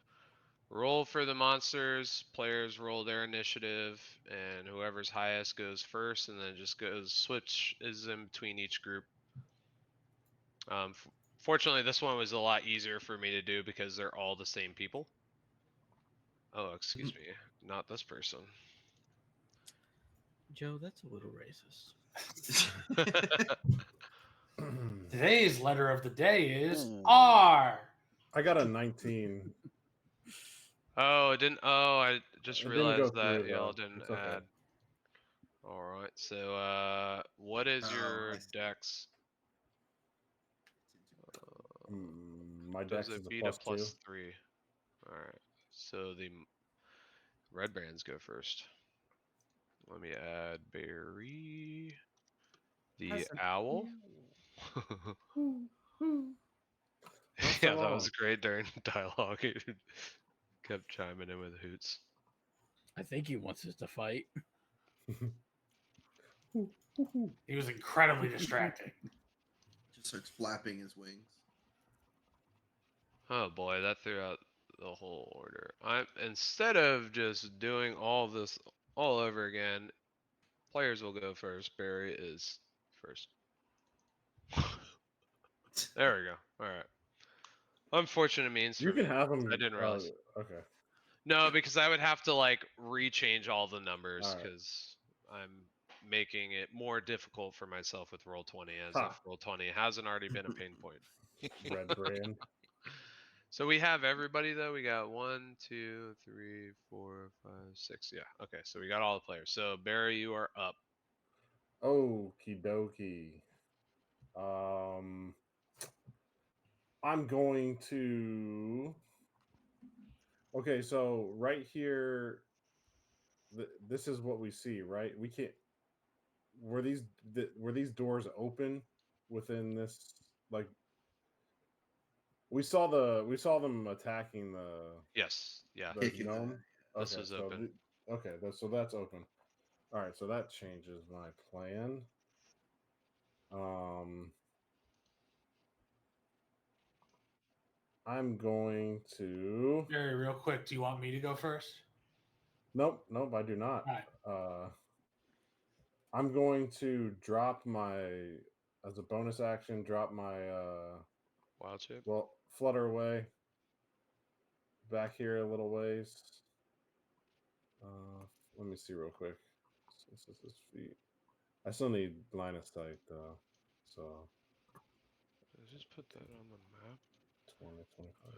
roll for the monsters, players roll their initiative, and whoever's highest goes first, and then just goes switch is in between each group. Fortunately, this one was a lot easier for me to do because they're all the same people. Oh, excuse me, not this person. Joe, that's a little racist. Today's letter of the day is Ooh. R. I got a 19. Oh, it didn't. Oh, I just It didn't go realized that through y'all though. didn't It's okay. add. All right. So, what is Oh, your I see. dex? My Does dex it is a beat a +2. +3? All right. So the red brands go first. Let me add Barry, the That's an owl. Not so Yeah, that was long. great during dialogue. He kept chiming in with hoots. I think he wants us to fight. He was incredibly distracting. Just starts flapping his wings. Oh boy, that threw out the whole order. Instead of just doing all of this all over again, players will go first. Barry is first. There we go. All right. Unfortunate means You for can me. have I them. didn't realize. Okay. No, because I would have to like rechange all the numbers All right. because I'm making it more difficult for myself with Roll20 as Ha. if Roll20 hasn't already been a pain point. Red brand. So we have everybody though. We got 1, 2, 3, 4, 5, 6. Yeah. Okay. So we got all the players. So Barry, you are up. Okie dokie. I'm going to. Okay, so right here, this is what we see, right? We can't. Were these doors open within this? Like we saw them attacking Yes. Yeah. the Kicking gnome. This Okay, was so open. so that's open. All right, so that changes my plan. I'm going to. Barry, real quick, do you want me to go first? Nope, I do not. All right. I'm going to drop my, as a bonus action, drop my Wild shape. flutter away back here a little ways. Let me see real quick. This is his feet. I still need line of sight though, so Just put that on the map. 20, 25.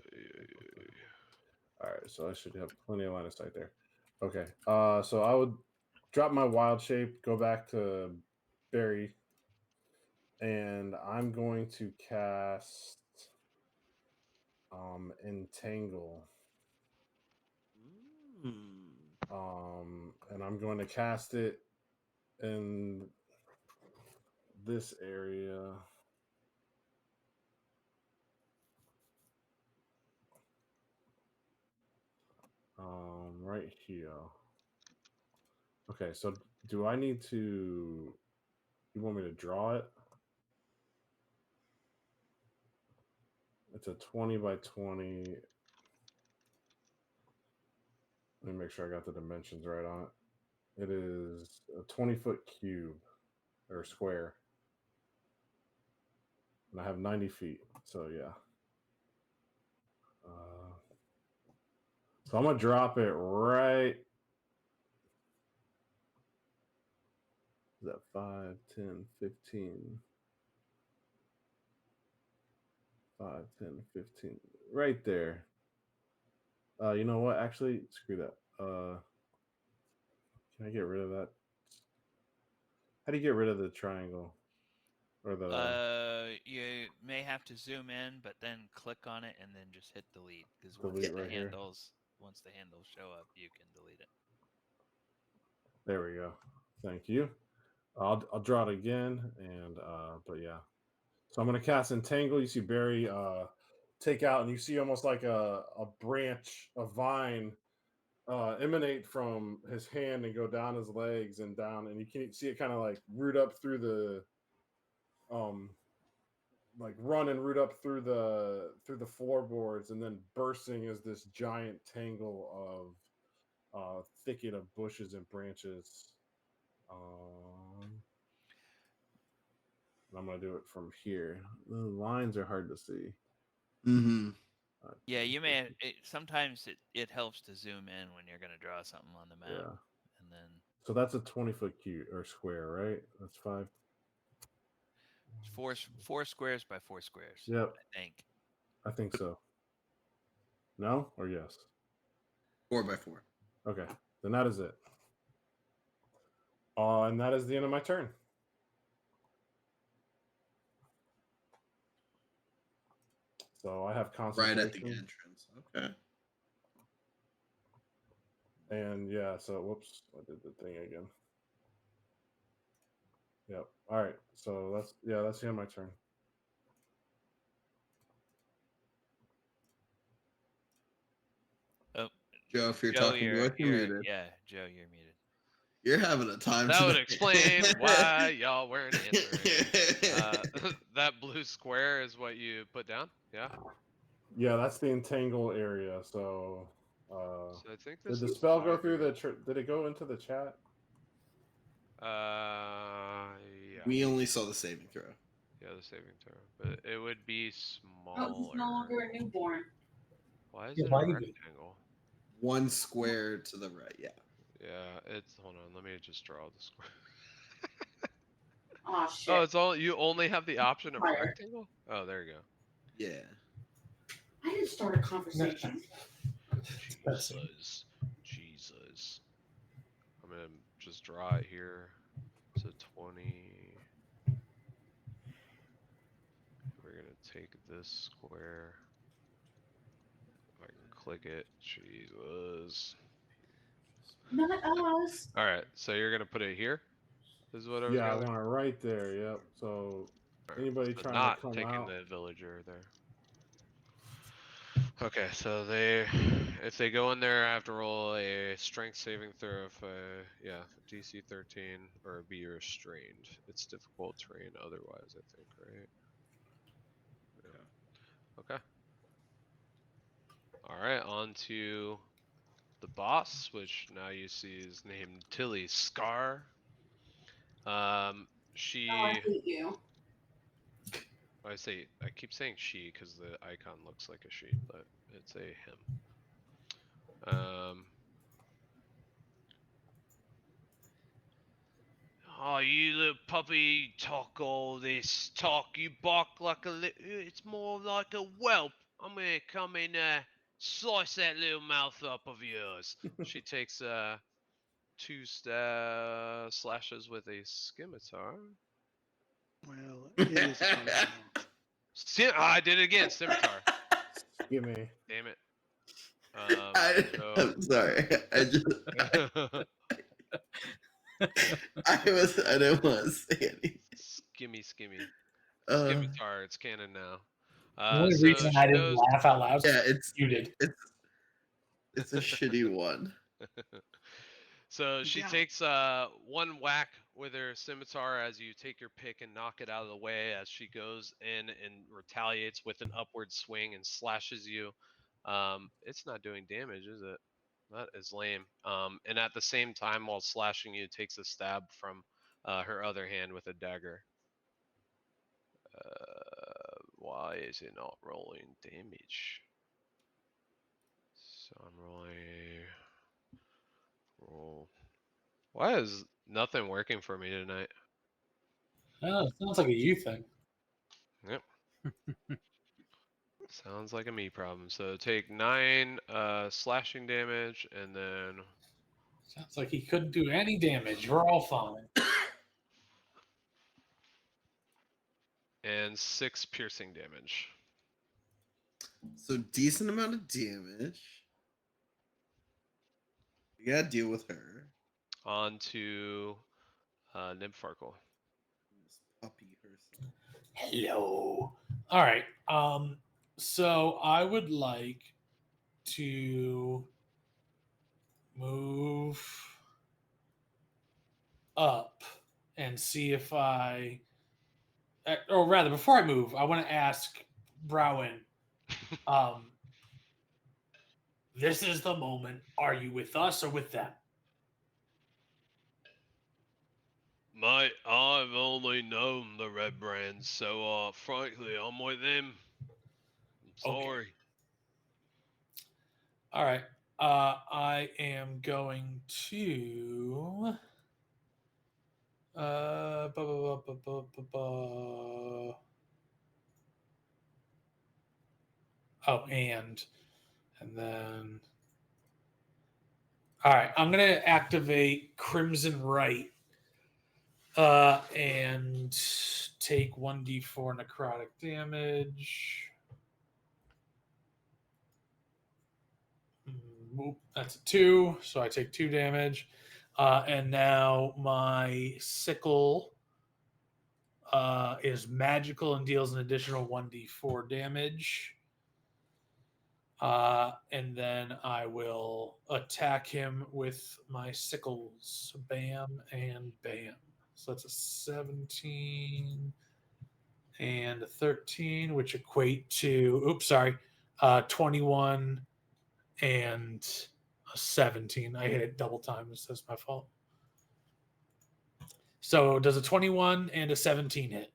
All right, so I should have plenty of line of sight there. Okay, so I would drop my wild shape, go back to Barry, and I'm going to cast Entangle. And I'm going to cast it in this area. Right here. Okay, so do I need to? You want me to draw it? It's a 20 by 20. Let me make sure I got the dimensions right on it. It is a 20-foot cube or square. And I have 90 feet. So, yeah. So I'm going to drop it right. Is that 5, 10, 15? 5, 10, 15. Right there. You know what? Actually, screw that. Can I get rid of that? How do you get rid of the triangle? Or the You may have to zoom in, but then click on it and then just hit delete. Because delete right here? once the handles show up, you can delete it. There we go. Thank you. I'll draw it again, and but yeah. So I'm gonna cast Entangle. You see Barry take out, and you see almost like a branch, a vine emanate from his hand and go down his legs and down, and you can see it kind of like root up through the like run and root up through the floorboards, and then bursting as this giant tangle of thicket of bushes and branches. I'm gonna do it from here. The lines are hard to see. Mm-hmm. Yeah, you may. Sometimes it helps to zoom in when you're going to draw something on the map, Yeah. and then So that's a 20-foot cube or square, right? That's 5. four squares by 4 squares. Yep, I think. I think so. No or yes? 4x4. Okay, then that is it. And that is the end of my turn. So I have concentration. Right at the entrance. Okay. And yeah, so whoops, I did the thing again. Yep. All right. So that's the end of my turn. Oh, Joe, if you're Joe, talking to us, you're muted. Yeah, Joe, you're muted. You're having a time That today. would explain why y'all weren't answering. That blue square is what you put down? Yeah? Yeah, that's the entangle area. So, So I think this did the is spell go harder. through did it go into the chat? Yeah. We only saw the saving throw. Yeah, the saving throw. But it would be smaller. Oh, he's no longer a newborn. Why is Yeah, it why a you do- rectangle? One square to the right, yeah. Yeah, hold on, let me just draw the square. Oh shit. Oh, it's all you only have the option of Fire. rectangle? Oh, there you go. Yeah. I didn't start a conversation. That's Jesus. I'm gonna just draw it here. So 20. We're gonna take this square. If I can click it. Jesus. Not us. Alright, so you're gonna put it here? Is what I was Yeah, I gathering? want it right there. Yep. So Alright, anybody so trying not to come taking out? the villager there. Okay, so if they go in there, I have to roll a strength saving throw of DC 13 or be restrained. It's difficult terrain otherwise, I think, right? Yeah. Okay. All right, on to the boss, which now you see is named Tilly Scar. Oh, She I hate you. I keep saying she because the icon looks like a she, but it's a him. Oh, you little puppy, talk all this talk. You bark like it's more like a whelp. I'm gonna come and slice that little mouth up of yours. She takes 2 slashes with a scimitar. Well, it is a fireball. I did it again, scimitar. Gimme. Damn it. I'm sorry. I didn't want to say anything. Skimmy. Uh, Scimitar, it's canon now. the only So reason I she didn't knows. laugh out loud. yeah, You did. it's a shitty one. So she Yeah. takes one whack with her scimitar as you take your pick and knock it out of the way as she goes in and retaliates with an upward swing and slashes you. It's not doing damage, is it? That is lame. And at the same time, while slashing you, takes a stab from her other hand with a dagger. Why is it not rolling damage? So I'm rolling. Roll. Why is nothing working for me tonight? Oh, it sounds like a you thing. Yep. Sounds like a me problem. So take 9 slashing damage Sounds like he couldn't do any damage. We're all fine. and 6 piercing damage. So decent amount of damage. We gotta deal with her. On to Nymfarkle. This puppy herself. Hello. All right. So I would like to move up and see if or rather, before I move, I want to ask Browen. Um, this is the moment. Are you with us or with them? Mate, I've only known the Red Brands, so frankly, I'm with them. I'm sorry. Okay. All right. I am going to. Ba, ba, ba, ba, ba, ba. Oh, and then. All right, I'm gonna activate Crimson Right, and take 1d4 necrotic damage. That's a 2, so I take 2 damage. And now my sickle is magical and deals an additional 1d4 damage. And then I will attack him with my sickles. Bam and bam. So that's a 17 and a 13, which equate to, 21 and a 17. I hit it double times. That's my fault. So does a 21 and a 17 hit?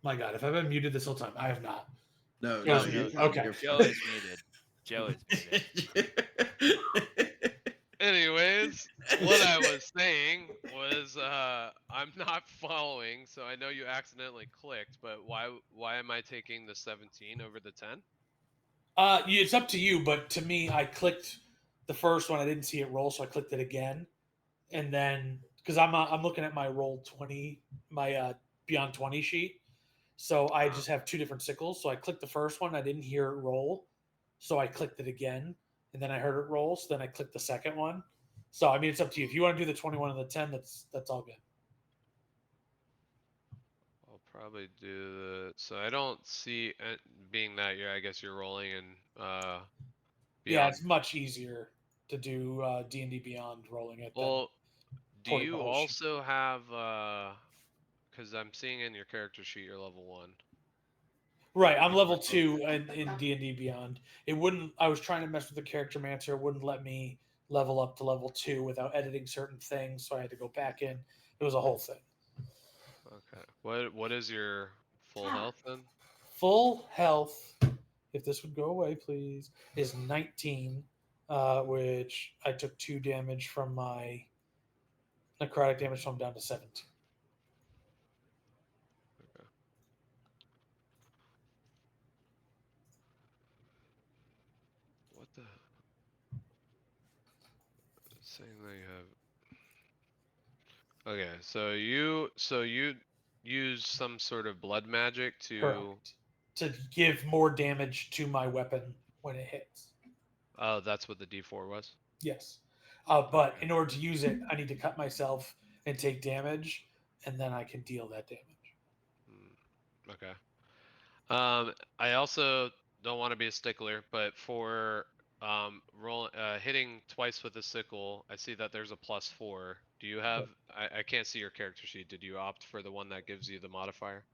My God, if I've been muted this whole time, I have not. No, No, you're fine. okay. You're Joe fine. is muted. Joe is muted. Anyways, what I was saying was I'm not following, so I know you accidentally clicked, but why am I taking the 17 over the 10? It's up to you, but to me, I clicked the first one. I didn't see it roll, so I clicked it again, and then because I'm looking at my roll 20, my beyond 20 sheet, so I just have two different sickles. So I clicked the first one. I didn't hear it roll, so I clicked it again, and then I heard it roll. So then I clicked the second one. So I mean, it's up to you. If you want to do the 21 and the 10, that's all good. I'll probably do the. So I don't see being that I guess you're rolling and Yeah, beyond. it's much easier to do D&D Beyond rolling it than Well, do porting the you whole sheet. also have? Because I'm seeing in your character sheet you're level 1. Right, I'm level 2 in D&D Beyond. It wouldn't. I was trying to mess with the character mancer. It wouldn't let me level up to level 2 without editing certain things, so I had to go back in. It was a whole thing. Okay. What is your full health then? Full health, if this would go away, please, is 19, which I took 2 damage from my necrotic damage, so I'm down to 17. Okay. What the? Saying that you have. Okay, so you use some sort of blood magic to. Correct. To give more damage to my weapon when it hits. Oh, that's what the D4 was. Yes. But Okay. in order to use it, I need to cut myself and take damage, and then I can deal that damage. Okay. I also don't want to be a stickler, but for hitting twice with a sickle, I see that there's a +4. Do you have? I can't see your character sheet. Did you opt for the one that gives you the modifier?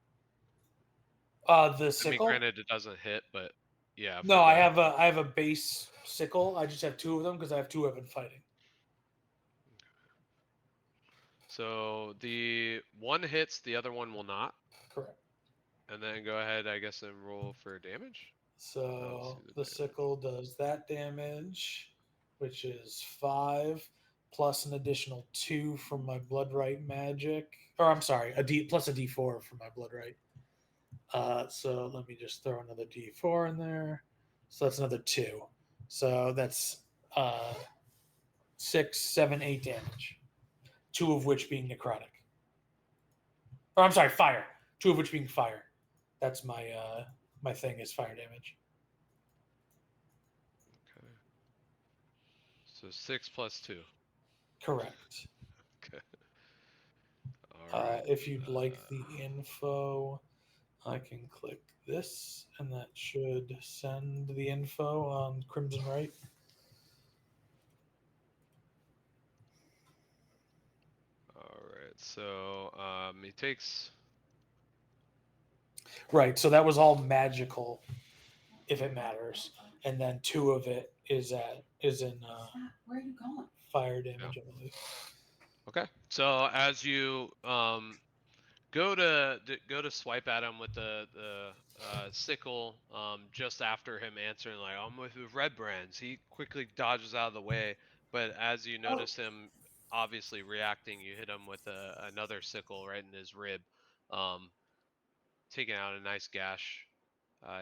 The I mean, sickle? granted, it doesn't hit, but yeah, No, for the. I have a base sickle. I just have 2 of them because I have 2 weapon fighting. So the one hits, the other one will not. Correct. And then go ahead, I guess, and roll for damage. Let's So see the the damage. sickle does that damage, which is 5 plus an additional 2 from my blood right magic. Or I'm sorry, a D plus a D4 from my blood right. So let me just throw another D4 in there. So that's another 2. So that's 6, 7, 8 damage. 2 of which being necrotic. Or I'm sorry, fire. 2 of which being fire. That's my my thing is fire damage. Okay. So 6 plus 2. Correct. Okay. All right. If you'd like the info, I can click this, and that should send the info on Crimson Right. All right. So he takes. Right. So that was all magical, if it matters, and then 2 of it is in Where are you going? fire damage, I believe. Okay. So as you go to swipe at him with the sickle, just after him answering like I'm with Red Brands, he quickly dodges out of the way. But as you notice him obviously reacting, you hit him with another sickle right in his rib, um, taking out a nice gash.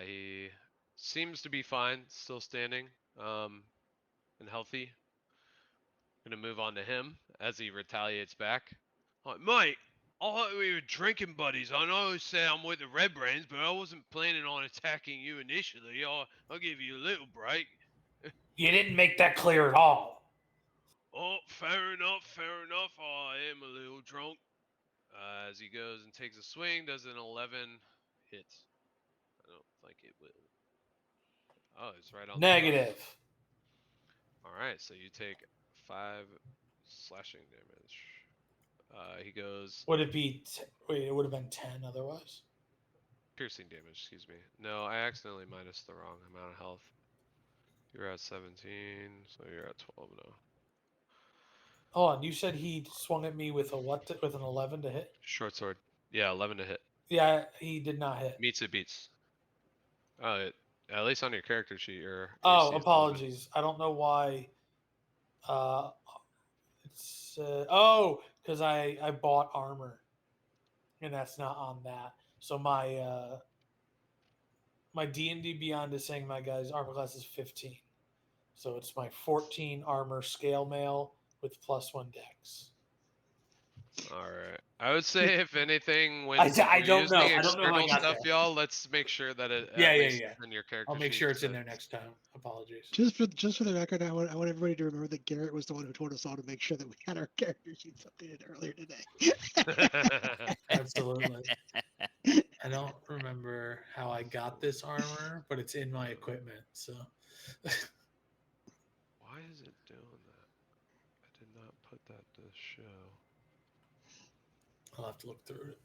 He seems to be fine, still standing, and healthy. Gonna move on to him as he retaliates back. Like, mate, I thought we were drinking buddies. I know you say I'm with the Red Brands, but I wasn't planning on attacking you initially. I'll give you a little break. You didn't make that clear at all. Oh, fair enough, fair enough. I am a little drunk. As he goes and takes a swing, does an 11 hit. I don't think it will. Oh, it's right on the button. Negative. All right, so you take 5 slashing damage. He goes Would it be? Wait, it would have been 10 otherwise. piercing damage. Excuse me. No, I accidentally minus the wrong amount of health. You're at 17, so you're at 12 now. Hold on, you said he swung at me with a what? With an 11 to hit? Short sword. Yeah, 11 to hit. Yeah, he did not hit. Meets it beats. At least on your character sheet, your Oh, AC is 11. apologies. I don't know why. It's because I bought armor, and that's not on that. So my D&D Beyond is saying my guy's armor class is 15. So it's my 14 armor scale mail with +1 dex. All right. I would say if anything, when I we're don't know. using I don't know how I external got stuff, there. y'all, let's make sure that it Yeah, at yeah, least yeah. is in your character I'll make sheet. sure it's in So there next time. Apologies. Just for the record, I want everybody to remember that Garrett was the one who told us all to make sure that we had our character sheets updated earlier today. Absolutely. I don't remember how I got this armor, but it's in my equipment. So Why is it doing that? I did not put that to show. I'll have to look through it.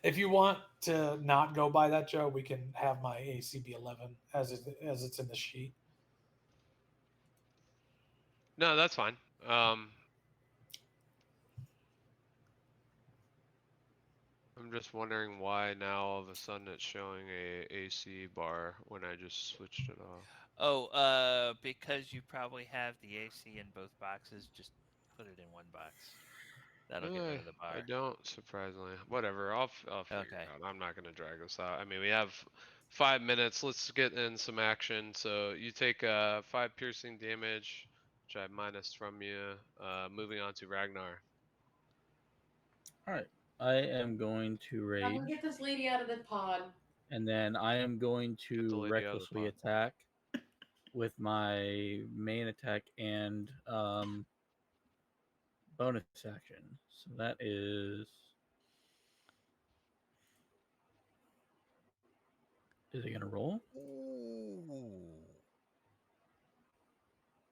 If you want to not go by that, Joe, we can have my ACB 11 as it's in the sheet. No, that's fine. I'm just wondering why now all of a sudden it's showing a AC bar when I just switched it off. Oh, because you probably have the AC in both boxes, just put it in one box. That'll get rid of the bar. I don't, surprisingly. Whatever, I'll figure Okay. it out. I'm not gonna drag this out. I mean, we have 5 minutes. Let's get in some action. So you take 5 piercing damage, which I minus from you. Moving on to Ragnar. All right. I am going to I'm gonna rage, get this lady out of the pod. and then I am going Get the to lady out of the recklessly pod. attack with my main attack and bonus action. So that is. Is it gonna roll? Ooh.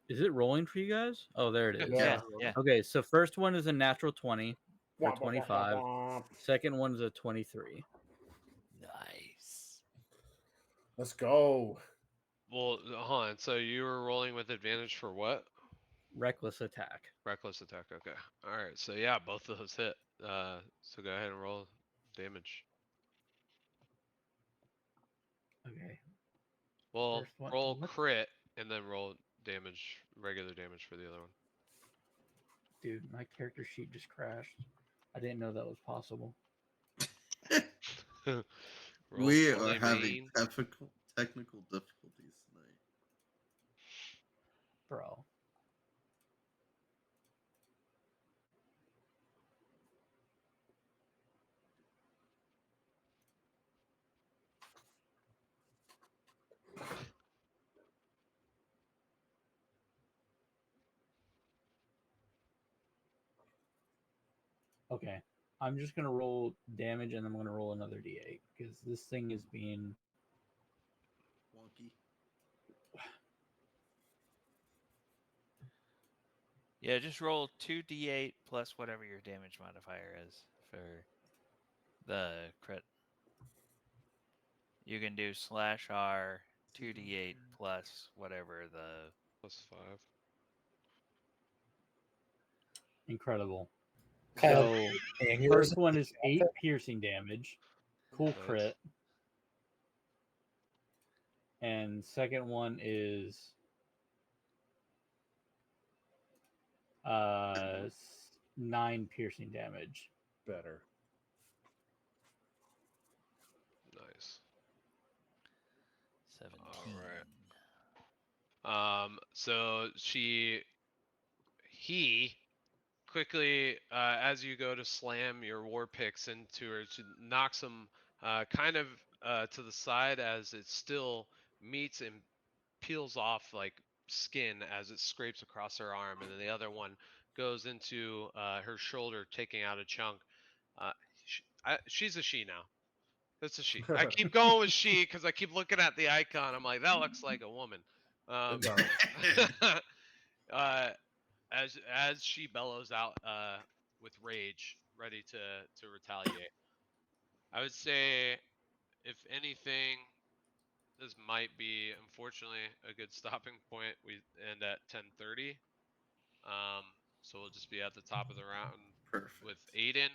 Is it rolling for you guys? Oh, there it is. Yeah, yeah. Okay, so first one is a natural 20 for Wah, wah, wah, 25. wah, wah. Second one is a 23. Nice. Let's go. Well, hold on. So you were rolling with advantage for what? Reckless attack. Reckless attack. Okay. All right. So yeah, both of those hit. So go ahead and roll damage. Okay. Well, First one. roll What? crit and then roll damage, regular damage for the other one. Dude, my character sheet just crashed. I didn't know that was possible. Roll We are 20, having main. technical difficulties tonight. Bro. Okay. I'm just gonna roll damage and I'm gonna roll another d8 because this thing is being Wonky. Yeah, just roll 2d8 plus whatever your damage modifier is for the crit. You can do /R 2d8 plus whatever the. +5. incredible. Called So aneurysm. first one is 8 piercing damage. Cool Nice. crit. And second one is 9 piercing damage. Better. Nice. 17. So he quickly, as you go to slam your war picks into her, she knocks him kind of to the side as it still meets and peels off like skin as it scrapes across her arm, and then the other one goes into her shoulder, taking out a chunk. Uh, she's a she now. That's a she. I keep going with she because I keep looking at the icon. I'm like, that looks like a woman. It does. uh, as she bellows out with rage, ready to retaliate. I would say, if anything, this might be unfortunately a good stopping point. We end at 10:30. Um, so we'll just be at the top of the round Perfect. with Aiden,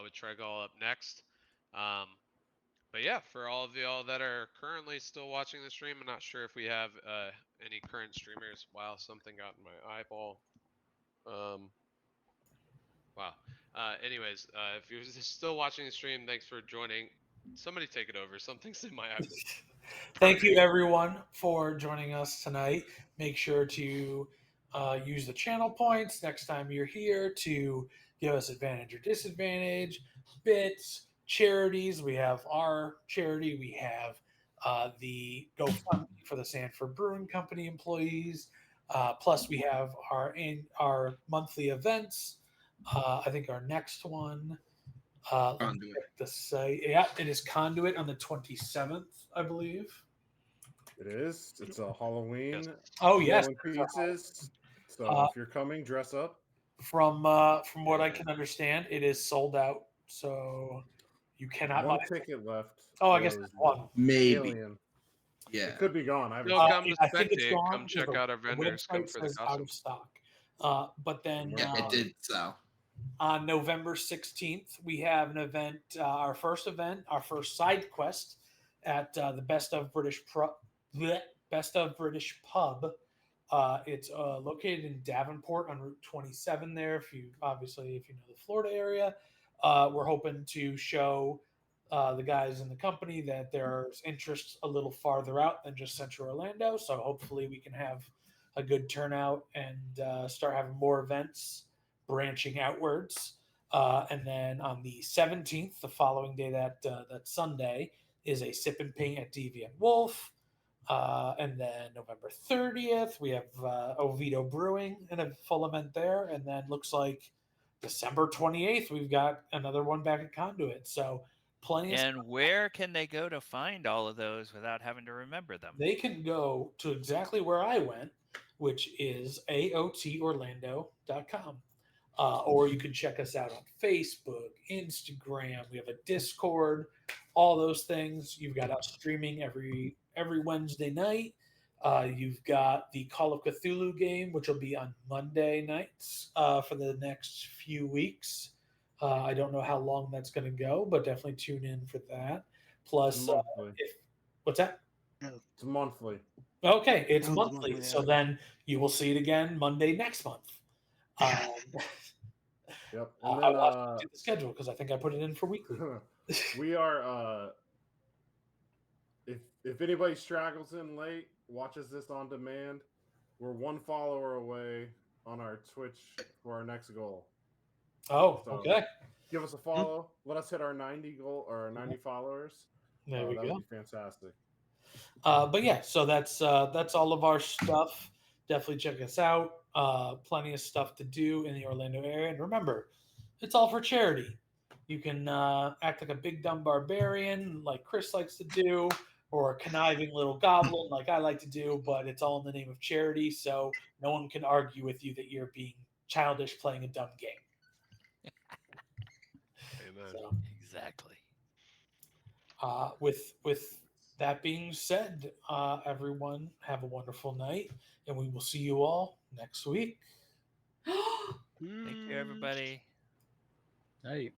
with Tregall up next. Um, but yeah, for all of y'all that are currently still watching the stream, I'm not sure if we have any current streamers. Wow, something got in my eyeball. Wow. Anyways, if you're still watching the stream, thanks for joining. Somebody take it over. Something's in my eye. Thank you, everyone, for joining us tonight. Make sure to use the channel points next time you're here to give us advantage or disadvantage, bits, charities. We have our charity. We have the GoFundMe for the Sanford Brewing Company employees. Plus, we have our monthly events. I think our next one. Let me Conduit. check the site. Yeah, it is Conduit on the 27th, I believe. It is. It's a Halloween. Yes. Oh yes, Halloween pizzas. So Uh, if you're coming, dress up. from what I can understand, it is sold out, so you cannot buy One it. ticket left. Oh, I for guess those there's one. Maybe. Alien. Yeah. It could be gone. I haven't Still checked. come to I think it's spectate. gone Come because check out our the vendors. Come website for the says out of costumes. stock. But then Yeah, It did so. on November 16th, we have an event, our first event, our first side quest at the Best of British Pub. It's located in Davenport on Route 27. There, if you know the Florida area, we're hoping to show the guys in the company that there's interest a little farther out than just Central Orlando. So hopefully we can have a good turnout and start having more events branching outwards. And then on the 17th, the following day, that Sunday, is a sip and paint at Deviant Wolf. And then November 30th, we have Oviedo Brewing and a full event there. And then looks like December 28th, we've got another one back at Conduit. So plenty of stuff. And where can they go to find all of those without having to remember them? They can go to exactly where I went, which is aotorlando.com. Or you can check us out on Facebook, Instagram. We have a Discord, all those things. You've got us streaming every Wednesday night. You've got the Call of Cthulhu game, which will be on Monday nights for the next few weeks. I don't know how long that's going to go, but definitely tune in for that. It's Plus, monthly. what's that? It's monthly. Okay, it's Oh, it's monthly. monthly, So yeah. then you will see it again Monday next month. Yep. I And then watched the schedule because I think I put it in for weekly. we are if anybody straggles in late, watches this on demand, we're one follower away on our Twitch for our next goal. Oh, So okay. give us a follow. Let us hit our 90 goal or our 90 followers. There we That go. would be fantastic. But yeah, so that's all of our stuff. Definitely check us out. Plenty of stuff to do in the Orlando area, and remember, it's all for charity. You can act like a big dumb barbarian, like Chris likes to do, or a conniving little goblin, like I like to do. But it's all in the name of charity, so no one can argue with you that you're being childish playing a dumb game. Amen. So, Exactly. with that being said, everyone have a wonderful night, and we will see you all next week. Thank you, everybody. Hey.